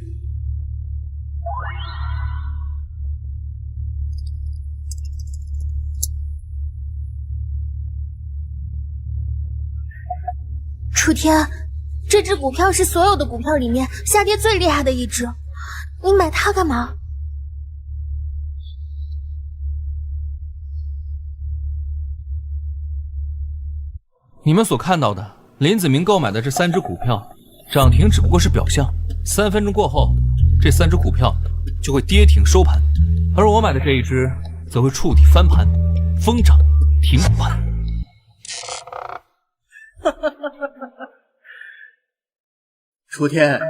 楚天，这只股票是所有的股票里面下跌最厉害的一只，你买它干嘛？你们所看到的林子明购买的这3只股票，涨停只不过是表象，3分钟过后，这3只股票就会跌停收盘，而我买的这一只则会触底翻盘，疯涨停板。楚天，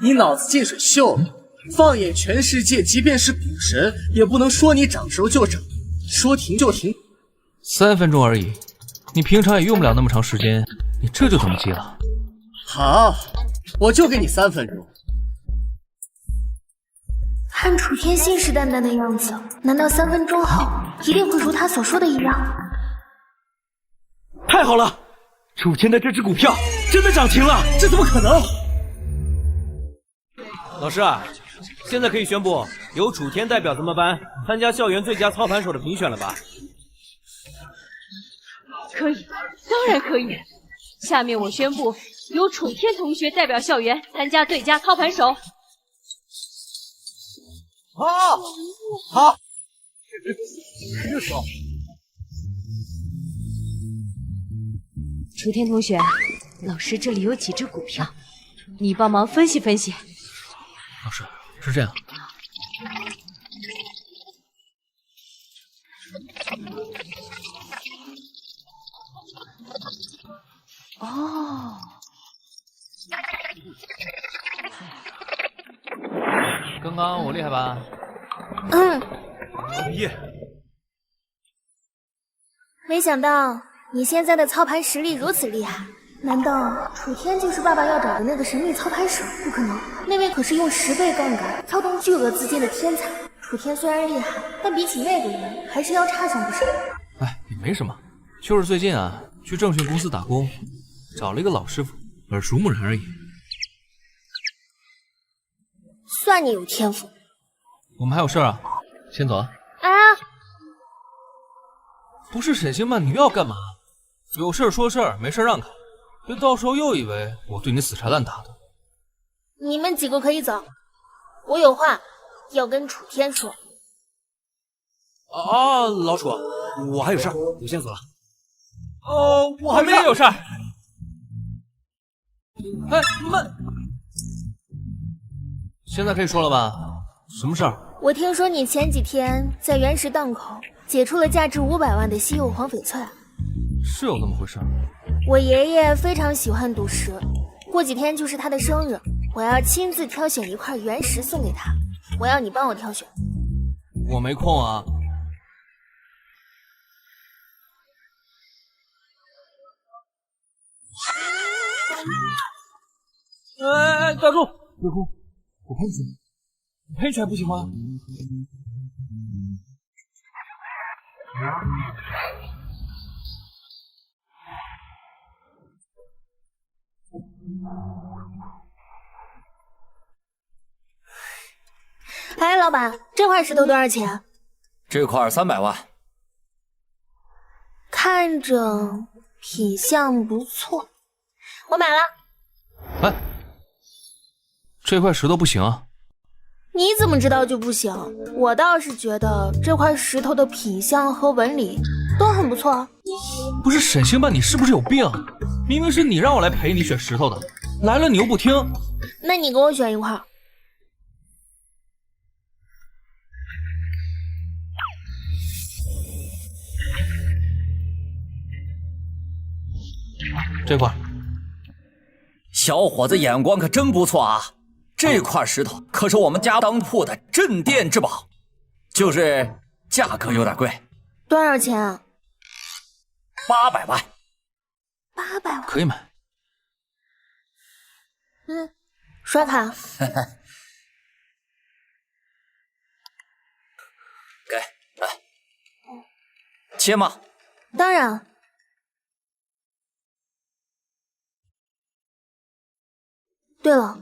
你脑子进水秀了。放眼全世界，即便是股神，也不能说你涨时候就涨，说停就停。3分钟而已，你平常也用不了那么长时间，你这就这么急了？好，我就给你3分钟。看楚天信誓旦旦的样子，难道3分钟后一定会如他所说的一样？太好了，楚天的这只股票真的涨停了，这怎么可能？老师啊，现在可以宣布由楚天代表咱们班参加校园最佳操盘手的评选了吧？可以，当然可以。下面我宣布，由楚天同学代表校园参加最佳操盘手。好，热手。楚天同学，老师这里有几只股票，你帮忙分析分析。老师，是这样。哦，刚刚我厉害吧？耶！没想到你现在的操盘实力如此厉害，难道楚天就是爸爸要找的那个神秘操盘手？不可能，那位可是用10倍杠杆操纵巨额资金的天才。楚天虽然厉害，但比起那个人还是要差上不少。哎，也没什么，就是最近啊，去证券公司打工，找了一个老师傅，耳熟目染而已。算你有天赋。我们还有事啊，先走啊。啊！不是沈星曼，你又要干嘛？有事说事儿，没事让开，别到时候又以为我对你死缠烂打的。你们几个可以走，我有话要跟楚天说。老楚，我还有事儿，我先走了。我还没有事儿。哎，慢！现在可以说了吧？什么事儿？我听说你前几天在原石档口解出了价值500万的稀有黄翡翠。是有那么回事。我爷爷非常喜欢赌石，过几天就是他的生日，我要亲自挑选一块原石送给他，我要你帮我挑选。我没空啊。哎，打住！别哭，我陪你去。你陪起来不行吗？哎，老板，这块石头多少钱？这块300万。看着品相不错，我买了。哎，这块石头不行啊。你怎么知道就不行？我倒是觉得这块石头的品相和纹理都很不错。不是沈星曼，你是不是有病？明明是你让我来陪你选石头的，来了你又不听。那你给我选一块。这块。小伙子眼光可真不错啊！这块石头可是我们家当铺的镇店之宝，就是价格有点贵。多少钱啊？800万。800万可以买。刷卡。给，来。切吗？当然。对了，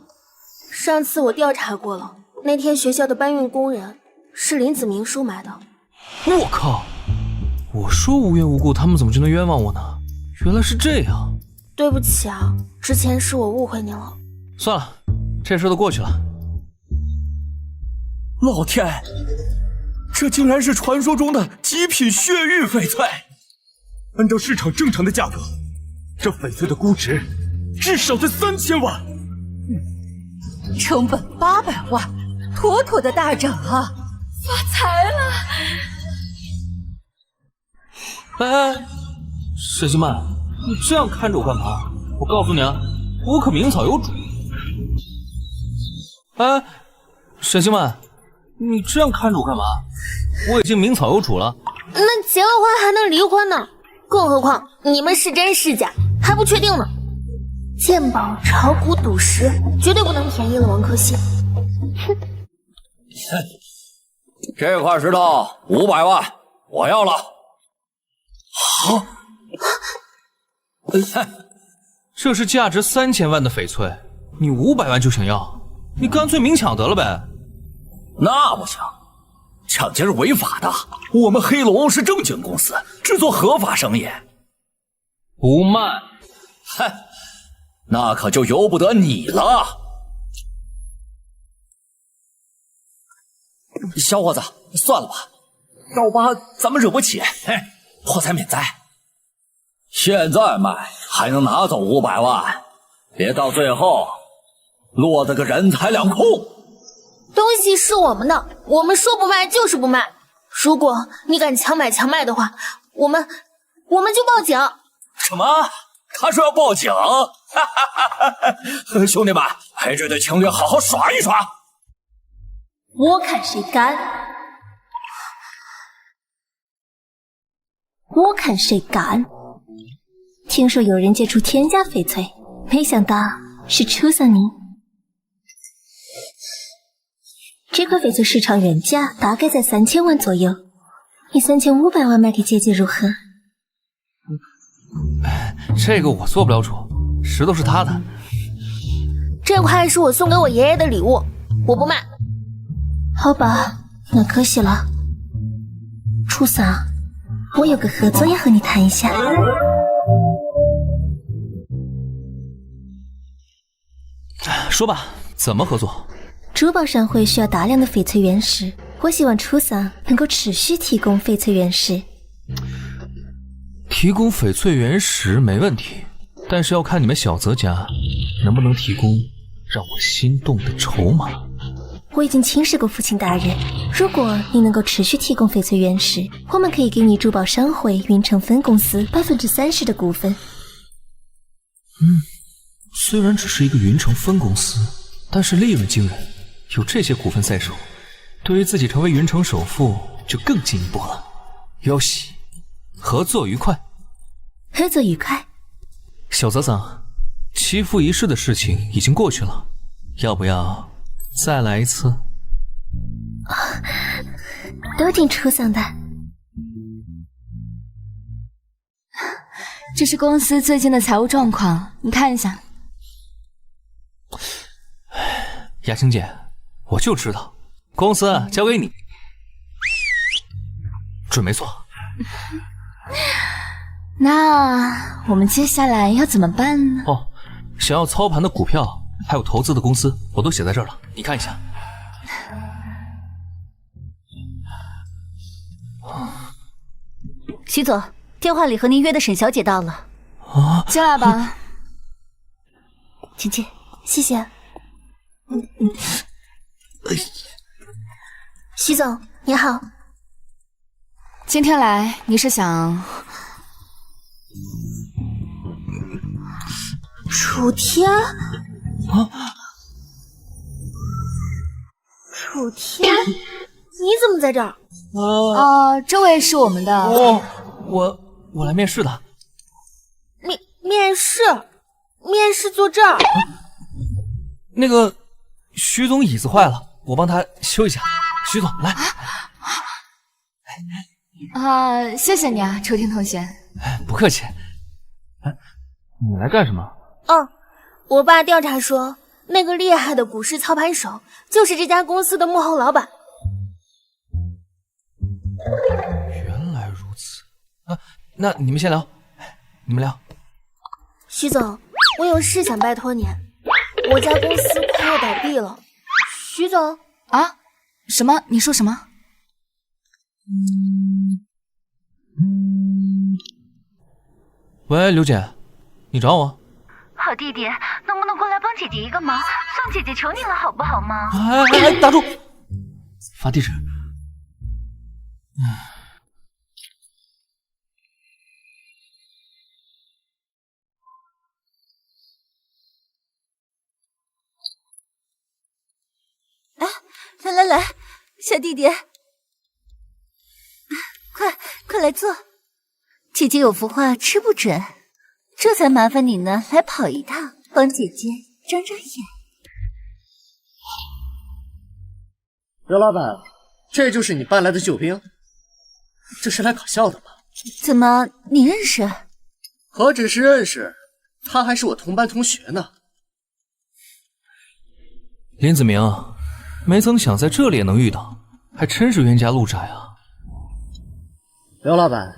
上次我调查过了，那天学校的搬运工人是林子明收买的。我靠！我说无缘无故，他们怎么就能冤枉我呢？原来是这样。对不起啊，之前是我误会你了。算了，这事都过去了。老天，这竟然是传说中的极品血玉翡翠！按照市场正常的价格，这翡翠的估值至少在3000万。成本800万，妥妥的大涨啊！发财了！哎，沈星曼，你这样看着我干嘛？我告诉你啊，我可名草有主。哎，沈星曼，你这样看着我干嘛？我已经名草有主了。那结了婚还能离婚呢？更何况你们是真是假还不确定呢。鉴宝、炒股、赌石，绝对不能便宜了王可欣。这块石头500万，我要了。好，这是价值3000万的翡翠，你500万就想要？你干脆明抢得了呗。那不行，抢劫是违法的。我们黑龙是正经公司，只做合法生意。不卖。哼，那可就由不得你了。小伙子，算了吧，要把咱们惹不起，破财免灾。现在卖还能拿走500万，别到最后落得个人财两空。东西是我们的，我们说不卖就是不卖。如果你敢强买强卖的话，我们就报警。什么？他说要报警？兄弟们，陪这对情侣好好耍一耍。我看谁敢！我看谁敢！听说有人借出天价翡翠，没想到是初桑你。这块翡翠市场原价大概在3000万左右，以3500万卖给姐姐如何？这个我做不了主，石头是他的。这块是我送给我爷爷的礼物，我不卖。好吧，那可惜了。初桑，我有个合作要和你谈一下。说吧，怎么合作？珠宝商会需要大量的翡翠原石，我希望初桑能够持续提供翡翠原石。提供翡翠原石没问题，但是要看你们小泽家能不能提供让我心动的筹码。我已经请示过父亲大人，如果你能够持续提供翡翠原石，我们可以给你珠宝商会云城分公司30%的股份。虽然只是一个云城分公司，但是利润惊人，有这些股份在手，对于自己成为云城首富就更进一步了。哟西，合作愉快。合作愉快。小泽桑，欺负一世的事情已经过去了，要不要再来一次？都听初桑的。这是公司最近的财务状况，你看一下。雅青姐，我就知道，公司交给你，准没错。那我们接下来要怎么办呢？哦，想要操盘的股票，还有投资的公司，我都写在这儿了，你看一下。徐总，电话里和您约的沈小姐到了。进来吧。请进，谢谢。徐总，你好。今天来你是想？楚天？楚天，你怎么在这儿？这位是我们的。我来面试的。面试坐这儿。那个徐总椅子坏了，我帮他修一下。徐总，来。谢谢你啊，楚天同学。不客气。你来干什么？我爸调查说，那个厉害的股市操盘手就是这家公司的幕后老板。原来如此那你们先聊，你们聊。徐总，我有事想拜托你，我家公司快要倒闭了。徐总什么？你说什么？喂，刘姐，你找我？好弟弟，能不能过来帮姐姐一个忙？宋姐姐求你了，好不好吗？打住！发地址。来，小弟弟，快来坐。姐姐有幅画吃不准，这才麻烦你呢，来跑一趟，帮姐姐长长眼。刘老板，这就是你搬来的救兵？这是来搞笑的吗？怎么，你认识？何止是认识，他还是我同班同学呢。林子明，没曾想在这里也能遇到，还真是冤家路窄啊。刘老板，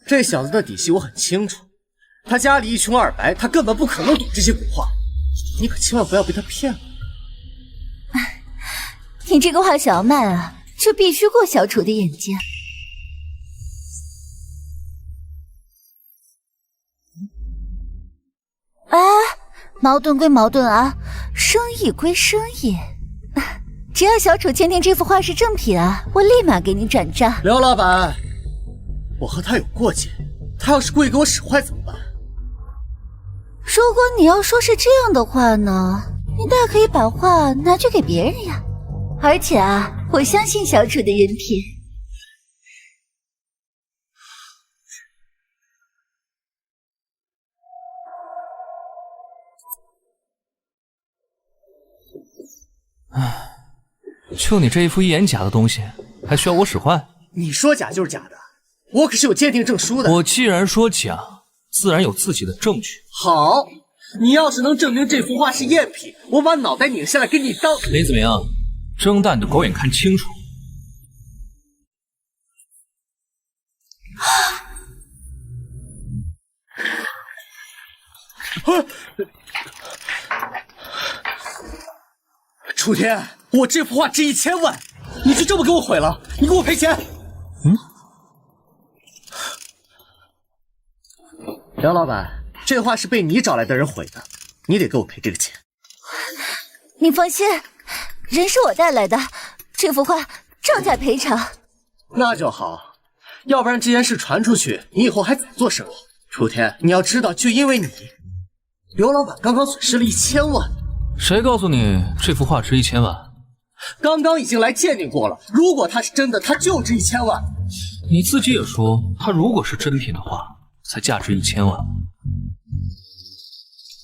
这小子的底细我很清楚，他家里一穷二白，他根本不可能懂这些古话，你可千万不要被他骗了。你这个话想要卖啊，就必须过小楚的眼睛。哎，矛盾归矛盾啊，生意归生意。只要小楚签订这幅画是正品啊，我立马给你转账。刘老板，我和他有过节，他要是故意给我使坏怎么办？如果你要说是这样的话呢，你大可以把画拿去给别人呀。而且啊，我相信小楚的人品。唉，就你这一副一眼假的东西，还需要我使坏？你说假就是假的，我可是有鉴定证书的。我既然说假，自然有自己的证据。好，你要是能证明这幅画是赝品，我把脑袋拧下来给你当。林子明，睁大你的狗眼看清楚！楚天，我这幅画值1000万，你就这么给我毁了？你给我赔钱！梁老板，这画是被你找来的人毁的，你得给我赔这个钱。你放心，人是我带来的，这幅画照价赔偿。那就好，要不然这件事传出去，你以后还怎么做生意？楚天，你要知道，就因为你，刘老板刚刚损失了1000万。谁告诉你这幅画值1000万？刚刚已经来鉴定过了，如果它是真的，它就值1000万。你自己也说，它如果是真品的话，才价值1000万。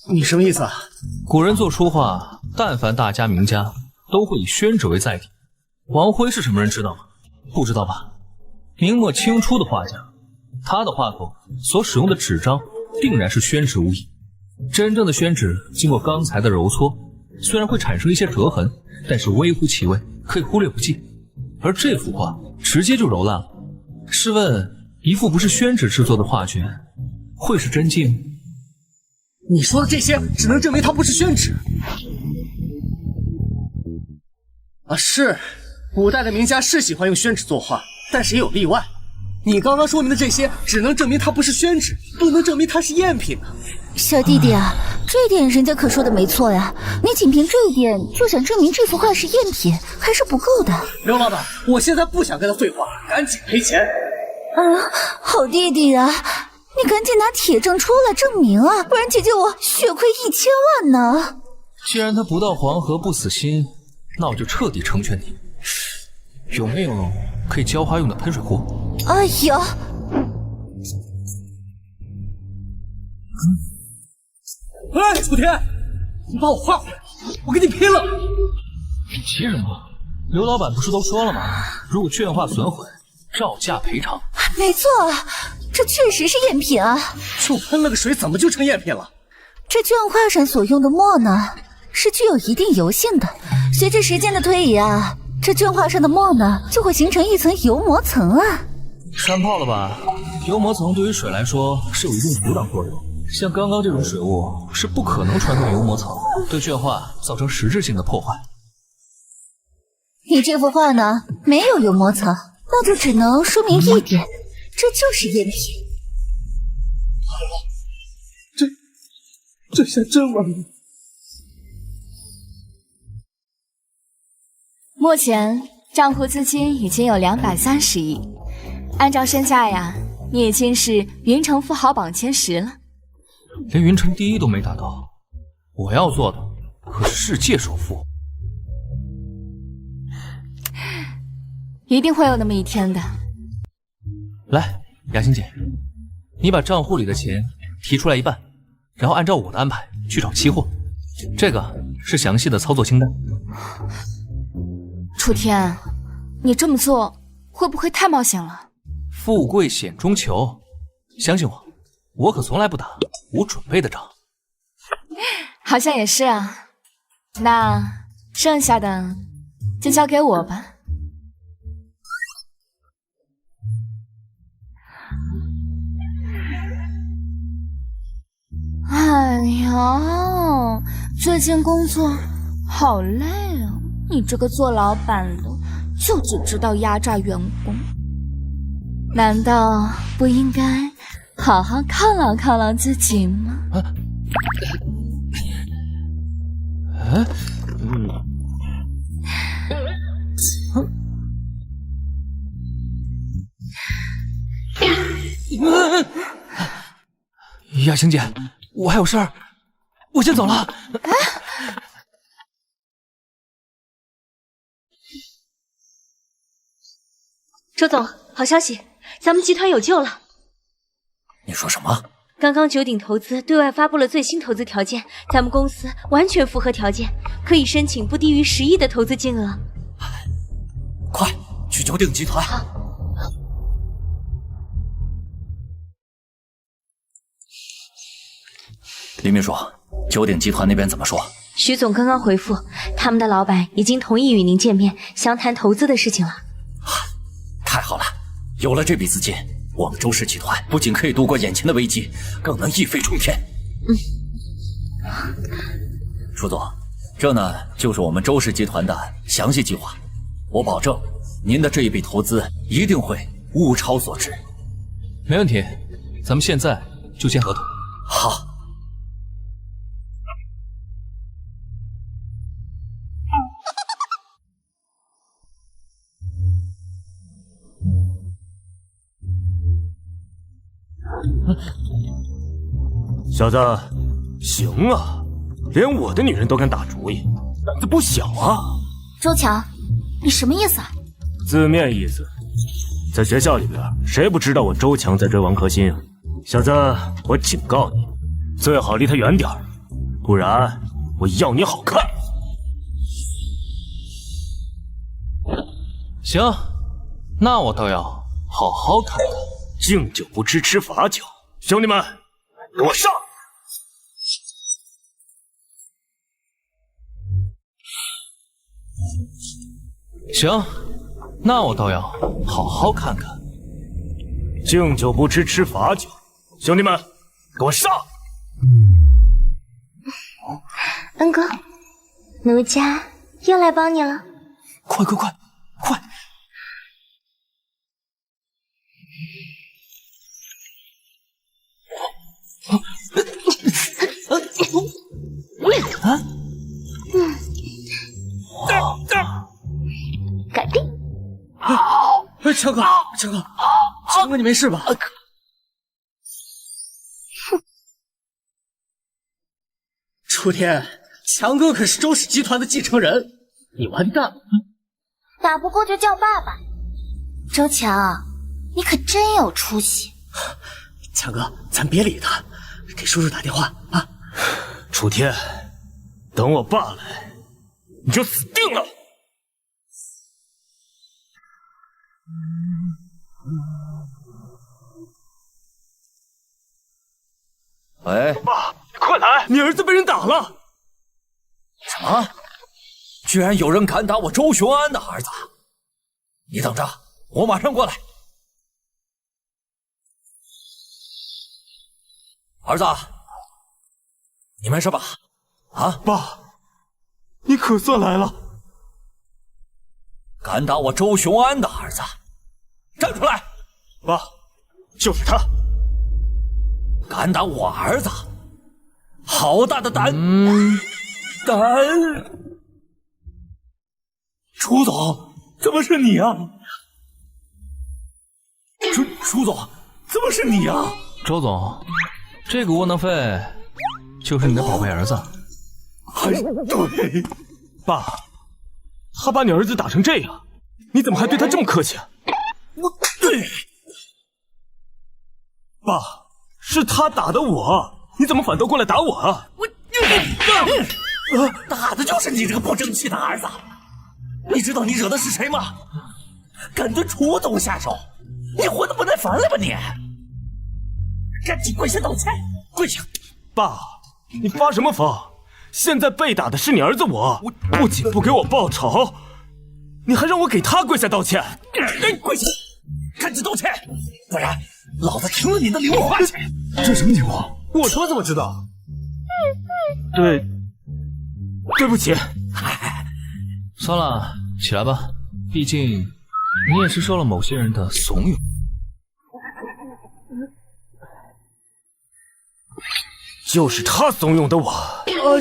你什么意思啊？古人做书画，但凡大家名家，都会以宣纸为载体。王辉是什么人知道吗？不知道吧？明末清初的画家，他的画作所使用的纸张定然是宣纸无疑。真正的宣纸经过刚才的揉搓，虽然会产生一些折痕，但是微乎其微，可以忽略不计。而这幅画直接就揉烂了。试问，一幅不是宣纸制作的画卷，会是真迹吗？你说的这些只能证明它不是宣纸。啊，是，古代的名家是喜欢用宣纸作画，但是也有例外。你刚刚说明的这些，只能证明它不是宣纸，不能证明它是赝品啊。小弟弟啊，这点人家可说的没错呀，你仅凭这一点就想证明这幅画是赝品，还是不够的。刘老板，我现在不想跟他废话，赶紧赔钱。好弟弟啊，你赶紧拿铁证出来证明啊，不然姐姐我血亏1000万呢。既然他不到黄河不死心，那我就彻底成全你。有没有可以浇花用的喷水壶？哎呀！哎，楚天，你把我画回来，我跟你拼了！你急什么？刘老板不是都说了吗？如果卷画损毁，照价赔偿。没错，这确实是赝品啊！就喷了个水，怎么就成赝品了？这卷画上所用的墨呢，是具有一定油性的。随着时间的推移啊，这卷画上的墨呢，就会形成一层油膜层啊。山炮了吧？油膜层对于水来说是有一定阻挡作用。像刚刚这种水雾是不可能穿透油膜层，对卷画造成实质性的破坏。你这幅画呢，没有油膜层，那就只能说明一点，这就是赝品。这下真完了。目前账户资金已经有230亿，按照身价呀，你已经是云城富豪榜前10了。连云城第1都没达到，我要做的可是世界首富。一定会有那么一天的。来，雅欣姐，你把账户里的钱提出来一半，然后按照我的安排去找期货。这个是详细的操作清单。楚天，你这么做会不会太冒险了？富贵险中求，相信我，我可从来不打无准备的仗。好像也是啊。那剩下的就交给我吧。哎呀，最近工作好累啊！你这个做老板的，就只知道压榨员工，难道不应该好好犒劳犒劳自己吗？雅晴姐，我还有事儿，我先走了。周总，好消息，咱们集团有救了。你说什么？刚刚九鼎投资对外发布了最新投资条件，咱们公司完全符合条件，可以申请不低于10亿的投资金额。快去九鼎集团。好。李秘书，九鼎集团那边怎么说？徐总刚刚回复，他们的老板已经同意与您见面，详谈投资的事情了。太好了，有了这笔资金，我们周氏集团不仅可以度过眼前的危机，更能一飞冲天。舒总，这呢就是我们周氏集团的详细计划，我保证您的这一笔投资一定会物超所值。没问题，咱们现在就签合同。好。小子，行啊，连我的女人都敢打主意，胆子不小啊！周强，你什么意思啊？字面意思，在学校里边，谁不知道我周强在追王可心啊？小子，我警告你，最好离他远点，不然我要你好看！行，那我倒要好好看看。敬酒不吃吃罚酒，兄弟们，给我上！行，那我倒要好好看看。敬酒不吃吃罚酒，兄弟们，给我上！恩哥，奴家又来帮你了。快！搞定！强哥，你没事吧？楚天，强哥可是周氏集团的继承人，你完蛋了！打不过就叫爸爸。周强，你可真有出息。强哥，咱别理他，给叔叔打电话啊！楚天，等我爸来，你就死定了！喂，爸，你快来！你儿子被人打了！什么？居然有人敢打我周雄安的儿子！你等着，我马上过来。儿子，你没事吧？啊，爸，你可算来了！敢打我周雄安的儿子，站出来！爸，就是他！敢打我儿子，好大的胆！楚总，怎么是你啊？楚总，怎么是你啊？周总，这个窝囊废就是你的宝贝儿子。对，爸，他把你儿子打成这样，你怎么还对他这么客气啊？爸，是他打的我，你怎么反倒过来打我啊？打的就是你这个不争气的儿子！你知道你惹的是谁吗？敢对楚总下手，你活得不耐烦了吧你？赶紧跪下道歉，跪下！爸，你发什么疯？现在被打的是你儿子我不仅不给我报仇，你还让我给他跪下道歉。跪下，赶紧道歉，不然老子停了你的零花钱。这什么情况？我他妈怎么知道？对不起。算了，起来吧，毕竟你也是受了某些人的怂恿。就是他怂恿的我。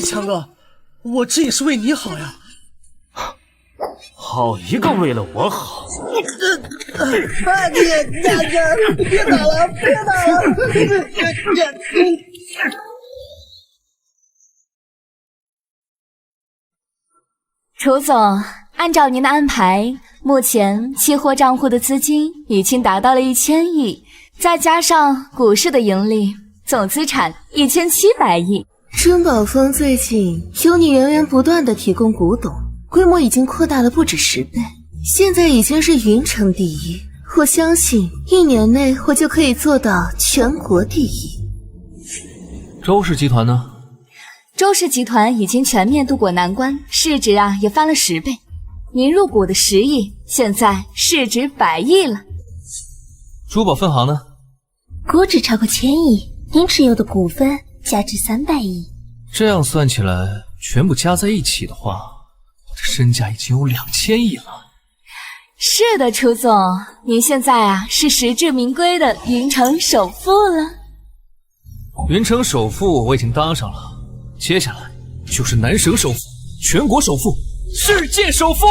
强哥，我这也是为你好呀。好一个为了我好！别打了，别打了！楚总，按照您的安排，目前期货账户的资金已经达到了1000亿，再加上股市的盈利，总资产1700亿。珍宝坊最近有你源源不断的提供古董，规模已经扩大了不止10倍，现在已经是云城第一。我相信1年内我就可以做到全国第一。周氏集团呢？周氏集团已经全面渡过难关，市值也翻了10倍。您入股的10亿，现在市值100亿了。珠宝分行呢？股指超过1000亿，您持有的股份价值300亿。这样算起来，全部加在一起的话，我的身价已经有2000亿了。是的，楚总，您现在是实至名归的云城首富了。云城首富我已经当上了，接下来就是南省首富、全国首富、世界首富。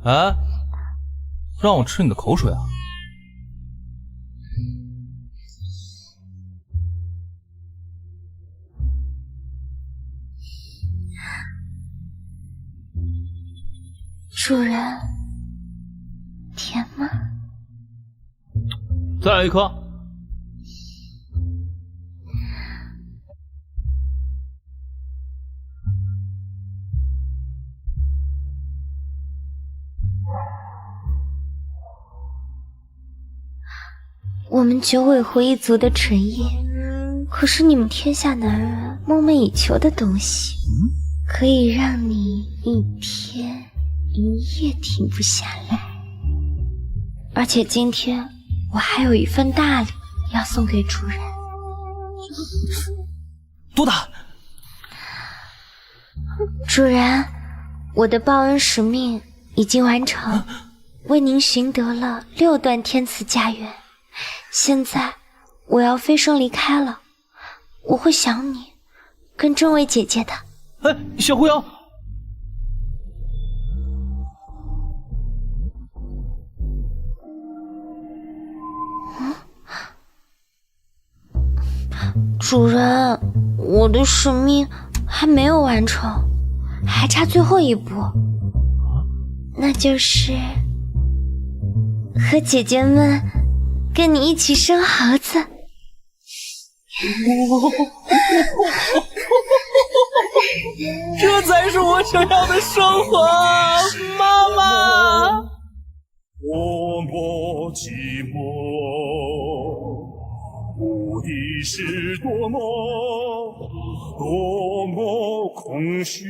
哎，让我吃你的口水啊！主人，甜吗？再来一颗。我们九尾狐一族的纯叶，可是你们天下男人梦寐以求的东西，可以让你一天一夜停不下来。而且今天我还有一份大礼要送给主人。多大？主人，我的报恩使命已经完成，为您寻得了6段天赐家园。现在我要飞升离开了，我会想你，跟这位姐姐的。哎，小狐妖，主人，我的使命还没有完成，还差最后一步，那就是和姐姐们跟你一起生猴子。这才是我想要的生活，妈妈。多么寂寞，无敌是多么空虚。